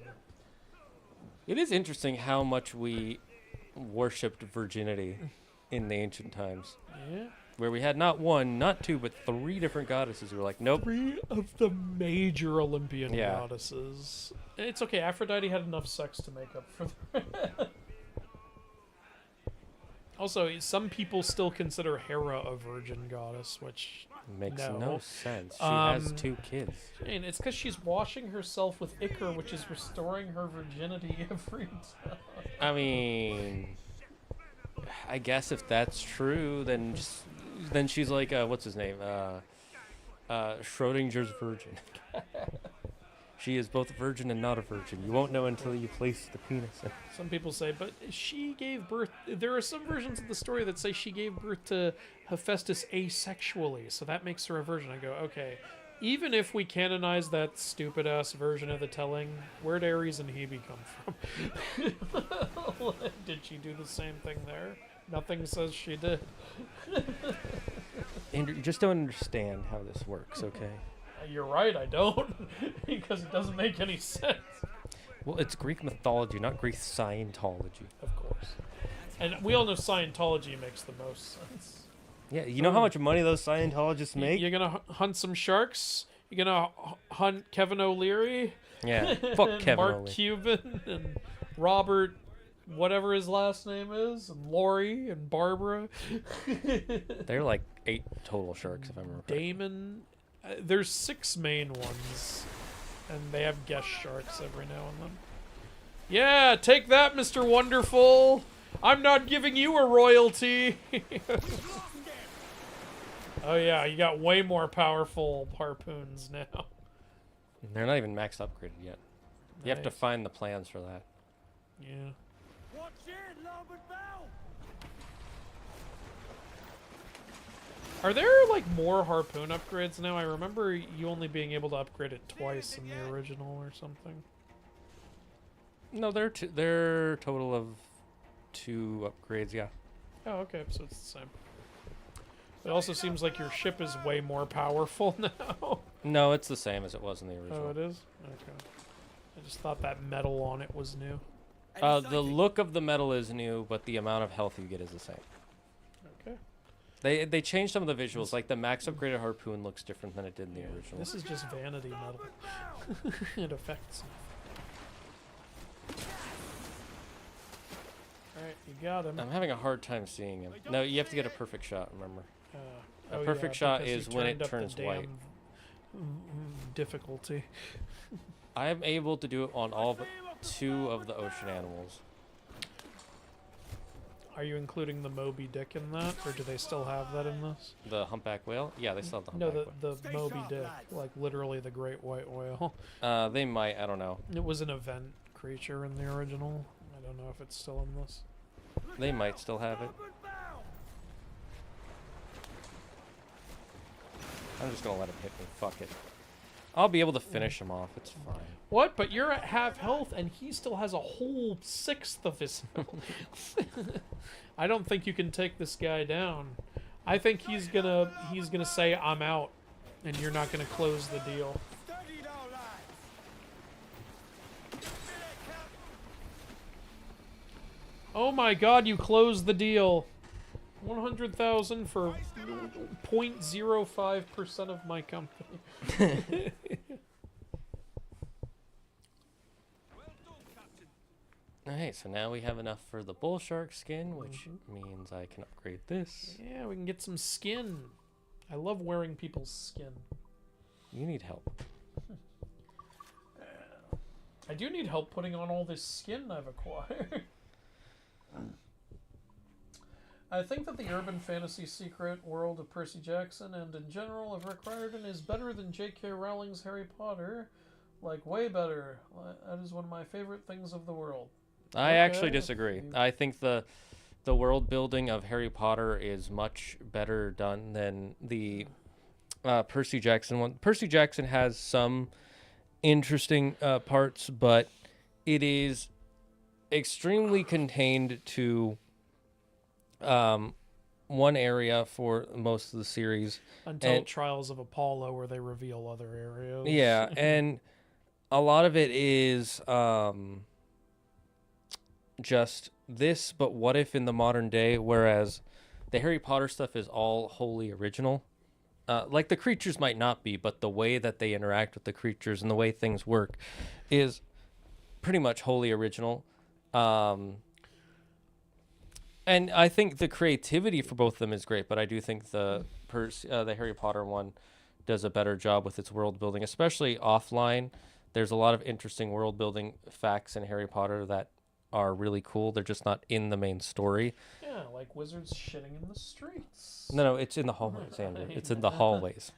It is interesting how much we worshipped virginity in the ancient times. Yeah. Where we had not 1, not 2, but 3 different goddesses who were like, nope. 3 of the major Olympian Yeah. goddesses. It's okay, Aphrodite had enough sex to make up for the... Also, some people still consider Hera a virgin goddess, which Makes no. no sense. She has 2 kids. And it's because she's washing herself with ichor, which is restoring her virginity every time. I mean, I guess if that's true, then then she's like what's his name? Schrodinger's virgin. She is both a virgin and not a virgin. You won't know until you place the penis in. Some people say, but she gave birth. There are some versions of the story that say she gave birth to Hephaestus asexually, so that makes her a virgin. I go, okay. Even if we canonize that stupid ass version of the telling, where'd Ares and Hebe come from? Did she do the same thing there? Nothing says she did. Andrew, you just don't understand how this works, okay? You're right, I don't, because it doesn't make any sense. Well, it's Greek mythology, not Greek Scientology. Of course. And we all know Scientology makes the most sense. Yeah, you know how much money those Scientologists make? You're going to hunt some sharks? You're going to hunt Kevin O'Leary? Yeah, fuck Kevin Mark O'Leary. Cuban and Robert, whatever his last name is, and Lori and Barbara. They're like 8 total sharks, if I remember correctly. Damon. There's 6 main ones, and they have guest sharks every now and then. Yeah, take that, Mr. Wonderful. I'm not giving you a royalty. Oh yeah, you got way more powerful harpoons now. They're not even max upgraded yet. You have to find the plans for that. Yeah. Watch it, larboard bow! Are there like more harpoon upgrades now? I remember you only being able to upgrade it twice in the original or something. No, they're total of 2 upgrades, yeah. Oh, okay, so it's the same. It also seems like your ship is way more powerful now. No, it's the same as it was in the original. Oh, it is? Okay. I just thought that metal on it was new. The look of the metal is new, but the amount of health you get is the same. Okay. They changed some of the visuals. Like the max upgraded harpoon looks different than it did in the original. This is just vanity metal. It affects. Alright, you got him. I'm having a hard time seeing him. No, you have to get a perfect shot, remember. A Oh, perfect yeah, shot because is you when it turned up the turns white. Difficulty. I am able to do it on all but 2 of the ocean animals. Are you including the Moby Dick in that, or do they still have that in this? The humpback whale? Yeah, they still have the No, humpback the Moby Dick, like literally the great white whale. whale. They might, I don't know. It was an event creature in the original. I don't know if it's still in this. They might still have it. I'm just gonna let him hit me. Fuck it. I'll be able to finish him off. It's fine. What? But you're at half health, and he still has a whole 1/6 of his health. I don't think you can take this guy down. I think he's gonna say I'm out, and you're not gonna close the deal. Oh my God! You closed the deal. 100,000 for 0.05% of my company. Alright, so now we have enough for the bull shark skin, which means I can upgrade this. Yeah, we can get some skin. I love wearing people's skin. You need help. I do need help putting on all this skin I've acquired. I think that the urban fantasy secret world of Percy Jackson and in general of Rick Riordan is better than J.K. Rowling's Harry Potter. Like, way better. That is one of my favorite things of the world. I actually disagree. I think the world building of Harry Potter is much better done than the Percy Jackson one. Percy Jackson has some interesting parts, but it is extremely contained to one area for most of the series. Until Trials of Apollo, where they reveal other areas. Yeah, and a lot of it is just this, but what if in the modern day, whereas the Harry Potter stuff is all wholly original. Like the creatures might not be, but the way that they interact with the creatures and the way things work is pretty much wholly original. And I think the creativity for both of them is great, but I do think the Harry Potter one does a better job with its world building, especially offline. There's a lot of interesting world building facts in Harry Potter that are really cool. They're just not in the main story. Yeah, like wizards shitting in the streets. No, it's in the hallways, Andrew. It's in the hallways.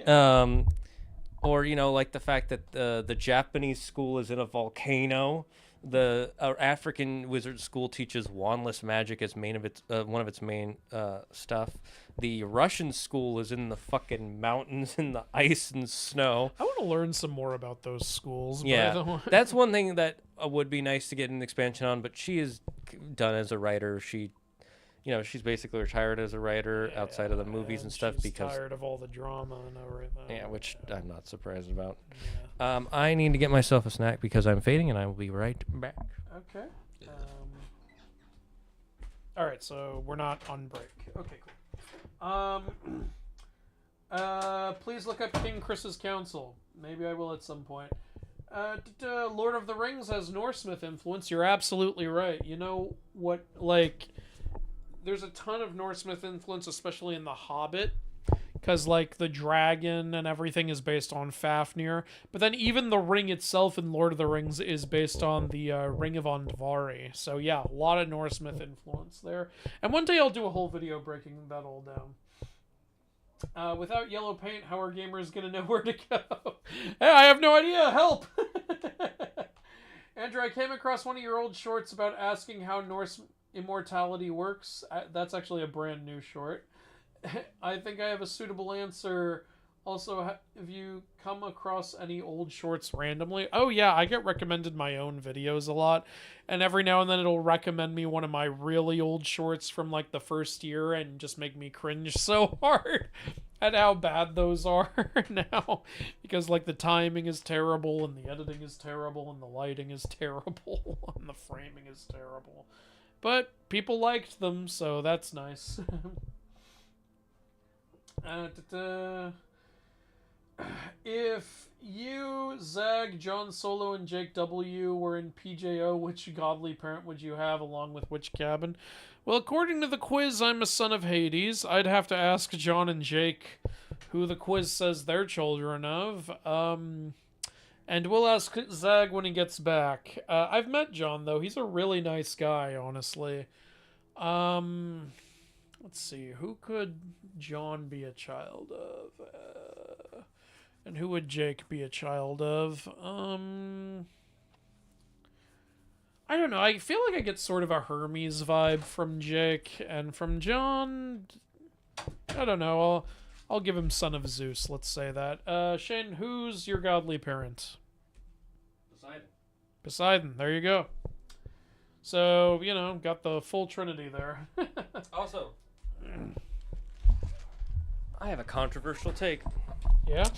Or like the fact that the Japanese school is in a volcano. The African wizard school teaches wandless magic as one of its main stuff. The Russian school is in the fucking mountains in the ice and snow. I want to learn some more about those schools. Yeah, that's one thing that would be nice to get an expansion on. But she is done as a writer. She's basically retired as a writer outside of the movies and stuff because tired of all the drama and everything. Yeah, which I'm not surprised about. Yeah. I need to get myself a snack because I'm fading, and I will be right back. Okay. All right, so we're not on break. Okay, cool. Please look up King Chris's Council. Maybe I will at some point. Lord of the Rings has Norse myth influence. You're absolutely right. You know what? Like, there's a ton of Norse myth influence, especially in The Hobbit, because like the dragon and everything is based on Fafnir. But then even the ring itself in Lord of the Rings is based on the Ring of Andvari. So yeah, a lot of Norse myth influence there. And one day I'll do a whole video breaking that all down. Without yellow paint, how are gamers gonna know where to go? Hey, I have no idea. Help! Andrew, I came across one of your old shorts about asking how Norse immortality works. That's actually a brand new short. I think I have a suitable answer. Also, have you come across any old shorts randomly? Oh yeah, I get recommended my own videos a lot, and every now and then it'll recommend me one of my really old shorts from like the first year and just make me cringe so hard at how bad those are now, because like the timing is terrible and the editing is terrible and the lighting is terrible and the framing is terrible. But people liked them, so that's nice. If you, Zag, John Solo, and Jake W. were in PJO, which godly parent would you have, along with which cabin? Well, according to the quiz, I'm a son of Hades. I'd have to ask John and Jake who the quiz says they're children of. And we'll ask Zag when he gets back. I've met John, though. He's a really nice guy, honestly. Let's see. Who could John be a child of? And who would Jake be a child of? I don't know. I feel like I get sort of a Hermes vibe from Jake. And from John, I don't know. I'll give him son of Zeus. Let's say that. Shane, who's your godly parent? Poseidon. There you go. So, got the full trinity there. Also, I have a controversial take. Yeah?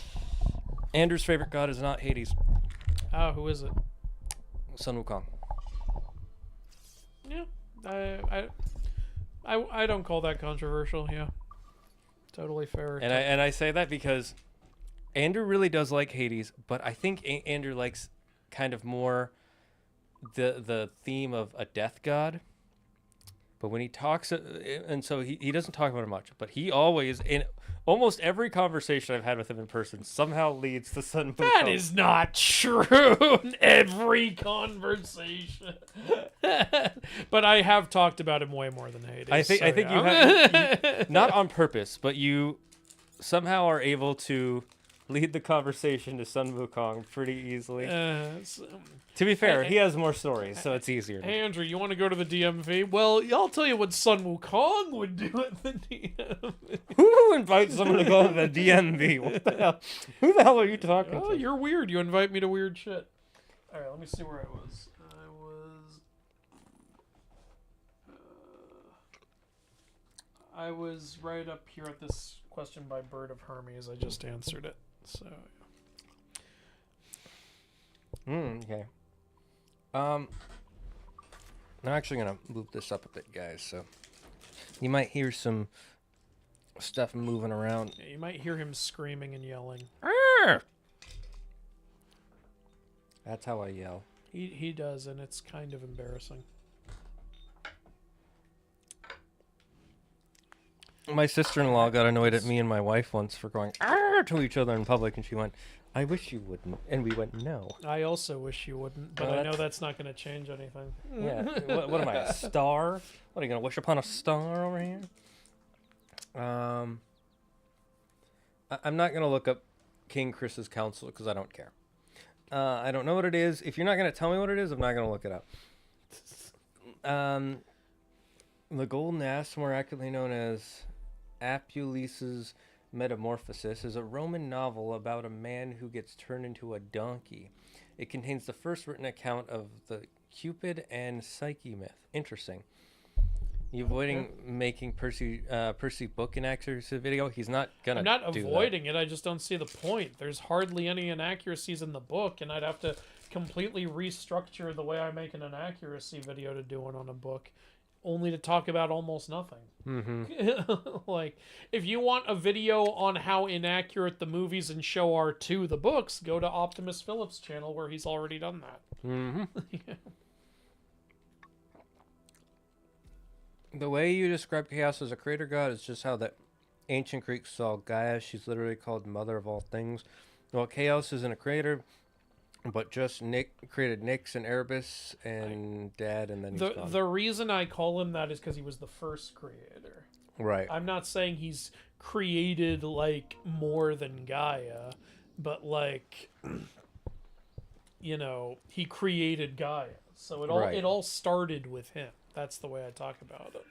Andrew's favorite god is not Hades. Who is it? Sun Wukong. Yeah. I don't call that controversial, yeah. Totally fair. And I say that because Andrew really does like Hades, but I think Andrew likes kind of more the theme of a death god. But when he talks, and so he doesn't talk about it much, but he always, in almost every conversation I've had with him in person, somehow leads to Sun Wukong. That is not true in every conversation. But I have talked about him way more than Hades. I think you have, not on purpose, but you somehow are able to lead the conversation to Sun Wukong pretty easily. To be fair, he has more stories, so it's easier. Hey, Andrew, you want to go to the DMV? Well, I'll tell you what Sun Wukong would do at the DMV. Who invites someone to go to the DMV? What the hell? Who the hell are you talking to? You're weird. You invite me to weird shit. All right, let me see where I was. I was right up here at this question by Bird of Hermes. I just answered it. So. Okay. I'm actually gonna move this up a bit, guys. So you might hear some stuff moving around. Yeah, you might hear him screaming and yelling. Arr! That's how I yell. He does, and it's kind of embarrassing. My sister-in-law got annoyed at me and my wife once for going "Arr!" to each other in public, and she went, "I wish you wouldn't," and we went, "No." I also wish you wouldn't, but I know that's not going to change anything. Yeah. What am I, a star? What are you gonna wish upon a star over here? I'm not gonna look up King Chris's council because I don't care. I don't know what it is. If you're not gonna tell me what it is, I'm not gonna look it up. The Golden Ass, more accurately known as Apuleius' Metamorphosis, is a Roman novel about a man who gets turned into a donkey. It contains the first written account of the Cupid and Psyche myth. Interesting. You avoiding making Percy book inaccuracy video? He's not gonna. I'm not do avoiding it. I just don't see the point. There's hardly any inaccuracies in the book, and I'd have to completely restructure the way I make an inaccuracy video to do it on a book, only to talk about almost nothing. Mm-hmm. Like, if you want a video on how inaccurate the movies and show are to the books, go to Optimus Phillips' channel where he's already done that. Mm-hmm. The way you describe Chaos as a creator god is just how the ancient Greeks saw Gaia. She's literally called mother of all things. Well, Chaos isn't a creator, but just created Nyx and Erebus and Dad, and then he's gone. The reason I call him that is because he was the first creator. Right. I'm not saying he's created, like, more than Gaia, but, like, you know, he created Gaia. So it all started with him. That's the way I talk about it.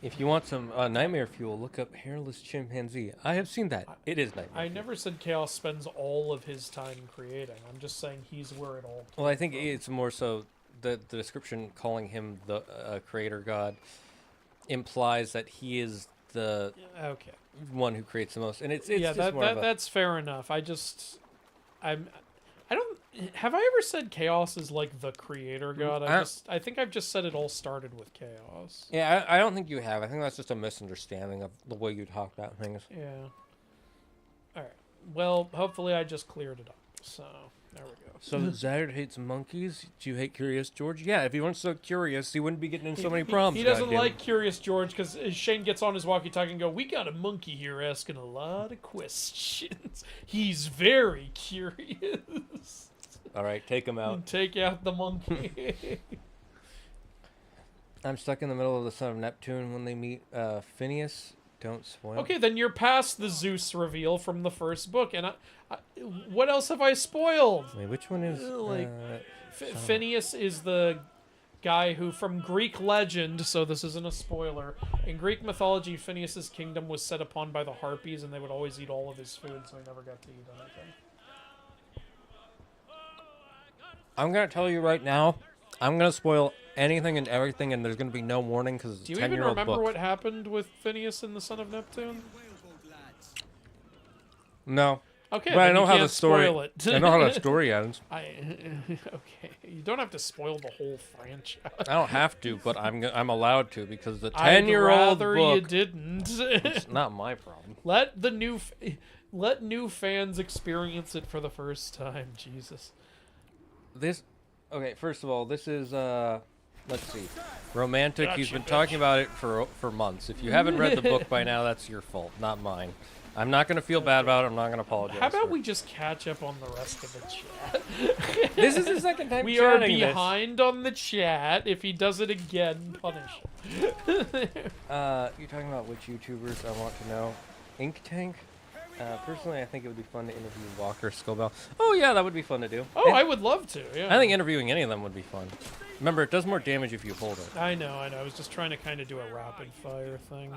If you want some nightmare fuel, look up Hairless Chimpanzee. I have seen that. It is nightmare. I never said Chaos spends all of his time creating. I'm just saying he's where it all came Well, I think from. it's more so the description calling him the creator god implies that he is the one who creates the most. And it's yeah, just that's fair enough. I don't. Have I ever said Chaos is like the creator god? I think I've just said it all started with Chaos. Yeah, I don't think you have. I think that's just a misunderstanding of the way you talk about things. Yeah. All right. Well, hopefully I just cleared it up. So there we go. So Zagard hates monkeys. Do you hate Curious George? Yeah, if he weren't so curious, he wouldn't be getting in so many problems. He doesn't like Curious George because Shane gets on his walkie-talkie and go, "We got a monkey here asking a lot of questions. He's very curious." All right, take him out. Take out the monkey. I'm stuck in the middle of the Son of Neptune when they meet Phineas. Don't spoil. Okay, then you're past the Zeus reveal from the first book, and what else have I spoiled? Wait, which one is Phineas is the guy who, from Greek legend, so this isn't a spoiler. In Greek mythology, Phineas's kingdom was set upon by the Harpies, and they would always eat all of his food, so he never got to eat anything. I'm gonna tell you right now, I'm gonna spoil anything and everything, and there's gonna be no warning because it's a 10-year-old book. Do you even remember what happened with Phineas and the Son of Neptune? No. Okay, but I know how can't the story. spoil it. I know how the story ends. Okay, you don't have to spoil the whole franchise. I don't have to, but I'm allowed to because the 10-year-old book. I'd rather you didn't. It's not my problem. Let new fans experience it for the first time. Jesus. Okay, first of all, this is let's see, romantic. Gotcha, He's been bitch. talking about it for months. If you haven't read the book by now, that's your fault, not mine. I'm not gonna feel bad about it. I'm not gonna apologize. How about we just catch up on the rest of the chat? This is the second time we are chatting behind on the chat. If he does it again, punish him. You're talking about which YouTubers I want to know. Ink Tank. Personally, I think it would be fun to interview Walker Scobell. Oh yeah, that would be fun to do. Oh, I would love to. Yeah. I think interviewing any of them would be fun. Remember, it does more damage if you hold it. I know. I was just trying to kind of do a rapid fire thing.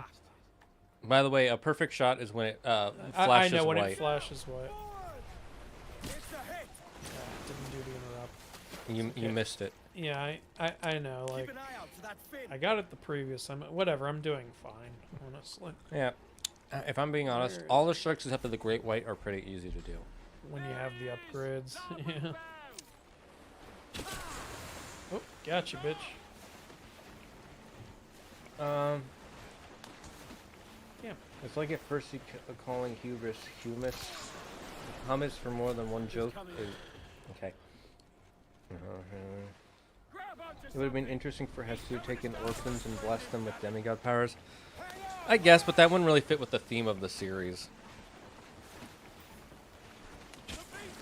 By the way, a perfect shot is when it flashes white. I know when it flashes white. Didn't do to interrupt. You missed it. Yeah, I know. Like, I got it the previous time. Whatever, I'm doing fine, honestly. Yeah. If I'm being honest, all the sharks except for the great white are pretty easy to do. When you have the upgrades. Yeah. Oh, gotcha, bitch. Yeah. It's like at first you calling hubris humus. Hummus for more than one joke is... Okay. It would have been interesting for Hess to take in orphans and bless them with demigod powers. I guess, but that wouldn't really fit with the theme of the series.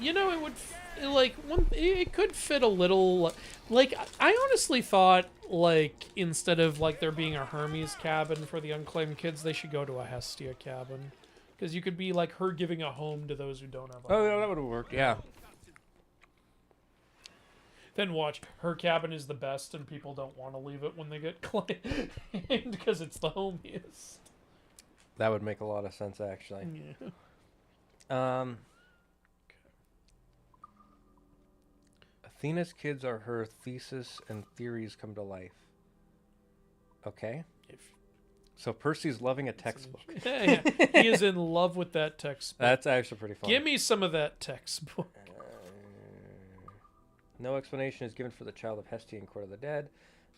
You know, it would it could fit a little. Like, I honestly thought, like, instead of like there being a Hermes cabin for the unclaimed kids, they should go to a Hestia cabin, because you could be like her giving a home to those who don't have a home. Oh, yeah, that would have worked. Yeah. Then watch, her cabin is the best, and people don't want to leave it when they get claimed because it's the homiest. That would make a lot of sense, actually. Yeah. Athena's kids are her thesis and theories come to life. Okay. So Percy's loving a textbook. Yeah, he is in love with that textbook. That's actually pretty fun. Give me some of that textbook. No explanation is given for the child of Hestia in Court of the Dead.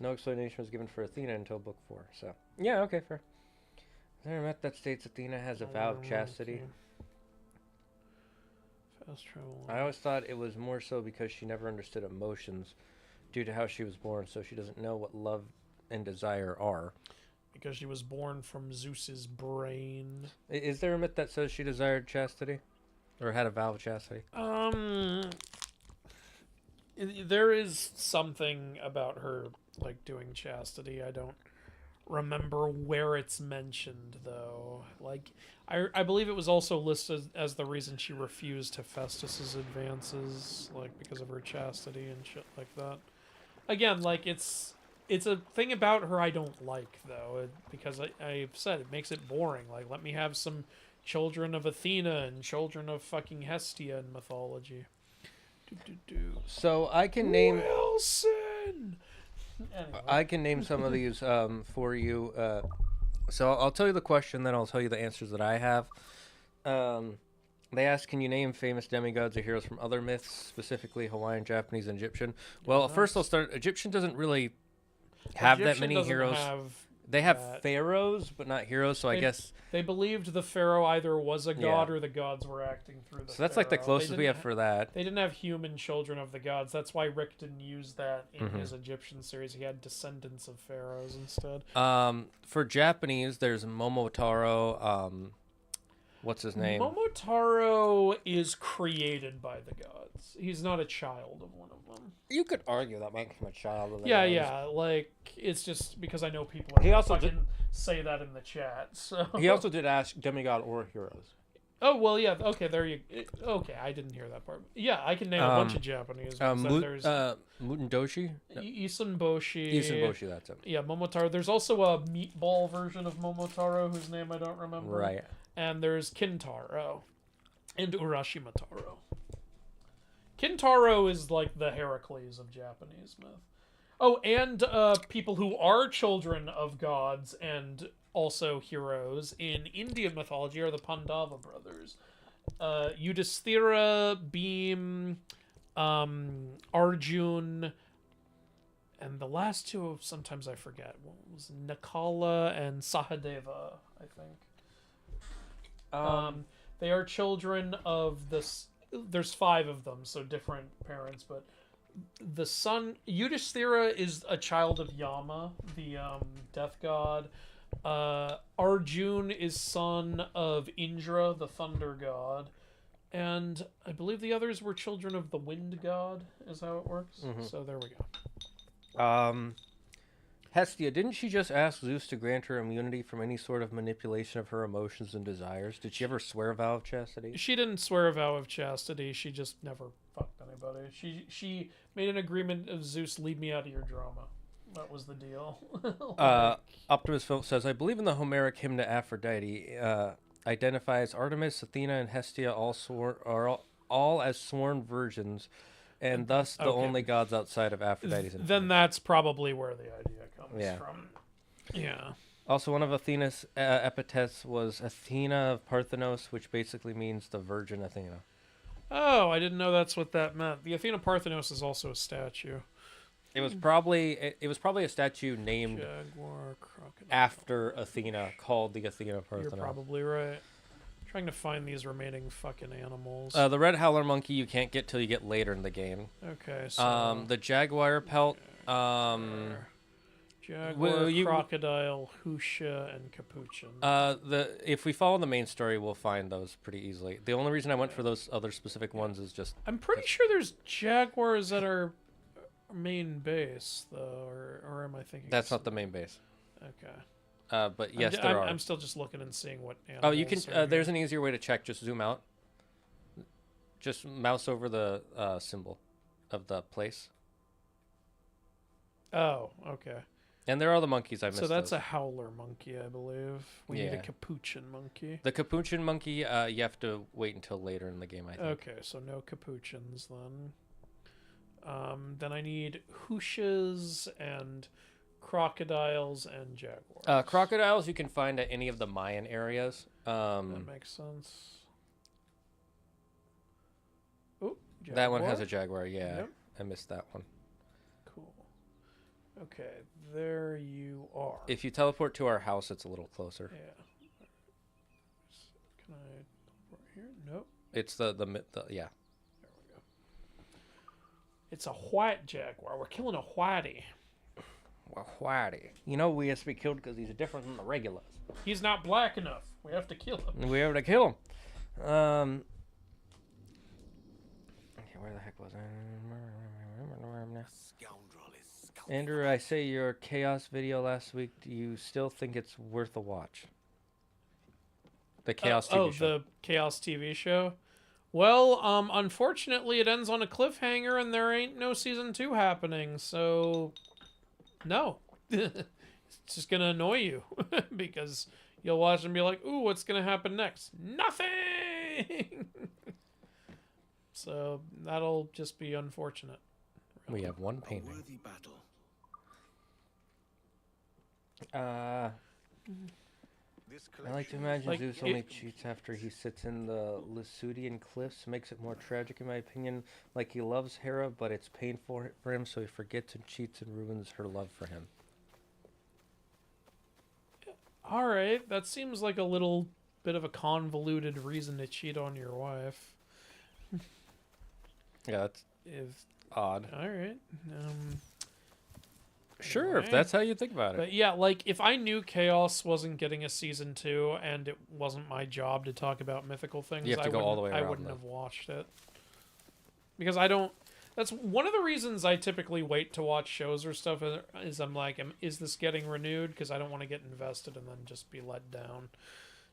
No explanation was given for Athena until book 4. So, yeah, okay, fair. Is there a myth that states Athena has a vow of chastity? Fast travel. I always thought it was more so because she never understood emotions due to how she was born, so she doesn't know what love and desire are. Because she was born from Zeus's brain. Is there a myth that says she desired chastity? Or had a vow of chastity? There is something about her, like, doing chastity. I don't remember where it's mentioned, though. Like, I believe it was also listed as the reason she refused Hephaestus's advances, like, because of her chastity and shit like that. Again, like, it's a thing about her I don't like, though, because I've said it makes it boring. Like, let me have some children of Athena and children of fucking Hestia in mythology. So I can name Wilson. Anyway. I can name some of these for you. So I'll tell you the question, then I'll tell you the answers that I have. They ask, can you name famous demigods or heroes from other myths, specifically Hawaiian, Japanese, and Egyptian? Well, first I'll start. Egyptian doesn't really have that many heroes. They have pharaohs, but not heroes, so I guess... They believed the pharaoh either was a god or the gods were acting through the So that's like the closest we have for that. They didn't have human children of the gods. That's why Rick didn't use that in his Egyptian series. He had descendants of pharaohs instead. For Japanese, there's Momotaro. What's his name? Momotaro is created by the gods. He's not a child of one of them. You could argue that makes him a child of the gods. Yeah. Like, it's just because I know people are fucking say that in the chat. So he also did ask demigod or heroes. Oh, well, yeah. Okay, there you... Okay, I didn't hear that part. Yeah, I can name a bunch of Japanese ones. There's Mutendoshi? No. Isenboshi. Isenboshi, that's it. Yeah, Momotaro. There's also a meatball version of Momotaro whose name I don't remember. Right. And there's Kintaro. And Urashimataro. Kintaro is like the Heracles of Japanese myth. Oh, and people who are children of gods and also heroes in Indian mythology are the Pandava brothers. Yudhisthira, Bhim, Arjun, and the last two, sometimes I forget. What was Nakala and Sahadeva, I think. They are children of this. There's 5 of them, so different parents, but the son, Yudhisthira, is a child of Yama, the death god. Arjun is son of Indra, the thunder god. And I believe the others were children of the wind god, is how it works. So there we go. Hestia, didn't she just ask Zeus to grant her immunity from any sort of manipulation of her emotions and desires? Did she ever swear a vow of chastity? She didn't swear a vow of chastity. She just never fucked anybody. She made an agreement of Zeus, leave me out of your drama. That was the deal. Optimus Phillips says, I believe in the Homeric hymn to Aphrodite. Identifies Artemis, Athena, and Hestia all as sworn virgins, and thus the only gods outside of Aphrodite's. Then that's probably where the idea comes from. Yeah. Also, one of Athena's epithets was Athena of Parthenos, which basically means the Virgin Athena. Oh, I didn't know that's what that meant. The Athena Parthenos is also a statue. It was probably a statue named Jaguar, crocodile. After Athena, called the Athena Parthenos. You're probably right. I'm trying to find these remaining fucking animals. The red howler monkey you can't get till you get later in the game. Okay, so the jaguar pelt. Jaguar, crocodile, Husha, and capuchin. If we follow the main story, we'll find those pretty easily. The only reason I went for those other specific ones is just... I'm pretty sure there's jaguars that are main base, though, or am I thinking... That's not the main base. Okay. But yes, there are. I'm still just looking and seeing what animals... Oh, you can... there's an easier way to check. Just zoom out. Just mouse over the symbol of the place. Oh, okay. And there are the monkeys I missed. So that's those. a howler monkey, I believe. We need a capuchin monkey. The capuchin monkey, you have to wait until later in the game, I think. Okay, so no capuchins then. Then I need Hushas and crocodiles and jaguars. Crocodiles you can find at any of the Mayan areas. That makes sense. Oh, that one has a jaguar, yeah. Yep. I missed that one. Cool. Okay, there you are. If you teleport to our house, it's a little closer. Yeah. Can I teleport here? Nope. It's the yeah. There we go. It's a white jaguar. We're killing a whitey. Well, whitey. You know we have to be killed because he's different than the regulars. He's not black enough. We have to kill him. We have to kill him. Okay, where the heck was I? Andrew, I say your chaos video last week. Do you still think it's worth a watch? The chaos TV show. The chaos TV show. Well, unfortunately, it ends on a cliffhanger, and there ain't no season 2 happening. So, no, it's just gonna annoy you because you'll watch and be like, "Ooh, what's gonna happen next? Nothing." So that'll just be unfortunate. We have one painting. A worthy battle. I like to imagine Zeus only cheats after he sits in the Lysudian cliffs. Makes it more tragic, in my opinion. Like he loves Hera, but it's painful for him, so he forgets and cheats and ruins her love for him. All right, that seems like a little bit of a convoluted reason to cheat on your wife. Yeah, that's odd. All right. Sure, if that's how you think about it. But yeah, like if I knew Chaos wasn't getting a season 2 and it wasn't my job to talk about mythical things, you have to go all the way around, I wouldn't have watched it. Because I don't... That's one of the reasons I typically wait to watch shows or stuff is I'm like, is this getting renewed? Because I don't want to get invested and then just be let down.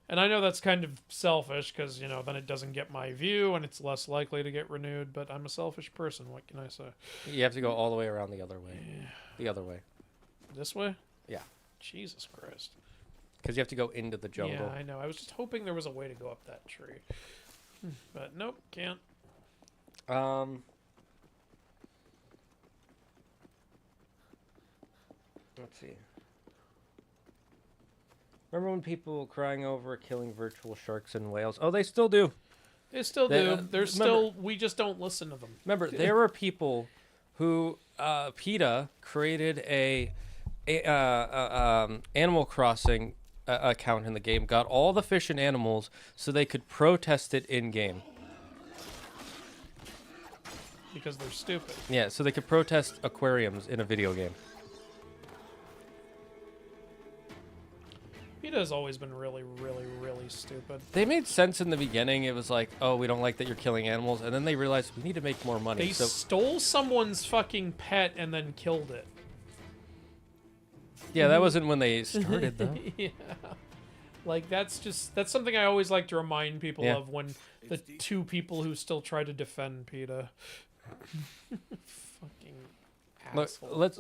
And I know that's kind of selfish because, you know, then it doesn't get my view and it's less likely to get renewed. But I'm a selfish person. What can I say? You have to go all the way around the other way. Yeah. The other way. This way? Yeah. Jesus Christ. Because you have to go into the jungle. Yeah, I know. I was just hoping there was a way to go up that tree. But nope, can't. Let's see. Remember when people were crying over killing virtual sharks and whales? Oh, they still do. They still do. There's still... We just don't listen to them. Remember, there were people who... PETA created a Animal Crossing account in the game, got all the fish and animals so they could protest it in-game. Because they're stupid. Yeah, so they could protest aquariums in a video game. PETA has always been really, really, really stupid. They made sense in the beginning. It was like, oh, we don't like that you're killing animals. And then they realized we need to make more money. They stole someone's fucking pet and then killed it. Yeah, that wasn't when they started, though. Yeah. Like, that's something I always like to remind people of when the two people who still try to defend PETA. Fucking asshole. Look, let's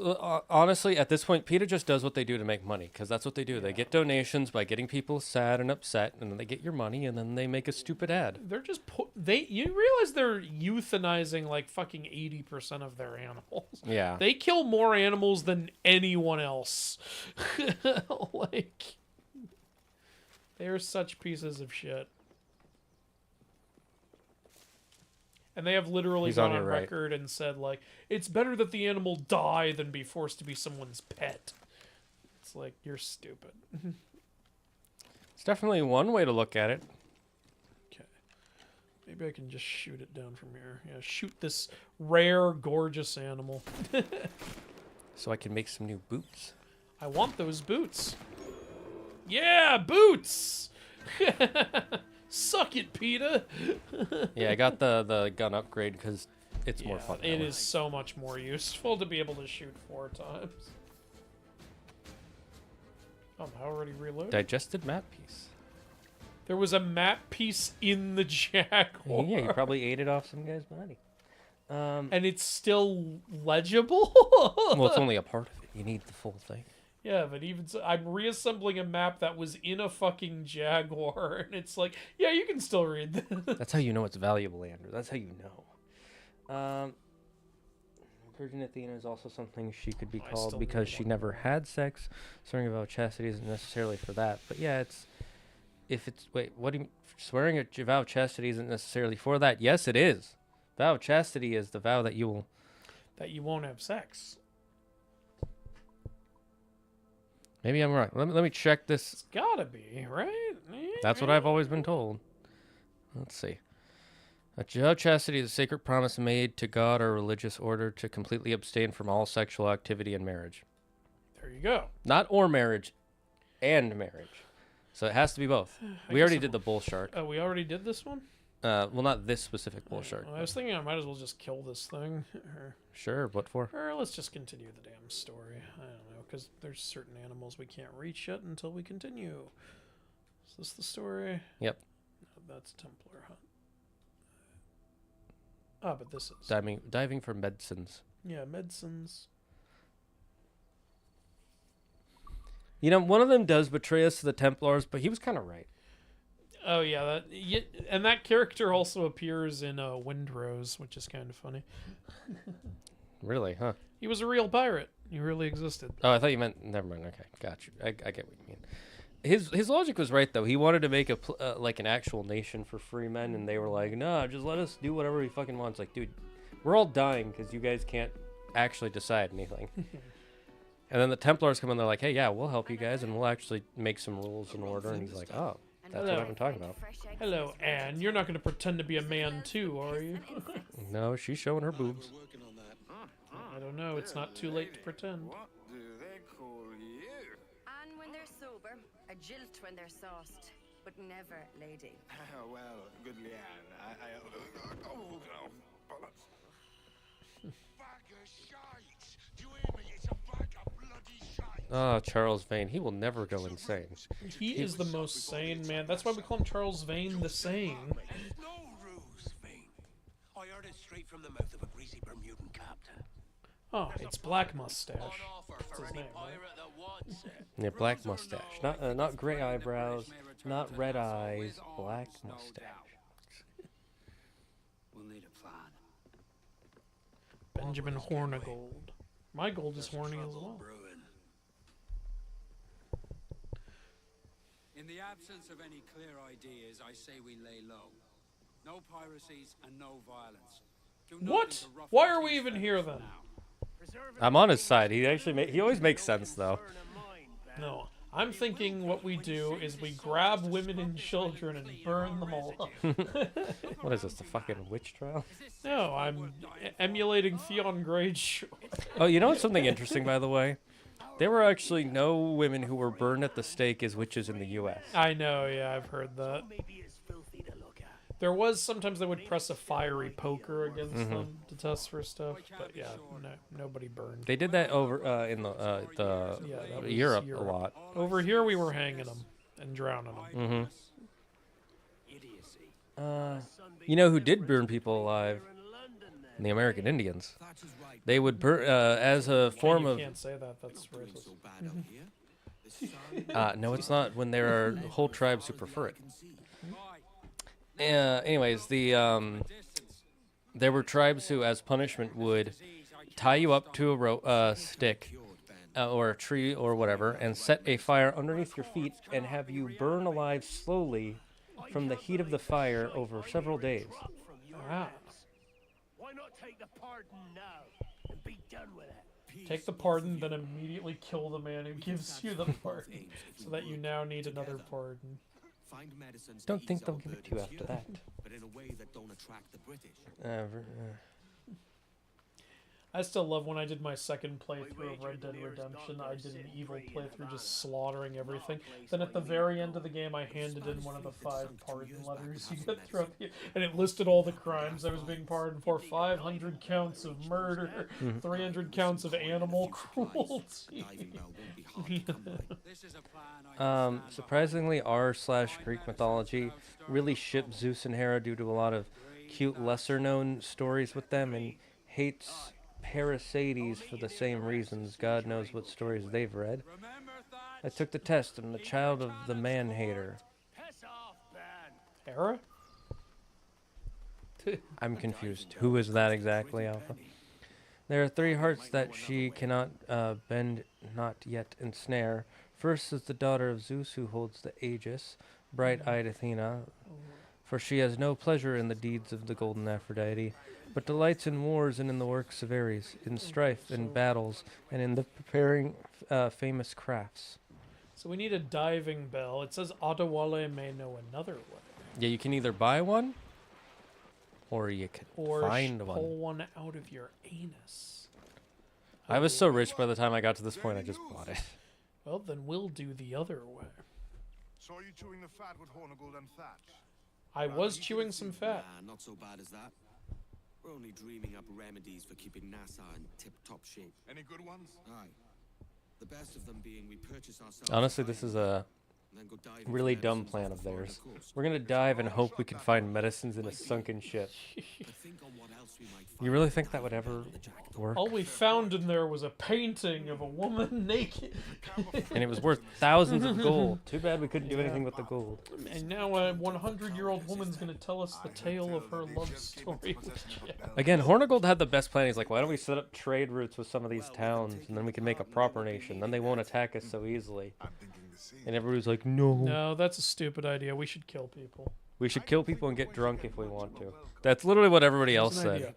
honestly, at this point, PETA just does what they do to make money, because that's what they do. They get donations by getting people sad and upset, and then they get your money, and then they make a stupid ad. They're just you realize they're euthanizing like fucking 80% of their animals. Yeah. They kill more animals than anyone else. Like, they're such pieces of shit. And they have literally gone on record and said, like, it's better that the animal die than be forced to be someone's pet. It's like, you're stupid. It's definitely one way to look at it. Okay. Maybe I can just shoot it down from here. Yeah, shoot this rare, gorgeous animal. So I can make some new boots. I want those boots. Yeah, boots! Suck it, Peter! Yeah, I got the gun upgrade because it's more fun. It is so much more useful to be able to shoot 4 times. Oh, I'm already reloaded. Digested map piece. There was a map piece in the Jaguar. Yeah, you probably ate it off some guy's body. And it's still legible? Well, it's only a part of it. You need the full thing. Yeah, but even so, I'm reassembling a map that was in a fucking Jaguar, and it's like, yeah, you can still read this. That's how you know it's valuable, Andrew. That's how you know. Virgin Athena is also something she could be called because she never had sex. Swearing a vow of chastity isn't necessarily for that. But yeah, wait, what do you mean? Swearing a vow of chastity isn't necessarily for that. Yes, it is. Vow of chastity is the vow that you will... That you won't have sex. Maybe I'm right. Let me check this. It's gotta be, right? That's what I've always been told. Let's see. A vow of chastity is a sacred promise made to God or religious order to completely abstain from all sexual activity in marriage. There you go. Not or marriage, and marriage. So it has to be both. We already did the bull shark. Oh, we already did this one? Well, not this specific bull shark. Well, I was thinking I might as well just kill this thing. Sure, what for? Or let's just continue the damn story. I don't know, because there's certain animals we can't reach yet until we continue. Is this the story? Yep. No, that's Templar Hunt. Ah, but this is. Diving for medicines. Yeah, medicines. You know, one of them does betray us to the Templars, but he was kind of right. Oh, yeah, and that character also appears in Windrose, which is kind of funny. Really, huh? He was a real pirate. He really existed. Oh, I thought you meant... Never mind, okay, got you. I get what you mean. His logic was right, though. He wanted to make like an actual nation for free men, and they were like, no, just let us do whatever we fucking want. It's like, dude, we're all dying because you guys can't actually decide anything. And then the Templars come in, they're like, hey, yeah, we'll help you guys, and we'll actually make some rules and order. And he's like, oh, that's what I've been talking about. Hello, Anne. You're not going to pretend to be a man, too, are you? No, she's showing her boobs. I don't know. It's not too late to pretend. What do they call you? And when they're sober, a jilt when they're sauced, but never lady. Well, good Leanne. Oh, bollocks. Bag of shite. Do you hear me? It's a bag of bloody shite. Oh, Charles Vane. He will never go insane. He is the most sane man. That's why we call him Charles Vane the Sane. No ruse, Vane. I heard it straight from the mouth of a greasy Bermudan captain. Oh, it's Black Mustache. That's his name, right? Yeah, black mustache. Not gray eyebrows, not red eyes, black mustache. We'll need a plan. Benjamin Hornigold. My gold is horny as well. In the absence of any clear ideas, I say we lay low. No piracies and no violence. What? Why are we even here then? I'm on his side. He actually he always makes sense though. No, I'm thinking what we do is we grab women and children and burn them all up. What is this, the fucking witch trial? No, I'm emulating Theon Greyjoy. Oh, you know something interesting, by the way? There were actually no women who were burned at the stake as witches in the U.S. I know, yeah, I've heard that. There was sometimes they would press a fiery poker against them to test for stuff, but yeah, no, nobody burned. They did that over in the Europe a lot. Over here, we were hanging them and drowning them. You know who did burn people alive? The American Indians. They would burn as a form of. You can't say that. That's racist. No, it's not. When there are whole tribes who prefer it. Anyways, there were tribes who, as punishment, would tie you up to a stick or a tree or whatever, and set a fire underneath your feet and have you burn alive slowly from the heat of the fire over several days. Wow. Why not take the pardon now and be done with it? Take the pardon, then immediately kill the man who gives you the pardon, so that you now need another pardon. Don't think they'll give it to you after that. But in a way that don't attract the British. I still love when I did my second playthrough of Red Dead Redemption. I did an evil playthrough just slaughtering everything. Then at the very end of the game, I handed in one of the 5 pardon letters you get throughout the... And it listed all the crimes I was being pardoned for. 500 counts of murder, 300 counts of animal cruelty. Surprisingly, r/Greek mythology really ships Zeus and Hera due to a lot of cute lesser-known stories with them, and hates Parasites for the same reasons. God knows what stories they've read. I took the test. I'm the child of the man-hater. Hera? I'm confused. Who is that exactly, Alpha? There are 3 hearts that she cannot bend, not yet ensnare. First is the daughter of Zeus, who holds the Aegis, bright-eyed Athena, for she has no pleasure in the deeds of the golden Aphrodite, but delights in wars and in the works of Ares, in strife and battles, and in the preparing famous crafts. So we need a diving bell. It says Adewale may know another way. Yeah, you can either buy one, or you can find one. Or pull one out of your anus. I was so rich by the time I got to this point, I just bought it. Well, then we'll do the other way. So are you chewing the fat with Hornigold and Thatch? I was chewing some fat. Nah, not so bad as that. We're only dreaming up remedies for keeping NASA in tip-top shape. Any good ones? Aye. The best of them being we purchase ourselves... Honestly, this is a really dumb plan of theirs. We're gonna dive and hope we can find medicines in a sunken ship. You really think that would ever work? All we found in there was a painting of a woman naked. And it was worth thousands of gold. Too bad we couldn't do anything with the gold. And now a 100-year-old woman's going to tell us the tale of her love story. Again, Hornigold had the best plan. He's like, why don't we set up trade routes with some of these towns, and then we can make a proper nation. Then they won't attack us so easily. And everybody's like, no. No, that's a stupid idea. We should kill people. We should kill people and get drunk if we want to. That's literally what everybody else said.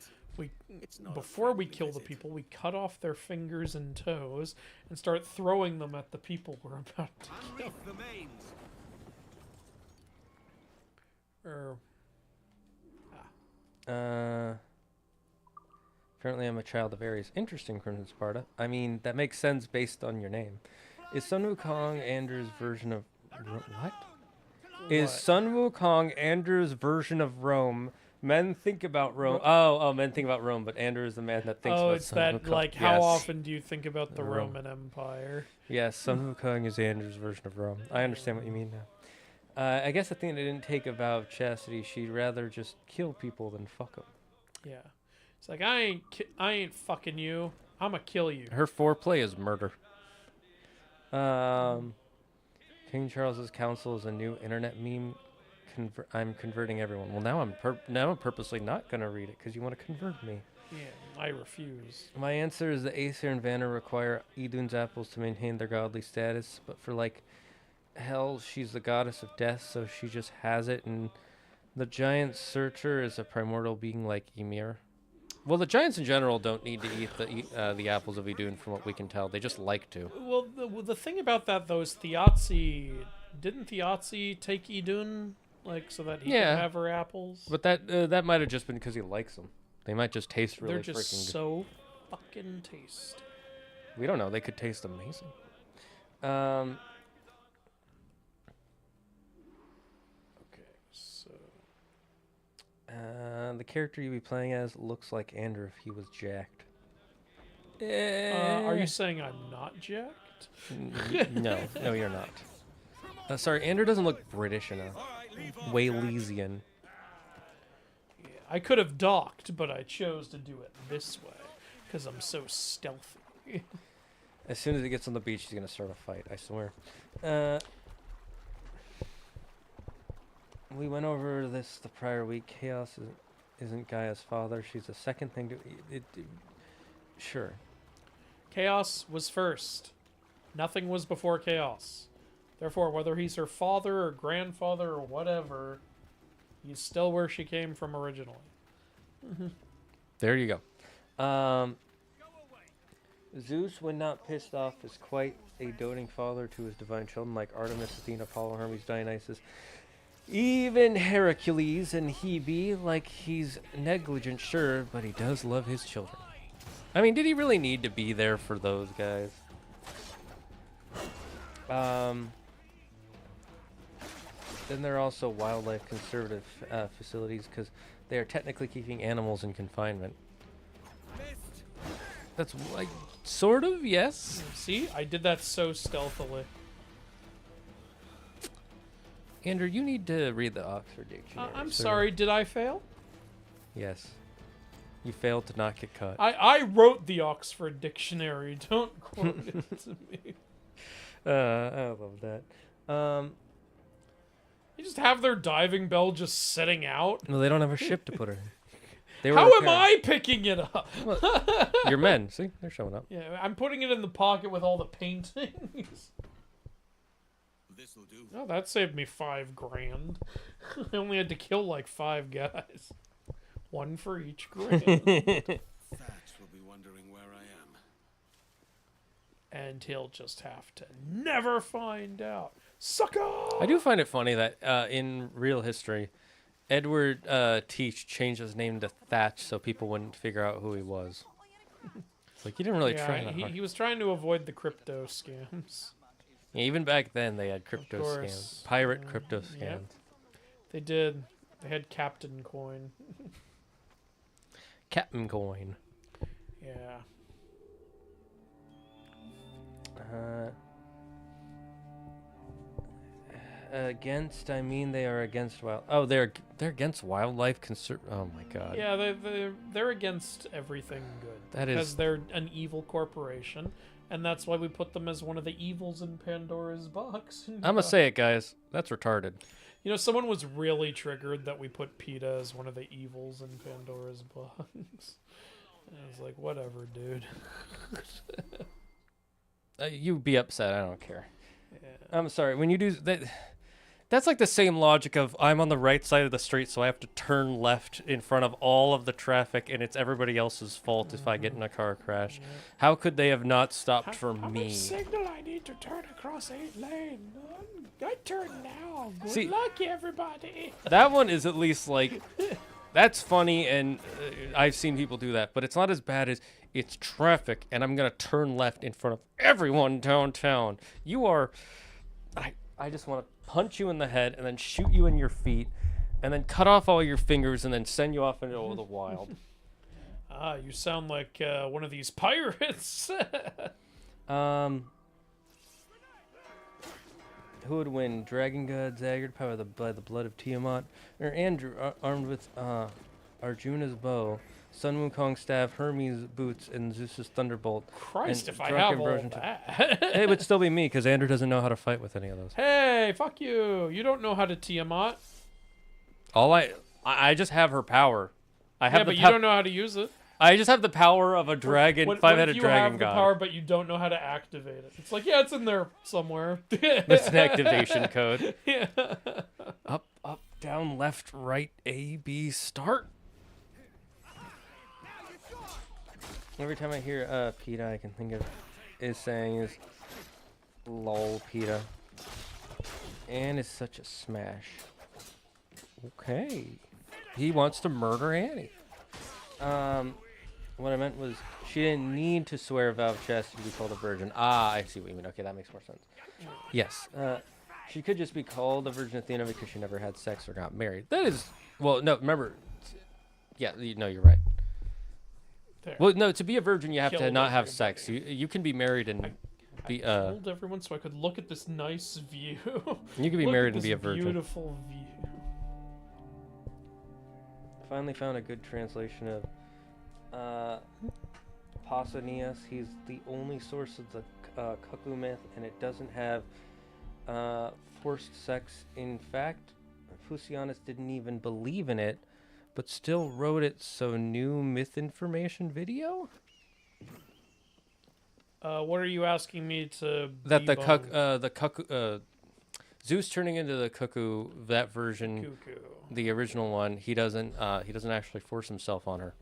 Before we kill the people, we cut off their fingers and toes and start throwing them at the people we're about to kill. Apparently I'm a child of Ares. Interesting, Crimson Sparta. I mean, that makes sense based on your name. Is Sun Wukong Andrew's version of... What? Is Sun Wukong Andrew's version of Rome? Men think about Rome. Oh, men think about Rome, but Andrew is the man that thinks about Sun Wukong. Oh, it's that, like, how often do you think about the Roman Empire? Yes, Sun Wukong is Andrew's version of Rome. I understand what you mean now. I guess Athena didn't take a vow of chastity. She'd rather just kill people than fuck them. Yeah. It's like, I ain't fucking you. I'ma kill you. Her foreplay is murder. King Charles's council is a new internet meme. I'm converting everyone. Well, now I'm purposely not gonna read it because you want to convert me. Yeah, I refuse. My answer is the Aesir and Vanna require Idun's apples to maintain their godly status, but for like hell, she's the goddess of death, so she just has it. And the giant searcher is a primordial being like Ymir. Well, the giants in general don't need to eat the apples of Idun, from what we can tell. They just like to. Well, the thing about that though is didn't Thiazi take Idun? Like, so that he could have her apples? But that might have just been because he likes them. They might just taste really freaking good. They're just so fucking tasty. We don't know. They could taste amazing. Okay, so... the character you'll be playing as looks like Andrew if he was jacked. Are you saying I'm not jacked? No, you're not. Sorry, Andrew doesn't look British enough. Walesian. Yeah, I could have docked, but I chose to do it this way because I'm so stealthy. As soon as he gets on the beach, he's gonna start a fight. I swear. We went over this the prior week. Chaos isn't Gaia's father. She's the second thing to... Sure. Chaos was first. Nothing was before Chaos. Therefore, whether he's her father or grandfather or whatever, he's still where she came from originally. There you go. Zeus, when not pissed off, is quite a doting father to his divine children like Artemis, Athena, Apollo, Hermes, Dionysus. Even Heracles, and he be like he's negligent, sure, but he does love his children. I mean, did he really need to be there for those guys? Then there are also wildlife conservative facilities because they are technically keeping animals in confinement. That's like sort of, yes. See, I did that so stealthily. Andrew, you need to read the Oxford Dictionary. I'm sorry, did I fail? Yes. You failed to not get caught. I wrote the Oxford Dictionary. Don't quote it to me. I love that. You just have their diving bell just sitting out? No, they don't have a ship to put her in. How am I picking it up? Well, your men, see? They're showing up. Yeah, I'm putting it in the pocket with all the paintings. This'll do. Oh, that saved me $5 grand. I only had to kill like 5 guys. 1 for each grand. Thatch will be wondering where I am. And he'll just have to never find out. Sucker! I do find it funny that in real history, Edward Teach changed his name to Thatch so people wouldn't figure out who he was. It's like, he didn't really try that hard. He was trying to avoid the crypto scams. Yeah, even back then, they had crypto scams. Pirate crypto scams. Yep. They did. They had Captain Coin. Captain Coin. Yeah. Against, I mean, they are against wild. Oh, they're against wildlife conserv. Oh my God. Yeah, they're against everything good. That because is. They're an evil corporation, and that's why we put them as one of the evils in Pandora's box. I'm gonna say it, guys. That's retarded. You know, someone was really triggered that we put PETA as one of the evils in Pandora's box. And I was like, whatever, dude. You be upset. I don't care. Yeah. I'm sorry. When you do that, that's like the same logic of I'm on the right side of the street, so I have to turn left in front of all of the traffic, and it's everybody else's fault if I get in a car crash. Yeah. How could they have not stopped for me? How much signal I need to turn across 8 lane? I turn now. Good luck, everybody. That one is at least like, that's funny, and I've seen people do that, but it's not as bad as it's traffic, and I'm gonna turn left in front of everyone downtown. You are, I just want to punch you in the head and then shoot you in your feet, and then cut off all your fingers and then send you off into the wild. You sound like one of these pirates. Who would win? Dragon God, Zagard, powered by the blood of Tiamat, or Andrew, armed with Arjuna's bow, Sun Wukong's staff, Hermes' boots, and Zeus's thunderbolt? Christ, if I have all that. It would still be me, because Andrew doesn't know how to fight with any of those. Hey, fuck you. You don't know how to Tiamat. I just have her power. But you don't know how to use it. I just have the power of a dragon, five-headed dragon god. You have the power, but you don't know how to activate it. It's like, yeah, it's in there somewhere. That's an activation code. Yeah. Up, down, left, right, A, B, start. Every time I hear PETA, I can think of is lol PETA. Anne is such a smash. Okay. He wants to murder Annie. What I meant was she didn't need to swear a vow of chastity to be called a virgin. Ah, I see what you mean. Okay, that makes more sense. Yes. She could just be called a Virgin Athena because she never had sex or got married. That is, well, no, remember. Yeah, no, you're right. There. Well, no, to be a virgin, you have to not have sex. You can be married and be. I told everyone so I could look at this nice view. You can be married and be a virgin. Beautiful view. Finally found a good translation of Pausanias. He's the only source of the cuckoo myth, and it doesn't have forced sex. In fact, Fusianus didn't even believe in it, but still wrote it. So new myth information video. What are you asking me to? That the cuckoo, Zeus turning into the cuckoo. That version, the original one. He doesn't actually force himself on her.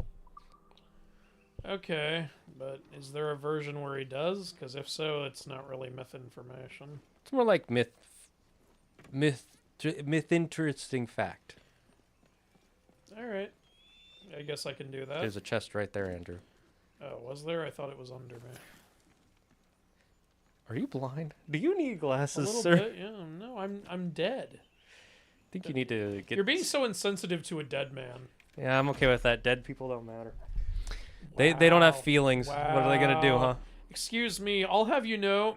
Okay, but is there a version where he does? Because if so, it's not really myth information. It's more like myth interesting fact. All right, I guess I can do that. There's a chest right there, Andrew. Oh, was there? I thought it was under me. Are you blind? Do you need glasses, A little sir? bit, yeah. No, I'm dead. I think you need to get... You're being so insensitive to a dead man. Yeah, I'm okay with that. Dead people don't matter. They don't have feelings. Wow. What are they going to do, huh? Excuse me, I'll have you know,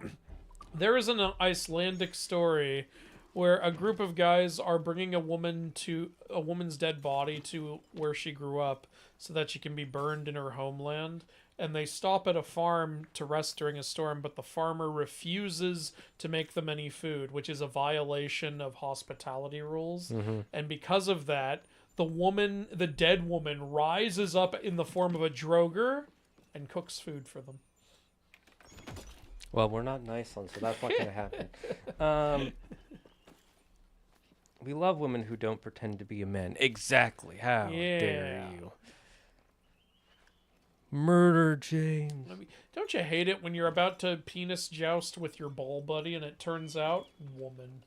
there is an Icelandic story where a group of guys are bringing a woman's dead body to where she grew up so that she can be burned in her homeland. And they stop at a farm to rest during a storm, but the farmer refuses to make them any food, which is a violation of hospitality rules. Mm-hmm. And because of that, the dead woman, rises up in the form of a droger and cooks food for them. Well, we're not nice ones, so that's not going to happen. We love women who don't pretend to be a man. Exactly. How dare you? Murder James. Don't you hate it when you're about to penis joust with your ball buddy and it turns out woman?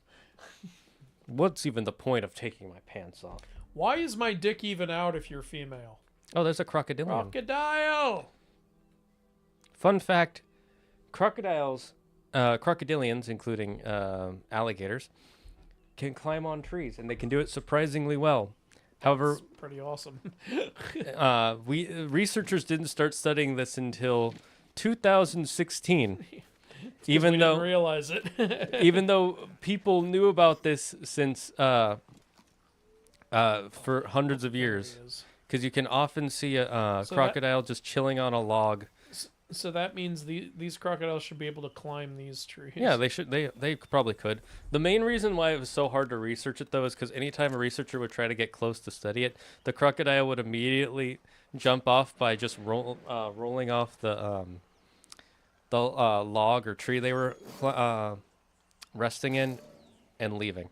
What's even the point of taking my pants off? Why is my dick even out if you're female? Oh, there's a crocodilian. Crocodile! Fun fact, crocodiles, crocodilians, including alligators, can climb on trees, and they can do it surprisingly well. However, that's pretty awesome. Researchers didn't start studying this until 2016. Even though didn't realize it. Even though people knew about this since for hundreds of years, because you can often see a crocodile just chilling on a log. So that means these crocodiles should be able to climb these trees. Yeah, they should. They probably could. The main reason why it was so hard to research it, though, is because anytime a researcher would try to get close to study it, the crocodile would immediately jump off by just rolling off the log or tree they were resting in and leaving.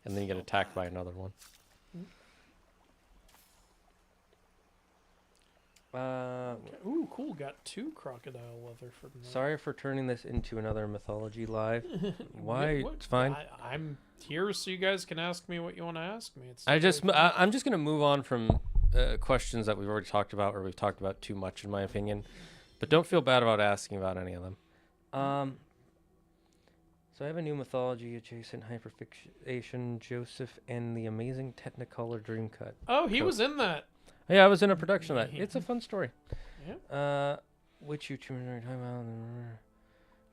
And then you get attacked by another one. Ooh, cool. Got 2 crocodile leather from that. Sorry for turning this into another Mythology live. Why? It's fine. I'm here so you guys can ask me what you want to ask me. I'm just going to move on from questions that we've already talked about or we've talked about too much, in my opinion. But don't feel bad about asking about any of them. So I have a new Mythology adjacent hyperfixation, Joseph and the Amazing Technicolor Dream Cut. Oh, he was in that. Yeah, I was in a production of that. It's a fun story. Yeah. Which you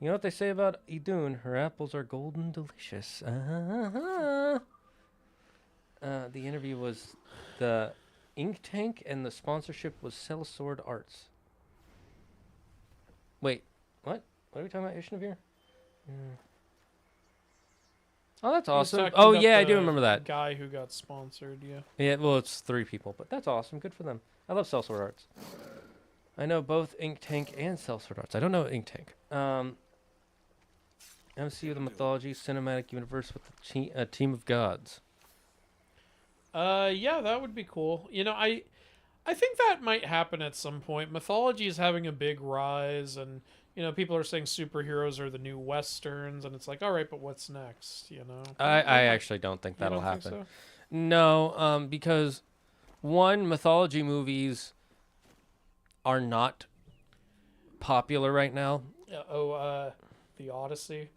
You know what they say about Idun? Her apples are golden delicious. The interview was the ink tank and the sponsorship was Sellsword Arts. Wait, what? What are we talking about, Ishnavir? Oh, that's awesome. Oh, yeah, I do remember that. Guy who got sponsored, yeah. Yeah, well, it's 3 people, but that's awesome. Good for them. I love Sellsword Arts. I know both Ink Tank and Sellsword Arts. I don't know Ink Tank. MCU, the Mythology Cinematic Universe with a team of gods. Yeah, that would be cool. You know, I think that might happen at some point. Mythology is having a big rise, and you know, people are saying superheroes are the new westerns, and it's like, all right, but what's next? You know, I actually don't think that'll happen. Think so? No, because one, mythology movies are not popular right now. The Odyssey.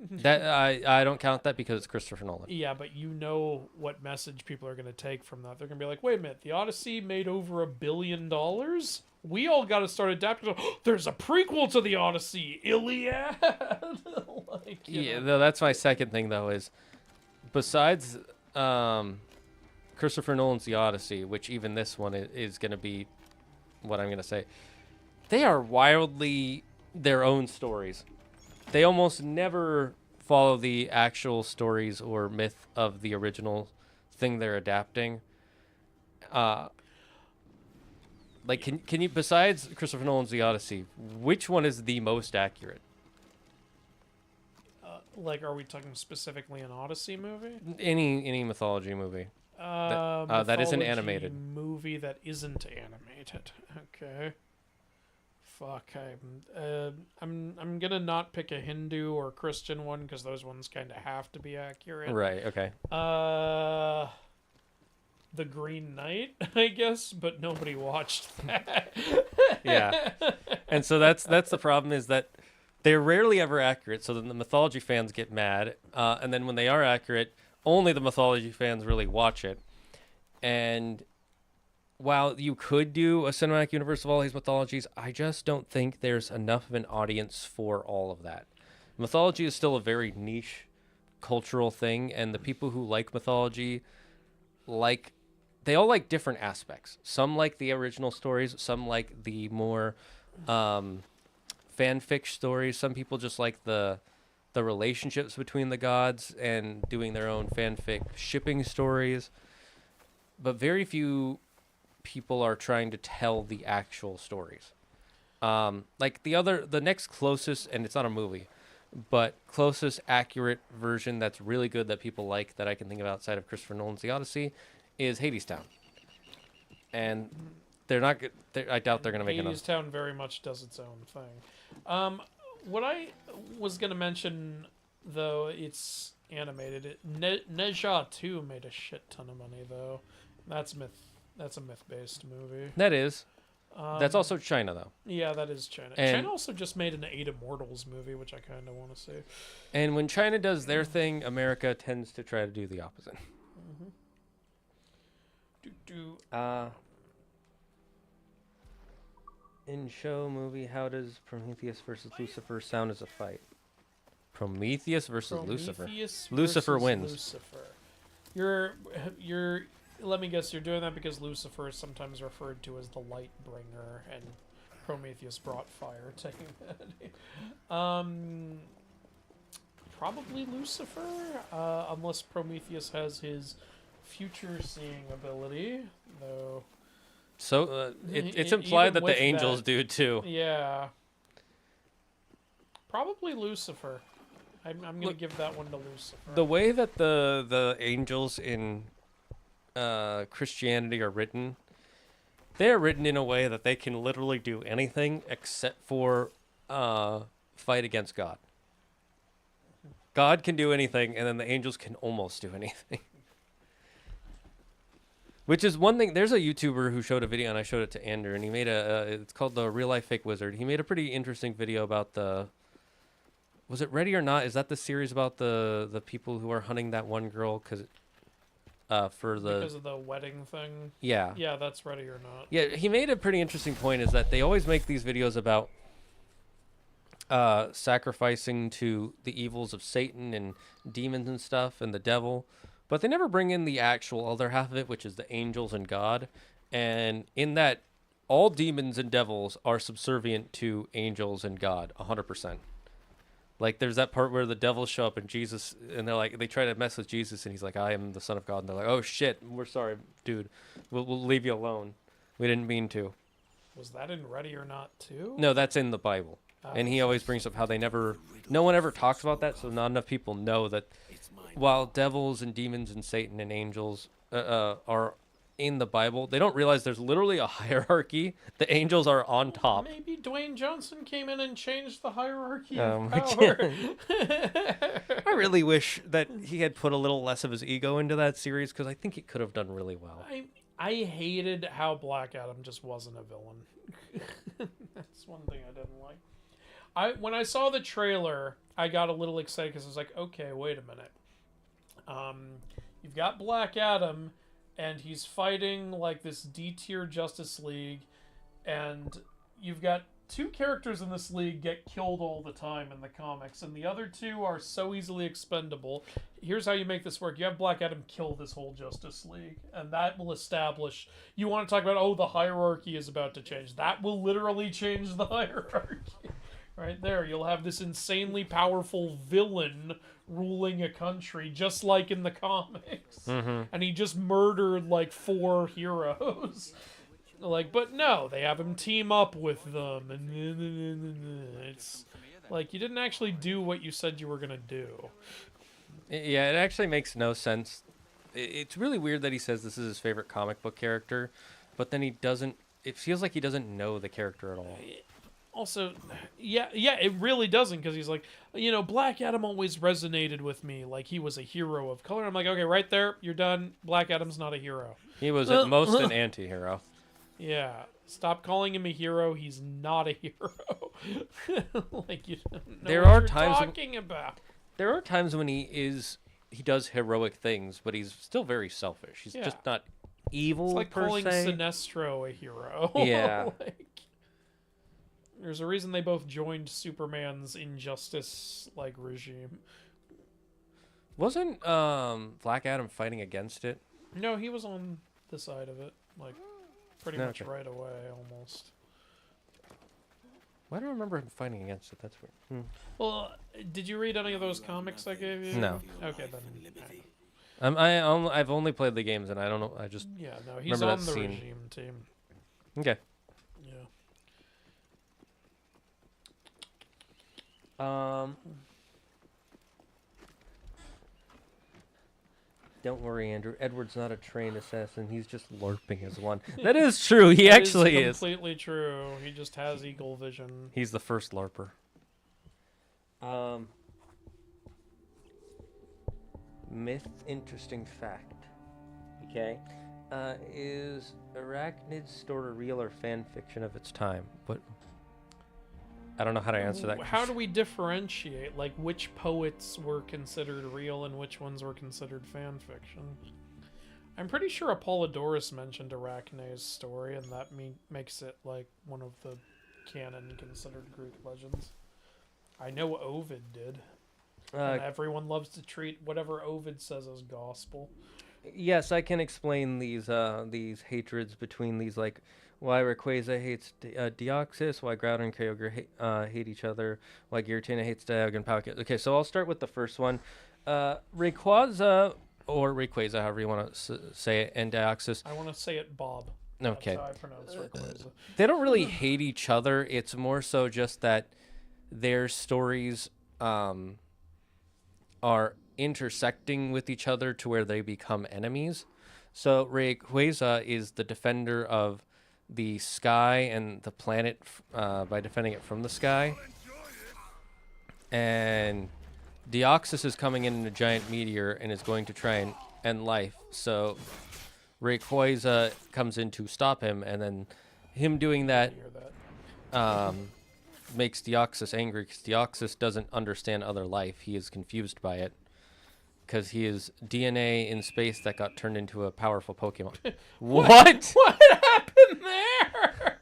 That I don't count that because it's Christopher Nolan. Yeah, but you know what message people are going to take from that. They're going to be like, wait a minute, the Odyssey made over $1 billion? We all got to start adapting. There's a prequel to the Odyssey, Iliad. Though that's my second thing, though, is besides Christopher Nolan's The Odyssey, which even this one is going to be what I'm going to say, they are wildly their own stories. They almost never follow the actual stories or myth of the original thing they're adapting. Can you, besides Christopher Nolan's The Odyssey, which one is the most accurate? Are we talking specifically an Odyssey movie? Any mythology movie that isn't animated. Movie that isn't animated. Okay. Fuck, I'm gonna not pick a Hindu or Christian one because those ones kind of have to be accurate. Right. Okay. the Green Knight, I guess, but nobody watched that. Yeah. And so that's the problem, is that they're rarely ever accurate, so then the Mythology fans get mad, and then when they are accurate, only the Mythology fans really watch it. And while you could do a cinematic universe of all these mythologies, I just don't think there's enough of an audience for all of that. Mythology is still a very niche cultural thing, and the people who like mythology they all like different aspects. Some like the original stories, some like the more fanfic stories. Some people just like the relationships between the gods and doing their own fanfic shipping stories. But very few people are trying to tell the actual stories. Like the next closest, and it's not a movie, but closest accurate version that's really good that people like that I can think of outside of Christopher Nolan's The Odyssey is Hadestown. And they're not good. I doubt they're going to make another. Hadestown very much does its own thing. What I was going to mention, though, it's animated. Neja 2 made a shit ton of money, though. That's a myth-based movie. That is. That's also China, though. Yeah, that is China. And China also just made an Eight Immortals movie, which I kind of want to see. And when China does their thing, America tends to try to do the opposite. In show, movie, how does Prometheus versus Lucifer sound as a fight? Prometheus versus Lucifer. Lucifer wins. Lucifer. You're. Let me guess. You're doing that because Lucifer is sometimes referred to as the light bringer, and Prometheus brought fire to humanity. Probably Lucifer, unless Prometheus has his future-seeing ability, though. So it's implied that the angels do too. Yeah. Probably Lucifer. I'm going to give that one to Lucifer. The way that the angels in Christianity are written, they're written in a way that they can literally do anything except for fight against God. God can do anything, and then the angels can almost do anything. Which is one thing. There's a YouTuber who showed a video, and I showed it to Andrew, and he made it's called the Real Life Fake Wizard. He made a pretty interesting video about was it Ready or Not? Is that the series about the people who are hunting that one girl because of the wedding thing? Yeah. Yeah, that's Ready or Not. Yeah, he made a pretty interesting point, is that they always make these videos about sacrificing to the evils of Satan and demons and stuff and the devil. But they never bring in the actual other half of it, which is the angels and God. And in that, all demons and devils are subservient to angels and God, 100%. Like, there's that part where the devils show up and Jesus, and they try to mess with Jesus, and he's like, I am the Son of God. And they're like, oh shit, we're sorry, dude. We'll leave you alone. We didn't mean to. Was that in Ready or Not too? No, that's in the Bible. And he always brings up how no one ever talks about that, so not enough people know that while devils and demons and Satan and angels are in the Bible, they don't realize there's literally a hierarchy. The angels are on top. Maybe Dwayne Johnson came in and changed the hierarchy of power. I really wish that he had put a little less of his ego into that series, because I think he could have done really well. I hated how Black Adam just wasn't a villain. That's one thing I didn't like. When I saw the trailer, I got a little excited because I was like, okay, wait a minute. You've got Black Adam, and he's fighting like this D-tier Justice League, and you've got two characters in this league get killed all the time in the comics, and the other two are so easily expendable. Here's how you make this work. You have Black Adam kill this whole Justice League, and that will establish... You want to talk about, the hierarchy is about to change. That will literally change the hierarchy. Right there, you'll have this insanely powerful villain ruling a country, just like in the comics. Mm-hmm. And he just murdered, 4 heroes. But no, they have him team up with them. And it's like, you didn't actually do what you said you were going to do. Yeah, it actually makes no sense. It's really weird that he says this is his favorite comic book character, but then he doesn't... It feels like he doesn't know the character at all. Also, yeah, it really doesn't, because he's like, Black Adam always resonated with me, like he was a hero of color. I'm like, okay, right there, you're done. Black Adam's not a hero. He was at most an anti-hero. Yeah, stop calling him a hero. He's not a hero. Like, you don't know There what are you're times talking about. There are times when he does heroic things, but he's still very selfish. He's just not evil. It's like per calling se. Sinestro a hero. Yeah. Like, there's a reason they both joined Superman's injustice regime. Wasn't Black Adam fighting against it? No, he was on the side of it, pretty much right away, almost. Why do I remember him fighting against it? That's weird. Well, did you read any of those comics I gave you? No. Okay, then. I've only played the games, and I don't know. I just he's on the regime team. Okay. Yeah. Don't worry, Andrew. Edward's not a trained assassin. He's just LARPing as one. That is true. He actually is. Completely true. He just has eagle vision. He's the first LARPer. Myth, interesting fact. Okay. Is arachnid story real or fan fiction of its time? What? I don't know how to answer that. How do we differentiate, which poets were considered real and which ones were considered fan fiction? I'm pretty sure Apollodorus mentioned Arachne's story, and that makes it, one of the canon considered Greek legends. I know Ovid did. And everyone loves to treat whatever Ovid says as gospel. Yes, I can explain these hatreds between these, why Rayquaza hates Deoxys, why Groudon and Kyogre hate each other, why Giratina hates Dialga and Palkia. Okay, so I'll start with the first one. Rayquaza, or Rayquaza, however you want to say it, and Deoxys. I want to say it Bob. Okay. That's how I pronounce Rayquaza. They don't really hate each other. It's more so just that their stories are intersecting with each other to where they become enemies. So Rayquaza is the defender of the sky and the planet by defending it from the sky. And Deoxys is coming in a giant meteor and is going to try and end life. So Rayquaza comes in to stop him, and then him doing that makes Deoxys angry, because Deoxys doesn't understand other life. He is confused by it, because he is DNA in space that got turned into a powerful Pokemon. What? What happened there?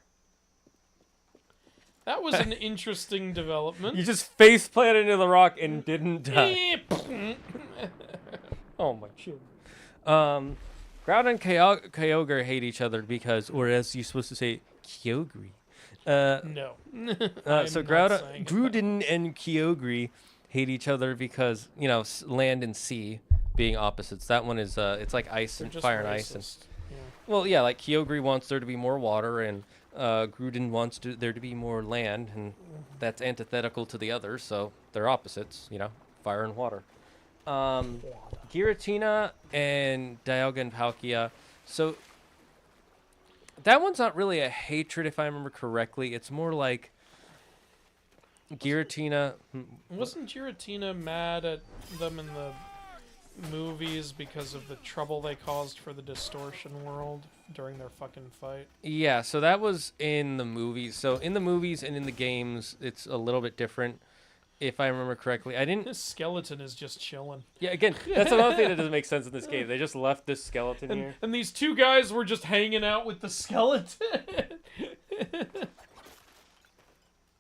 That was an interesting development. You just face planted into the rock and didn't die. Oh my shit. Groudon and Kyogre hate each other because, or as you're supposed to say, Kyogre. No. So Groudon and Kyogre hate each other because, land and sea being opposites. That one is it's like ice and fire and ice. And, well, yeah, like Kyogre wants there to be more water, and Groudon wants there to be more land, and that's antithetical to the other, so they're opposites, fire and water. Giratina and Dialga and Palkia. So that one's not really a hatred, if I remember correctly. It's more like Giratina. Wasn't Giratina mad at them in the movies because of the trouble they caused for the distortion world during their fucking fight? Yeah, so that was in the movies. So in the movies and in the games, it's a little bit different, if I remember correctly. This skeleton is just chilling. Yeah, again, that's another thing that doesn't make sense in this game. They just left this skeleton here. And these two guys were just hanging out with the skeleton.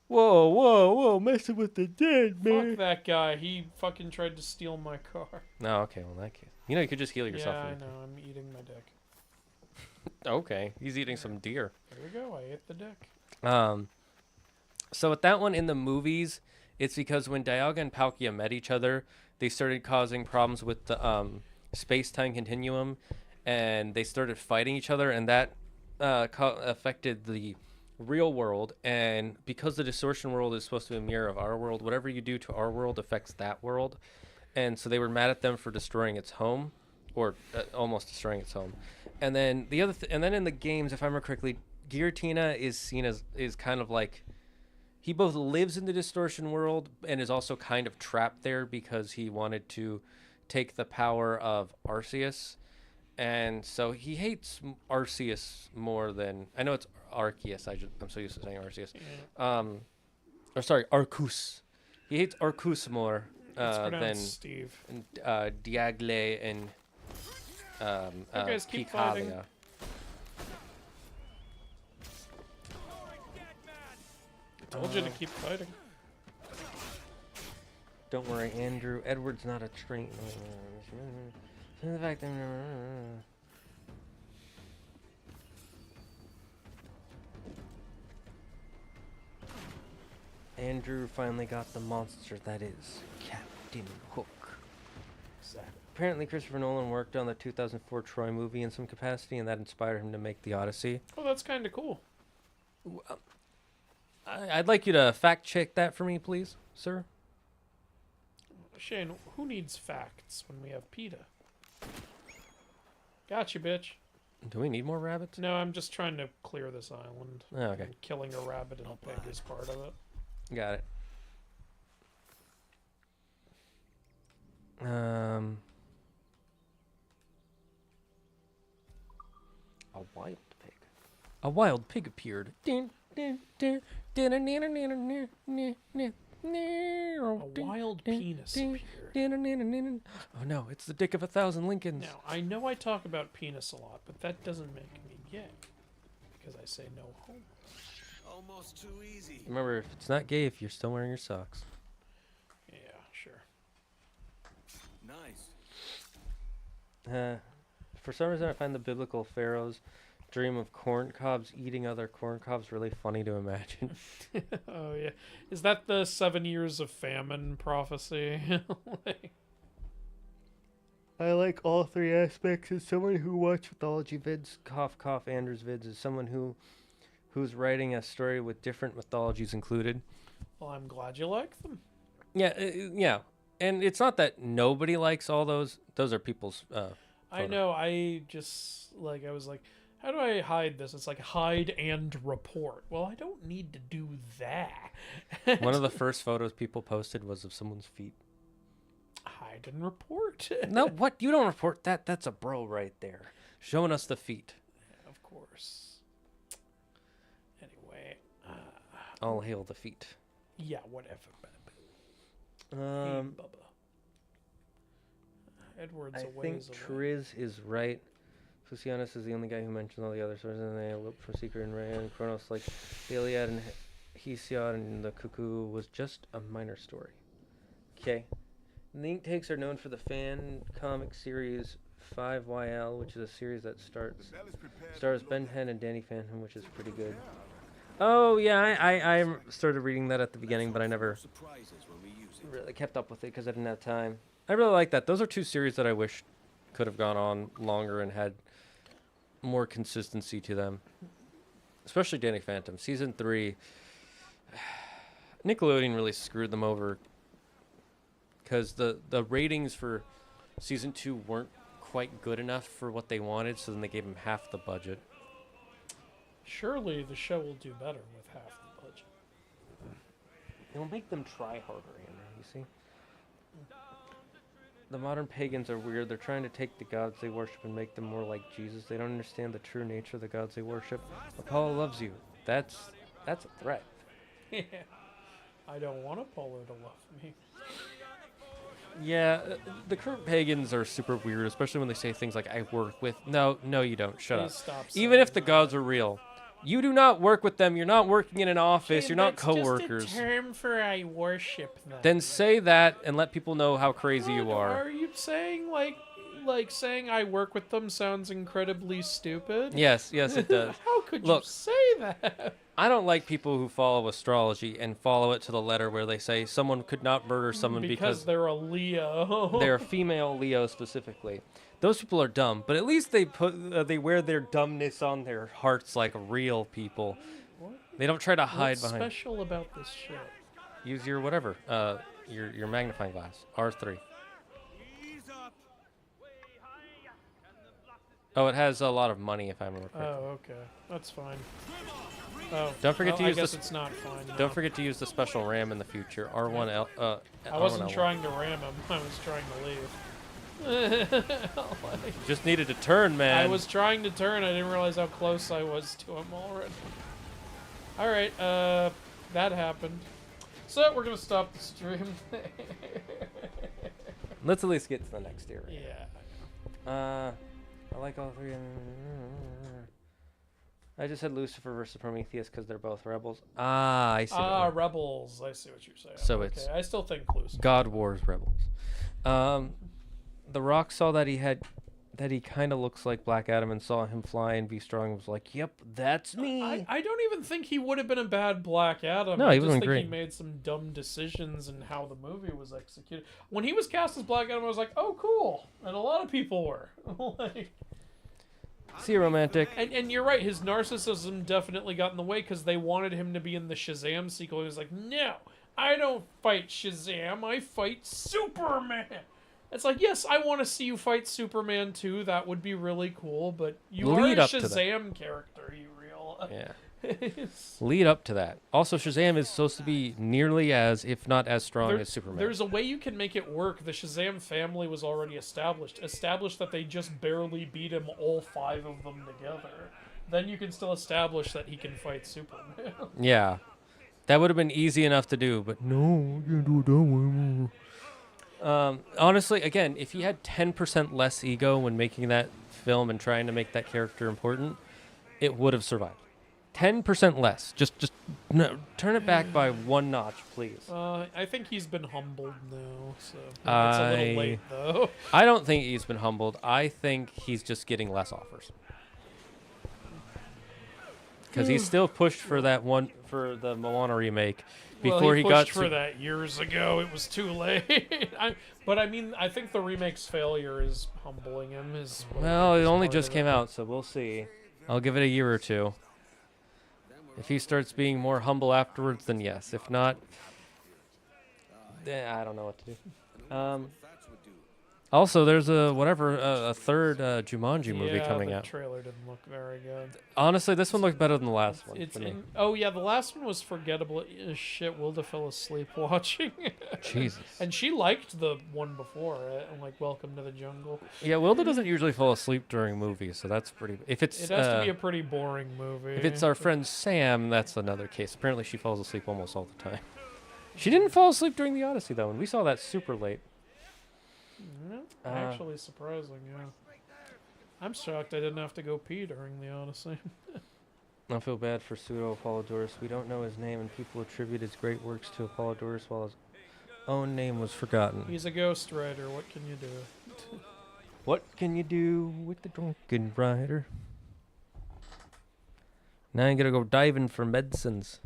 Whoa, messing with the dead, man. Fuck that guy. He fucking tried to steal my car. No, okay, well, in that case. You could just heal yourself. Yeah, I know. I'm eating my dick. Okay, he's eating some deer. There we go. I ate the dick. So with that one in the movies, it's because when Dialga and Palkia met each other, they started causing problems with the space-time continuum, and they started fighting each other, and that affected the real world. And because the distortion world is supposed to be a mirror of our world, whatever you do to our world affects that world. And so they were mad at them for destroying its home, or almost destroying its home. And then the other and then in the games, if I remember correctly, Giratina is seen as kind of like he both lives in the distortion world and is also kind of trapped there because he wanted to take the power of Arceus. And so he hates Arceus more than... I know it's Arceus. I'm so used to saying Arceus. Or sorry, Arcus. He hates Arcus more than Steve. Diagle and guys, keep fighting. Picalia. I told you to keep fighting. Don't worry, Andrew. Edward's not a train. The fact that Andrew finally got the monster that is Captain Hook. Exactly. Apparently, Christopher Nolan worked on the 2004 Troy movie in some capacity, and that inspired him to make The Odyssey. Oh, that's kind of cool. I'd like you to fact check that for me, please, sir. Shane, who needs facts when we have PETA? Gotcha, bitch. Do we need more rabbits? No, I'm just trying to clear this island. Oh, okay. And killing a rabbit and a pig is part of it. Got it. A wild pig. A wild pig appeared. A wild penis appeared. Oh no, it's the dick of 1,000 Lincolns. Now, I know I talk about penis a lot, but that doesn't make me gay. Because I say no homo. Almost too easy. Remember, if it's not gay if you're still wearing your socks. Yeah, sure. Nice. For some reason, I find the biblical pharaohs dream of corn cobs eating other corn cobs really funny to imagine. Oh, yeah. Is that the 7 years of famine prophecy? I like all three aspects. As someone who watches mythology vids, cough, Andrew's vids, as someone who's writing a story with different mythologies included. Well, I'm glad you like them. Yeah, yeah. And it's not that nobody likes all those. Those are people's I know. I just, I was like, how do I hide this? It's like hide and report. Well, I don't need to do that. One of the first photos people posted was of someone's feet. Hide and report. No, what? You don't report that. That's a bro right there. Showing us the feet. Yeah, of course. Anyway. All hail the feet. Yeah, whatever. Hey, Bubba. Edward's I a think ways away. Triz is right. Lucianus is the only guy who mentions all the other sources, and they look from Secret and Ray and Kronos, like the Iliad and Hesiod and the Cuckoo was just a minor story. Okay. The ink takes are known for the fan comic series 5YL, which is a series that stars Ben 10 and Danny Phantom, which is pretty good. Oh yeah, I started reading that at the beginning, but I never really kept up with it because I didn't have time. I really like that. Those are two series that I wish could have gone on longer and had more consistency to them. Especially Danny Phantom. Season 3, Nickelodeon really screwed them over because the ratings for Season 2 weren't quite good enough for what they wanted, so then they gave them half the budget. Surely the show will do better with half the budget. It'll make them try harder, Andrew, you see? The modern pagans are weird. They're trying to take the gods they worship and make them more like Jesus. They don't understand the true nature of the gods they worship. Apollo loves you. That's a threat. Yeah. I don't want Apollo to love me. Yeah, the current pagans are super weird, especially when they say things like, I work with... No, you don't. Shut up. Even if the gods are real, you do not work with them. You're not working in an office. You're not co-workers. Just a term for I worship them. Then say that and let people know how crazy you are. Are you saying, like saying I work with them sounds incredibly stupid? Yes, it does. How could you say that? I don't like people who follow astrology and follow it to the letter where they say someone could not murder someone because they're a Leo. They're a female Leo specifically. Those people are dumb, but at least they they wear their dumbness on their hearts like real people. What? They don't try to hide behind. What's special about this shit? Use your whatever, your magnifying glass, R3. Oh, it has a lot of money if I remember correctly. Oh, okay, that's fine. Oh, Don't forget to I use guess the. it's not fine. No. Don't forget to use the special ram in the future. R1L. I wasn't R1L1. trying to ram him. I was trying to leave. Just needed to turn, man. I was trying to turn. I didn't realize how close I was to him already. All right, that happened. So we're gonna stop the stream. Let's at least get to the next area. Yeah. I like all three. I just said Lucifer versus Prometheus because they're both rebels. Ah, I see. Rebels. I see what you're saying. So okay. it's I still think Lucifer. God Wars rebels. The Rock saw that he kind of looks like Black Adam and saw him fly and be strong and was like, "Yep, that's me." I don't even think he would have been a bad Black Adam. No, I he just wasn't think great. he made some dumb decisions in how the movie was executed. When he was cast as Black Adam, I was like, "Oh, cool," and a lot of people were. Like, See you, romantic. and you're right. His narcissism definitely got in the way because they wanted him to be in the Shazam sequel. He was like, "No, I don't fight Shazam. I fight Superman." It's like, yes, I want to see you fight Superman too. That would be really cool. But you are a Shazam character. You real. Yeah. Lead up to that. Also, Shazam is supposed to be nearly as, if not as strong as Superman. There's a way you can make it work. The Shazam family was already established. Established that they just barely beat him, all 5 of them together. Then you can still establish that he can fight Superman. Yeah. That would have been easy enough to do, but no, you do that way. Honestly, again, if he had 10% less ego when making that film and trying to make that character important, it would have survived. 10% less. Just no, turn it back by 1 notch, please. I think he's been humbled now, so it's a little late though. I don't think he's been humbled. I think he's just getting less offers. Because he still pushed for that one for the Moana remake before he got for that years ago. It was too late. But I mean, I think the remake's failure is humbling him. Well, it only just came out, so we'll see. I'll give it a year or two. If he starts being more humble afterwards, then yes. If not, then I don't know what to do. Also, there's a third Jumanji movie coming out. The trailer didn't look very good. Honestly, this one looked better than the last one for me. Oh yeah, the last one was forgettable as shit. Wilda fell asleep watching. Jesus. And she liked the one before it, and like Welcome to the Jungle. Yeah, Wilda doesn't usually fall asleep during movies, so that's pretty. If it's it has to be a pretty boring movie. If it's our friend Sam, that's another case. Apparently, she falls asleep almost all the time. She didn't fall asleep during the Odyssey though, and we saw that super late. Actually surprising, yeah. I'm shocked I didn't have to go pee during the Odyssey. I feel bad for pseudo Apollodorus. We don't know his name, and people attribute his great works to Apollodorus while his own name was forgotten. He's a ghost rider. What can you do? What can you do with the drunken rider? Now I'm gonna go diving for medicines.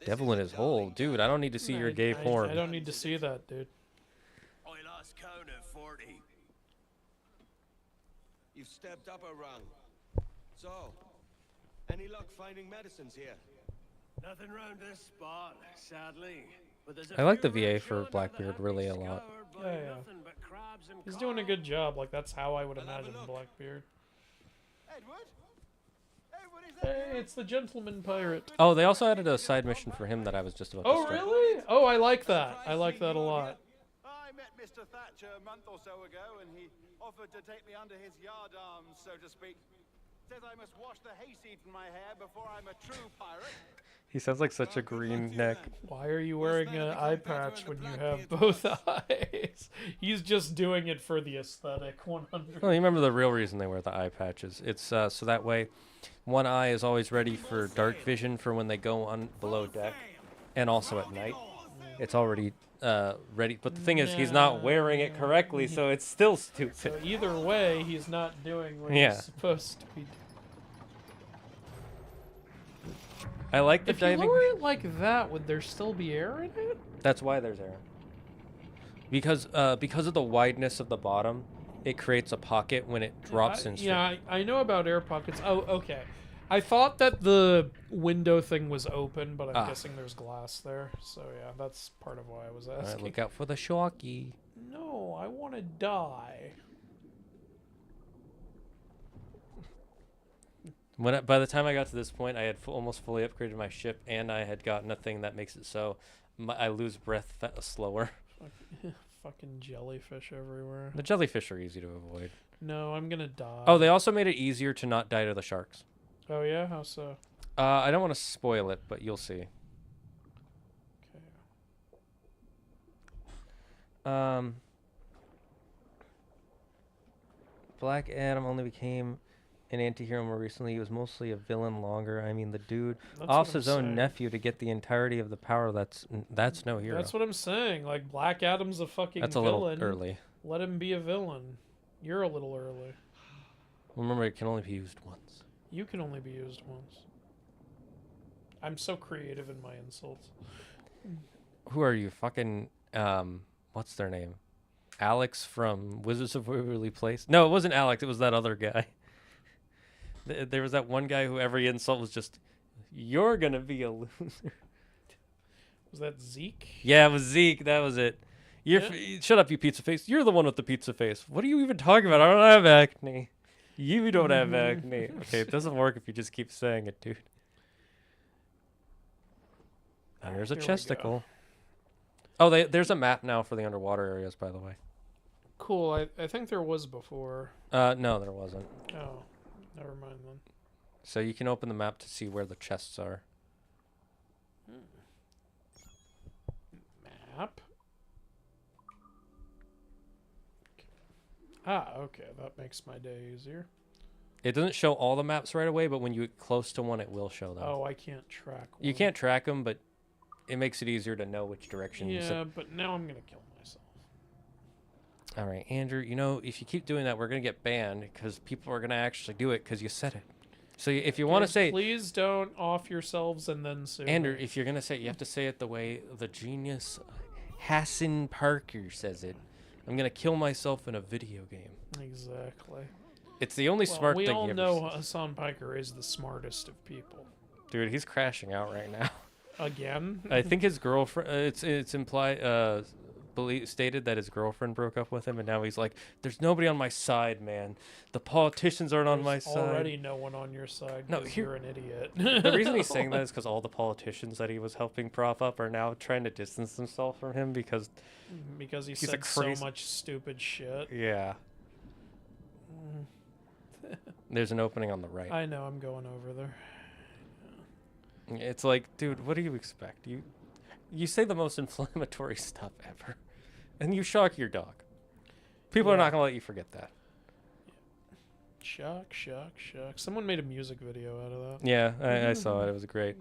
Devil in his hole, dude. I don't need to see your gay porn. I don't need to see that, dude. I lost count at 40. You've stepped up a rung. So, any luck finding medicines here? Nothing around this spot, sadly. But there's I like the VA for Blackbeard really a lot. Yeah. He's doing a good job. Like, that's how I would imagine Blackbeard. Hey, it's the Gentleman Pirate. Oh, they also added a side mission for him that I was just about to start. Oh, really? Oh, I like that. I like that a lot. I met Mr. Thatcher a month or so ago, and he offered to take me under his yard arms, so to speak. Says I must wash the hayseed from my hair before I'm a true pirate. He sounds like such a green neck. Why are you wearing an eye patch when you have both eyes? He's just doing it for the aesthetic, 100. Well, you remember the real reason they wear the eye patches. It's so that way one eye is always ready for dark vision for when they go on below deck, and also at night. It's already ready. But the thing is, he's not wearing it correctly, so it's still stupid. So either way, he's not doing what he's supposed to be doing. I like the diving. If you lower it like that, would there still be air in it? That's why there's air. Because of the wideness of the bottom, it creates a pocket when it drops in. Yeah, I know about air pockets. Oh, okay. I thought that the window thing was open, but I'm guessing there's glass there. So yeah, that's part of why I was asking. All right, look out for the shocky. No, I want to die. By the time I got to this point, I had almost fully upgraded my ship, and I had gotten a thing that makes it so I lose breath slower. Fucking jellyfish everywhere. The jellyfish are easy to avoid. No, I'm gonna die. Oh, they also made it easier to not die to the sharks. Oh yeah, how so? I don't want to spoil it, but you'll see. Okay. Black Adam only became an anti-hero more recently. He was mostly a villain longer. I mean, the dude offs his own nephew to get the entirety of the power. That's no hero. That's what I'm saying. Like, Black Adam's a fucking That's a villain. little early. Let him be a villain. You're a little early. Remember, it can only be used once. You can only be used once. I'm so creative in my insults. Who are you? Fucking, what's their name? Alex from Wizards of Waverly Place? No, it wasn't Alex. It was that other guy. There was that one guy who every insult was just, "You're gonna be a loser." Was that Zeke? Yeah, it was Zeke. That was it. Shut up, you pizza face. You're the one with the pizza face. What are you even talking about? I don't have acne. You don't have acne. Okay, it doesn't work if you just keep saying it, dude. And there's a chesticle. Oh, there's a map now for the underwater areas, by the way. Cool. I think there was before. No, there wasn't. Oh, never mind then. So you can open the map to see where the chests are. Map? Ah, okay. That makes my day easier. It doesn't show all the maps right away, but when you get close to one, it will show them. Oh, I can't track one. You can't track them, but it makes it easier to know which direction. Yeah, but now I'm going to kill myself. All right, Andrew, you know, if you keep doing that, we're going to get banned because people are going to actually do it because you said it. So if you want to say... Please don't off yourselves and then sue Andrew, me. if you're going to say it, you have to say it the way the genius Hassan Parker says it. I'm going to kill myself in a video game. Exactly. It's the only smart thing we all he ever know says. Hassan Piker is the smartest of people. Dude, he's crashing out right now. Again? I think his girlfriend... it's implied... stated that his girlfriend broke up with him, and now he's like, "There's nobody on my side, man. The politicians aren't on my side." Already no one on your side. No, you're an idiot. The reason he's saying that is because all the politicians that he was helping prop up are now trying to distance themselves from him because he he's said so much stupid shit. Yeah. There's an opening on the right. I know. I'm going over there. It's like, dude, what do you expect? You say the most inflammatory stuff ever. And you shock your dog. People are not going to let you forget that. Shock. Someone made a music video out of that. Yeah, I saw it. It was great.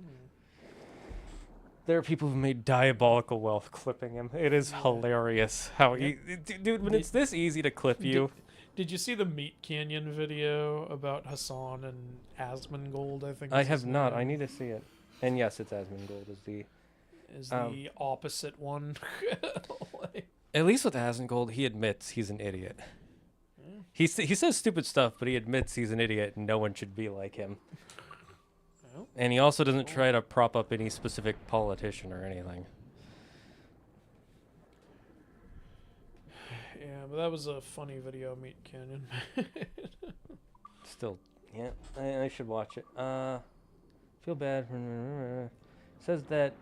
There are people who made diabolical wealth clipping him. It is hilarious how dude, when it's this easy to clip you. Did you see the Meat Canyon video about Hassan and Asmongold? I think I have not. I need to see it. And yes, it's Asmongold is the opposite one. At least with Asmongold, he admits he's an idiot. He says stupid stuff, but he admits he's an idiot and no one should be like him. Well, and he also doesn't try to prop up any specific politician or anything. Yeah, but that was a funny video, Meat Canyon. Still, yeah, I should watch it. Feel bad. Says that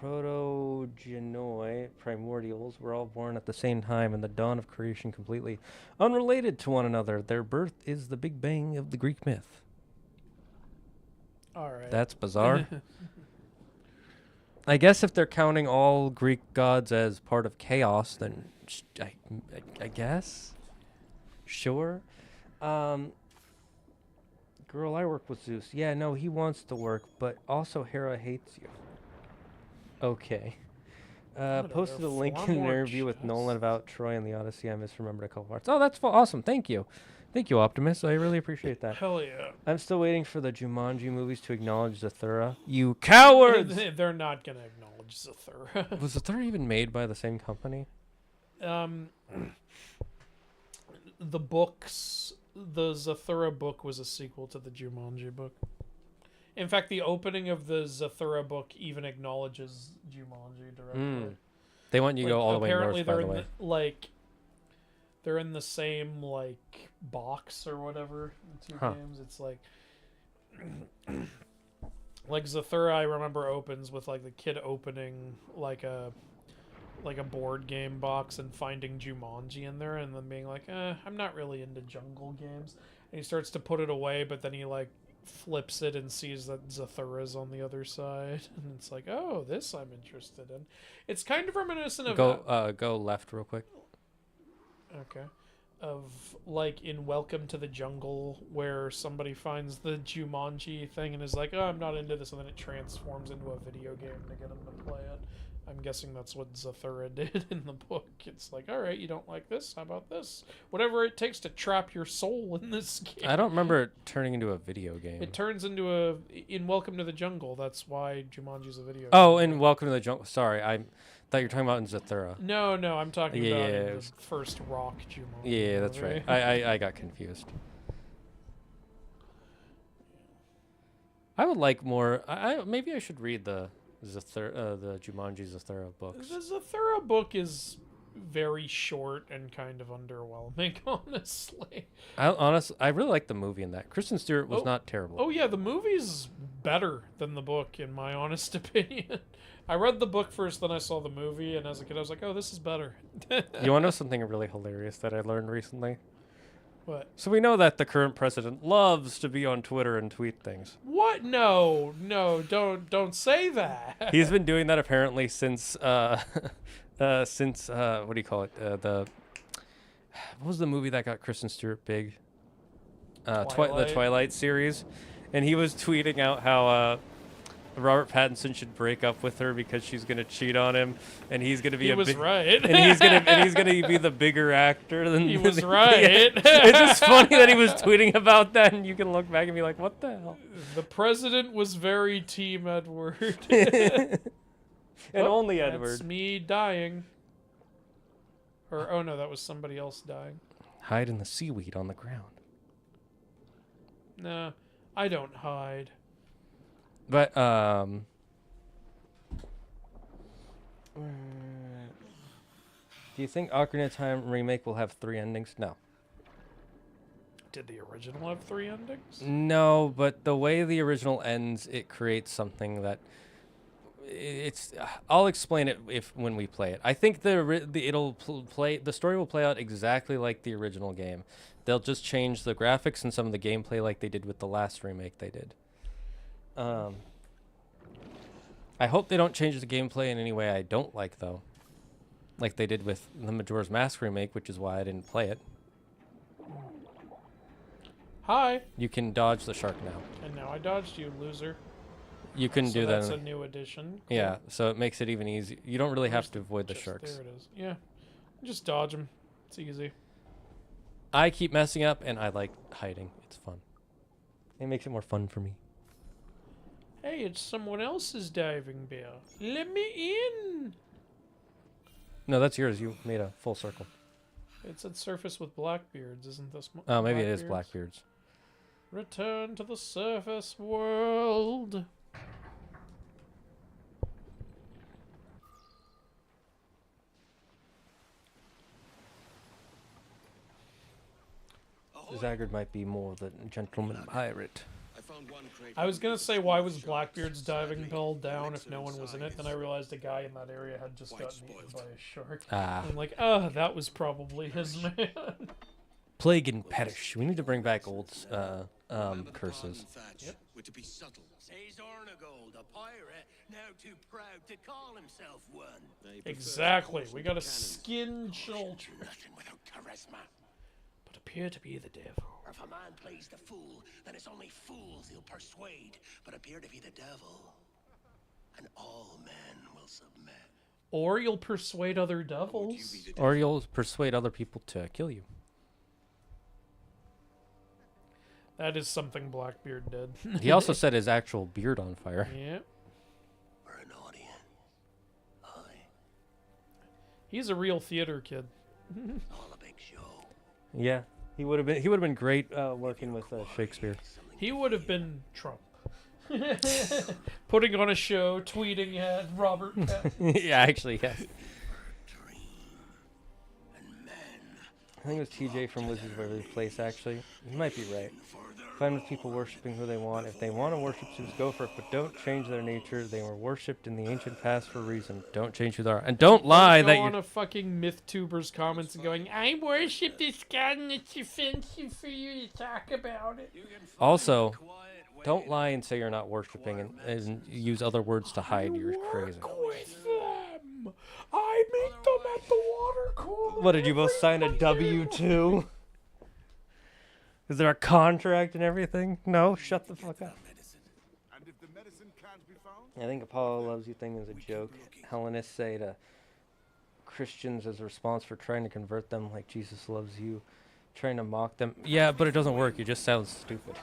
protogenoi primordials were all born at the same time in the dawn of creation, completely unrelated to one another. Their birth is the Big Bang of the Greek myth. All right. That's bizarre. I guess if they're counting all Greek gods as part of chaos, then I guess. Sure. Girl, I work with Zeus. Yeah, no, he wants to work, but also Hera hates you. Okay. Posted a link in an interview with Nolan about Troy and the Odyssey. I misremembered a couple parts. Oh, that's awesome. Thank you. Thank you, Optimus. I really appreciate that. Hell yeah. I'm still waiting for the Jumanji movies to acknowledge Zathura. You cowards! They're not going to acknowledge Zathura. Was Zathura even made by the same company? The books... The Zathura book was a sequel to the Jumanji book. In fact, the opening of the Zathura book even acknowledges Jumanji directly. They want you to go all the way north, by the way. they're in the same like box or whatever. The two games. It's like like Zathura. I remember opens with like the kid opening like a board game box and finding Jumanji in there, and then being like, I'm not really into jungle games. And he starts to put it away, but then he like flips it and sees that Zathura's on the other side, and it's like, oh, this I'm interested in. It's kind of reminiscent of go left real quick. Okay. Of like in Welcome to the Jungle, where somebody finds the Jumanji thing and is like, oh, I'm not into this, and then it transforms into a video game to get them to play it. I'm guessing that's what Zathura did in the book. It's like, all right, you don't like this? How about this? Whatever it takes to trap your soul in this game. I don't remember it turning into a video game. It turns into in Welcome to the Jungle. That's why Jumanji's a video game. Oh, in Welcome to the Jungle. Sorry, I thought you were talking about in Zathura. No, I'm talking about in the first Rock Jumanji. Yeah, that's right. I got confused. I would like more. Maybe I should read the Jumanji Zathura books. The Zathura book is very short and kind of underwhelming, honestly. I really like the movie in that. Kristen Stewart was not terrible. Oh yeah, the movie's better than the book, in my honest opinion. I read the book first, then I saw the movie, and as a kid I was like, oh, this is better. You want to know something really hilarious that I learned recently? What? So we know that the current president loves to be on Twitter and tweet things. What? No, don't say that. He's been doing that apparently since what do you call it? What was the movie that got Kristen Stewart big? The Twilight series, and he was tweeting out how Robert Pattinson should break up with her because she's gonna cheat on him, and he's gonna be right. and he's gonna be the bigger actor than he was right. It's just funny that he was tweeting about that, and you can look back and be like, what the hell? The president was very Team Edward. And only Edward. That's me dying. Or oh no, that was somebody else dying. Hide in the seaweed on the ground. Nah, I don't hide. But do you think Ocarina of Time remake will have 3 endings? No. Did the original have 3 endings? No, but the way the original ends, it creates something that it's. I'll explain it when we play it. I think the story will play out exactly like the original game. They'll just change the graphics and some of the gameplay like they did with the last remake they did. I hope they don't change the gameplay in any way I don't like, though. Like they did with the Majora's Mask remake, which is why I didn't play it. Hi. You can dodge the shark now. And now I dodged you, loser. You can do that. That's a new addition. Cool. Yeah, so it makes it even easier. You don't really have to avoid the sharks. There it is. Yeah. Just dodge them. It's easy. I keep messing up, and I like hiding. It's fun. It makes it more fun for me. Hey, it's someone else's diving bell. Let me in. No, that's yours. You made a full circle. It's at surface with Blackbeards, isn't this? Oh, maybe it is Blackbeards. Return to the surface world. Zagard might be more the gentleman pirate. I was gonna say, why was Blackbeard's diving bell down if no one was in it? Then I realized a guy in that area had just gotten eaten by a shark. I'm like, oh, that was probably his man. Plague and perish. We need to bring back old curses. Yep. Says Ornagold, a pirate, now too proud to call himself one. Exactly. We got a skin children. Nothing without charisma. But appear to be the devil. Or if a man plays the fool, then it's only fools he'll persuade, but appear to be the devil. And all men will submit. Or you'll persuade other devils. Or you'll persuade other people to kill you. That is something Blackbeard did. He also set his actual beard on fire. Yeah. We're an audience. He's a real theater kid. All a big show. Yeah, he would have been great working with Shakespeare. He would have been Trump. Putting on a show, tweeting at Robert Pattinson. Yeah, actually, yes. I think it was TJ from Wizards of Waverly Place, actually. You might be right. Fine with people worshipping who they want. If they want to worship Zeus, go for it, but don't change their nature. They were worshipped in the ancient past for a reason. Don't change who they are. And don't lie that Go you... on a fucking MythTuber's comments and going, I worship this god and it's offensive for you to talk about it. Also, don't lie and say you're not worshipping and use other words to hide you're crazy. With them. I meet them at the water cooler. What, did you both sign a W-2? Is there a contract and everything? No? Shut the fuck up. And if the medicine can't be found? I think Apollo loves you thing is a joke. Hellenists say to Christians as a response for trying to convert them like Jesus loves you, trying to mock them. Yeah, but it doesn't work. You just sound stupid.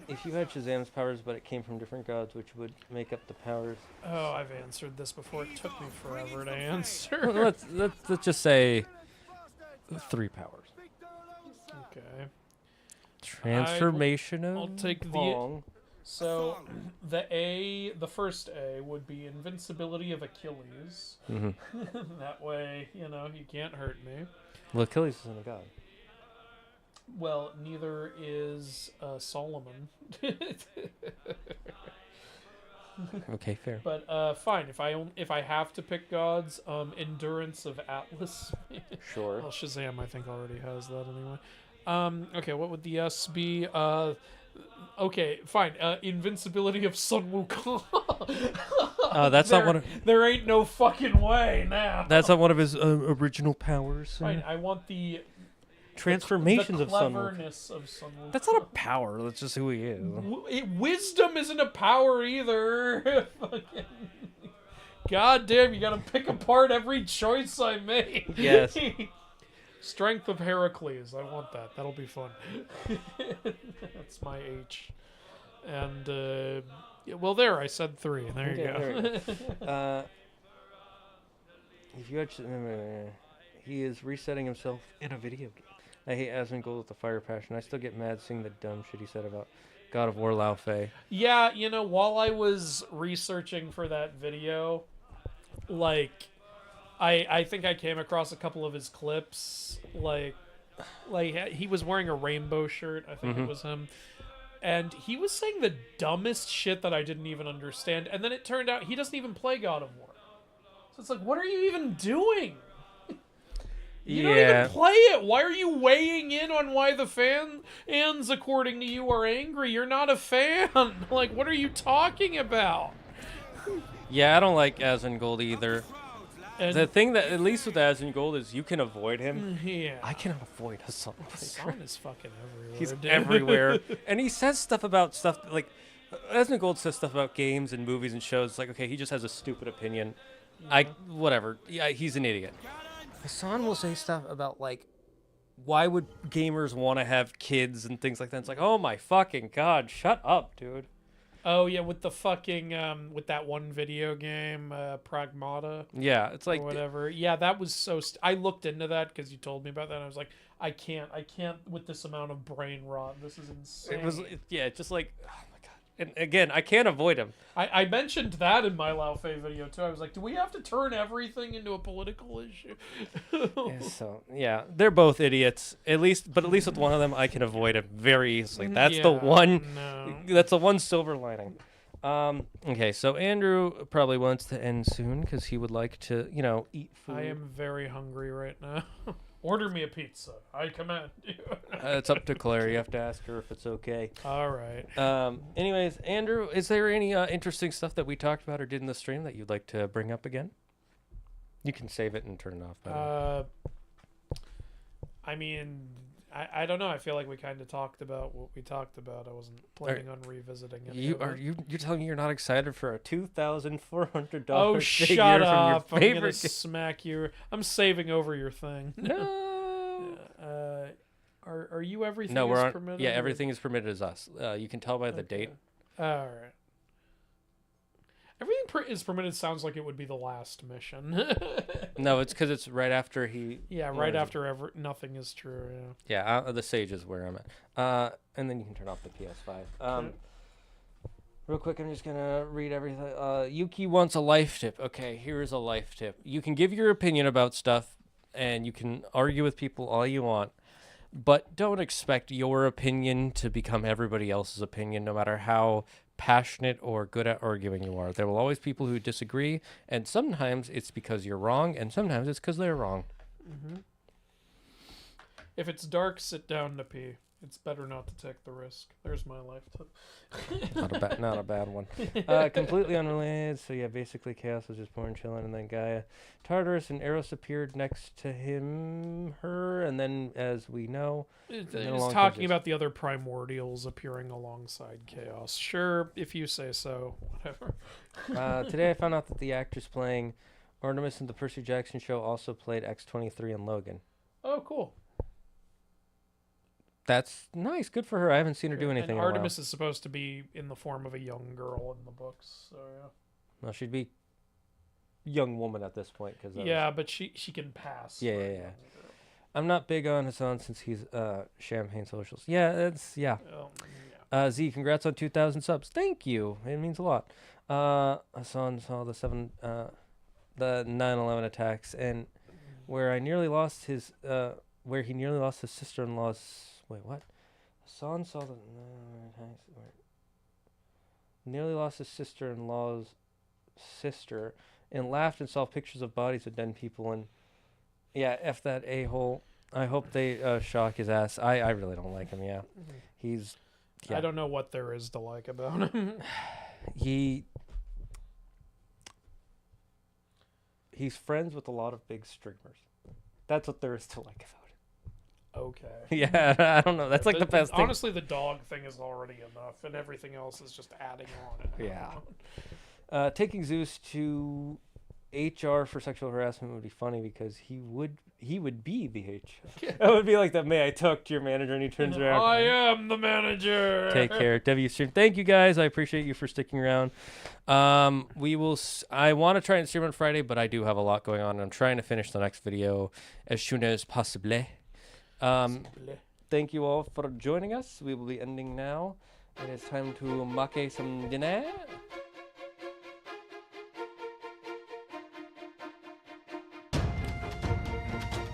If you had Shazam's powers, but it came from different gods, which would make up the powers? Oh, I've answered this before. It took me forever to answer. Let's just say 3 powers. Okay. Transformation I'll take Wong. So the first A would be invincibility of Achilles. That way, you know, he can't hurt me. Well, Achilles isn't a god. Well, neither is Solomon. Okay, fair. But fine. If I have to pick gods, endurance of Atlas. Sure. Well, Shazam I think already has that anyway. Okay, what would the S be? Okay, fine. Invincibility of Sun Wukong. That's not one of... There ain't no fucking way now. That's not one of his original powers. Fine, I want the... Transformations the of Sun cleverness of Sun Wukong. That's not a power. That's just who he is. Wisdom isn't a power either. God damn, you gotta pick apart every choice I make. Yes. Strength of Heracles. I want that. That'll be fun. That's my H. And, well, there, I said 3. There you go. There you go. If you actually... he is resetting himself in a video game. I hate Asmongold with the fire passion. I still get mad seeing the dumb shit he said about God of War Lao Fei. Yeah, you know, while I was researching for that video, like... I think I came across a couple of his clips, like he was wearing a rainbow shirt, I think it was him, and he was saying the dumbest shit that I didn't even understand, and then it turned out he doesn't even play God of War. So it's like, what are you even doing? You don't even play it. Why are you weighing in on why the fans, according to you, are angry? You're not a fan. Like, what are you talking about? Yeah, I don't like Asmongold either. And the thing that, at least with Asmongold, is you can avoid him. Yeah. I cannot avoid Hassan. Hassan is fucking everywhere. He's dude. everywhere. And he says stuff about stuff, like, Asmongold says stuff about games and movies and shows. Like, okay, he just has a stupid opinion. Yeah. Whatever. Yeah, he's an idiot. Hassan will say stuff about, like, why would gamers want to have kids and things like that. It's like, oh my fucking God, shut up, dude. Oh, yeah, with the fucking, with that one video game, Pragmata. Yeah, it's like... Or whatever. Yeah, that was so... I looked into that because you told me about that, and I was like, I can't with this amount of brain rot. This is insane. It was, just like, oh my God. And again, I can't avoid him. I mentioned that in my Lao Fei video, too. I was like, do we have to turn everything into a political issue? Yeah, they're both idiots. At least with one of them, I can avoid him very easily. That's the one. No. That's the one silver lining. Okay, so Andrew probably wants to end soon because he would like to, eat food. I am very hungry right now. Order me a pizza. I command you. It's up to Claire. You have to ask her if it's okay. All right. Anyways, Andrew, is there any interesting stuff that we talked about or did in the stream that you'd like to bring up again? You can save it and turn it off. I mean, I don't know. I feel like we kind of talked about what we talked about. I wasn't planning on revisiting it. You're telling me you're not excited for a $2,400 Oh, figure shut from up! your I'm favorite gonna smack you. I'm saving over your thing. No. Are you everything? No, we're on. Permitted, Yeah, everything is permitted as us. You can tell by the date. All right. Everything is permitted sounds like it would be the last mission. No, it's because it's right after he... Yeah, right after nothing is true, yeah. Yeah, the Sage is where I'm at. And then you can turn off the PS5. Real quick, I'm just going to read everything. Yuki wants a life tip. Okay, here's a life tip. You can give your opinion about stuff and you can argue with people all you want, but don't expect your opinion to become everybody else's opinion, no matter how passionate or good at arguing you are. There will always be people who disagree, and sometimes it's because you're wrong, and sometimes it's because they're wrong. If it's dark, sit down to pee. It's better not to take the risk. There's my life tip. Not a bad one. Completely unrelated. So yeah, basically Chaos was just born chilling, and then Gaia, Tartarus, and Eros appeared next to her, and then as we know, It's talking about the other primordials appearing alongside Chaos. Sure, if you say so. Whatever. Today I found out that the actress playing Artemis in the Percy Jackson show also played X-23 in Logan. Oh, cool. That's nice. Good for her. I haven't seen her do anything And in a while. Artemis is supposed to be in the form of a young girl in the books, so yeah. Well, she'd be young woman at this point. Yeah, but she can pass. Yeah. I'm not big on Hassan since he's champagne socials. Yeah, Z, congrats on 2,000 subs. Thank you. It means a lot. Hassan saw the 9/11 attacks, and where he nearly lost his sister-in-law's. Wait, what? Hassan saw the nearly lost his sister-in-law's sister and laughed and saw pictures of bodies of dead people, and yeah, F that a-hole. I hope they shock his ass. I really don't like him, yeah. He's... Yeah. I don't know what there is to like about him. He's friends with a lot of big streamers. That's what there is to like about him. Okay. Yeah, I don't know. That's like the best thing. Honestly, the dog thing is already enough, and everything else is just adding on it. Yeah. Taking Zeus to HR for sexual harassment would be funny because he would be the HR. That would be like that. May I talk to your manager? And he turns around. I am the manager. Take care, W Stream. Thank you guys. I appreciate you for sticking around. We will. I want to try and stream on Friday, but I do have a lot going on. And I'm trying to finish the next video as soon as possible. Thank you all for joining us. We will be ending now. It is time to make some dinner.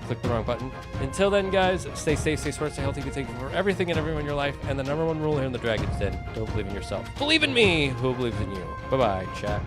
Click the wrong button. Until then, guys, stay safe, stay smart, stay healthy, be thankful for everything and everyone in your life. And the number one rule here in the Dragon's Den: don't believe in yourself. Believe in me, who believes in you. Bye-bye, chat.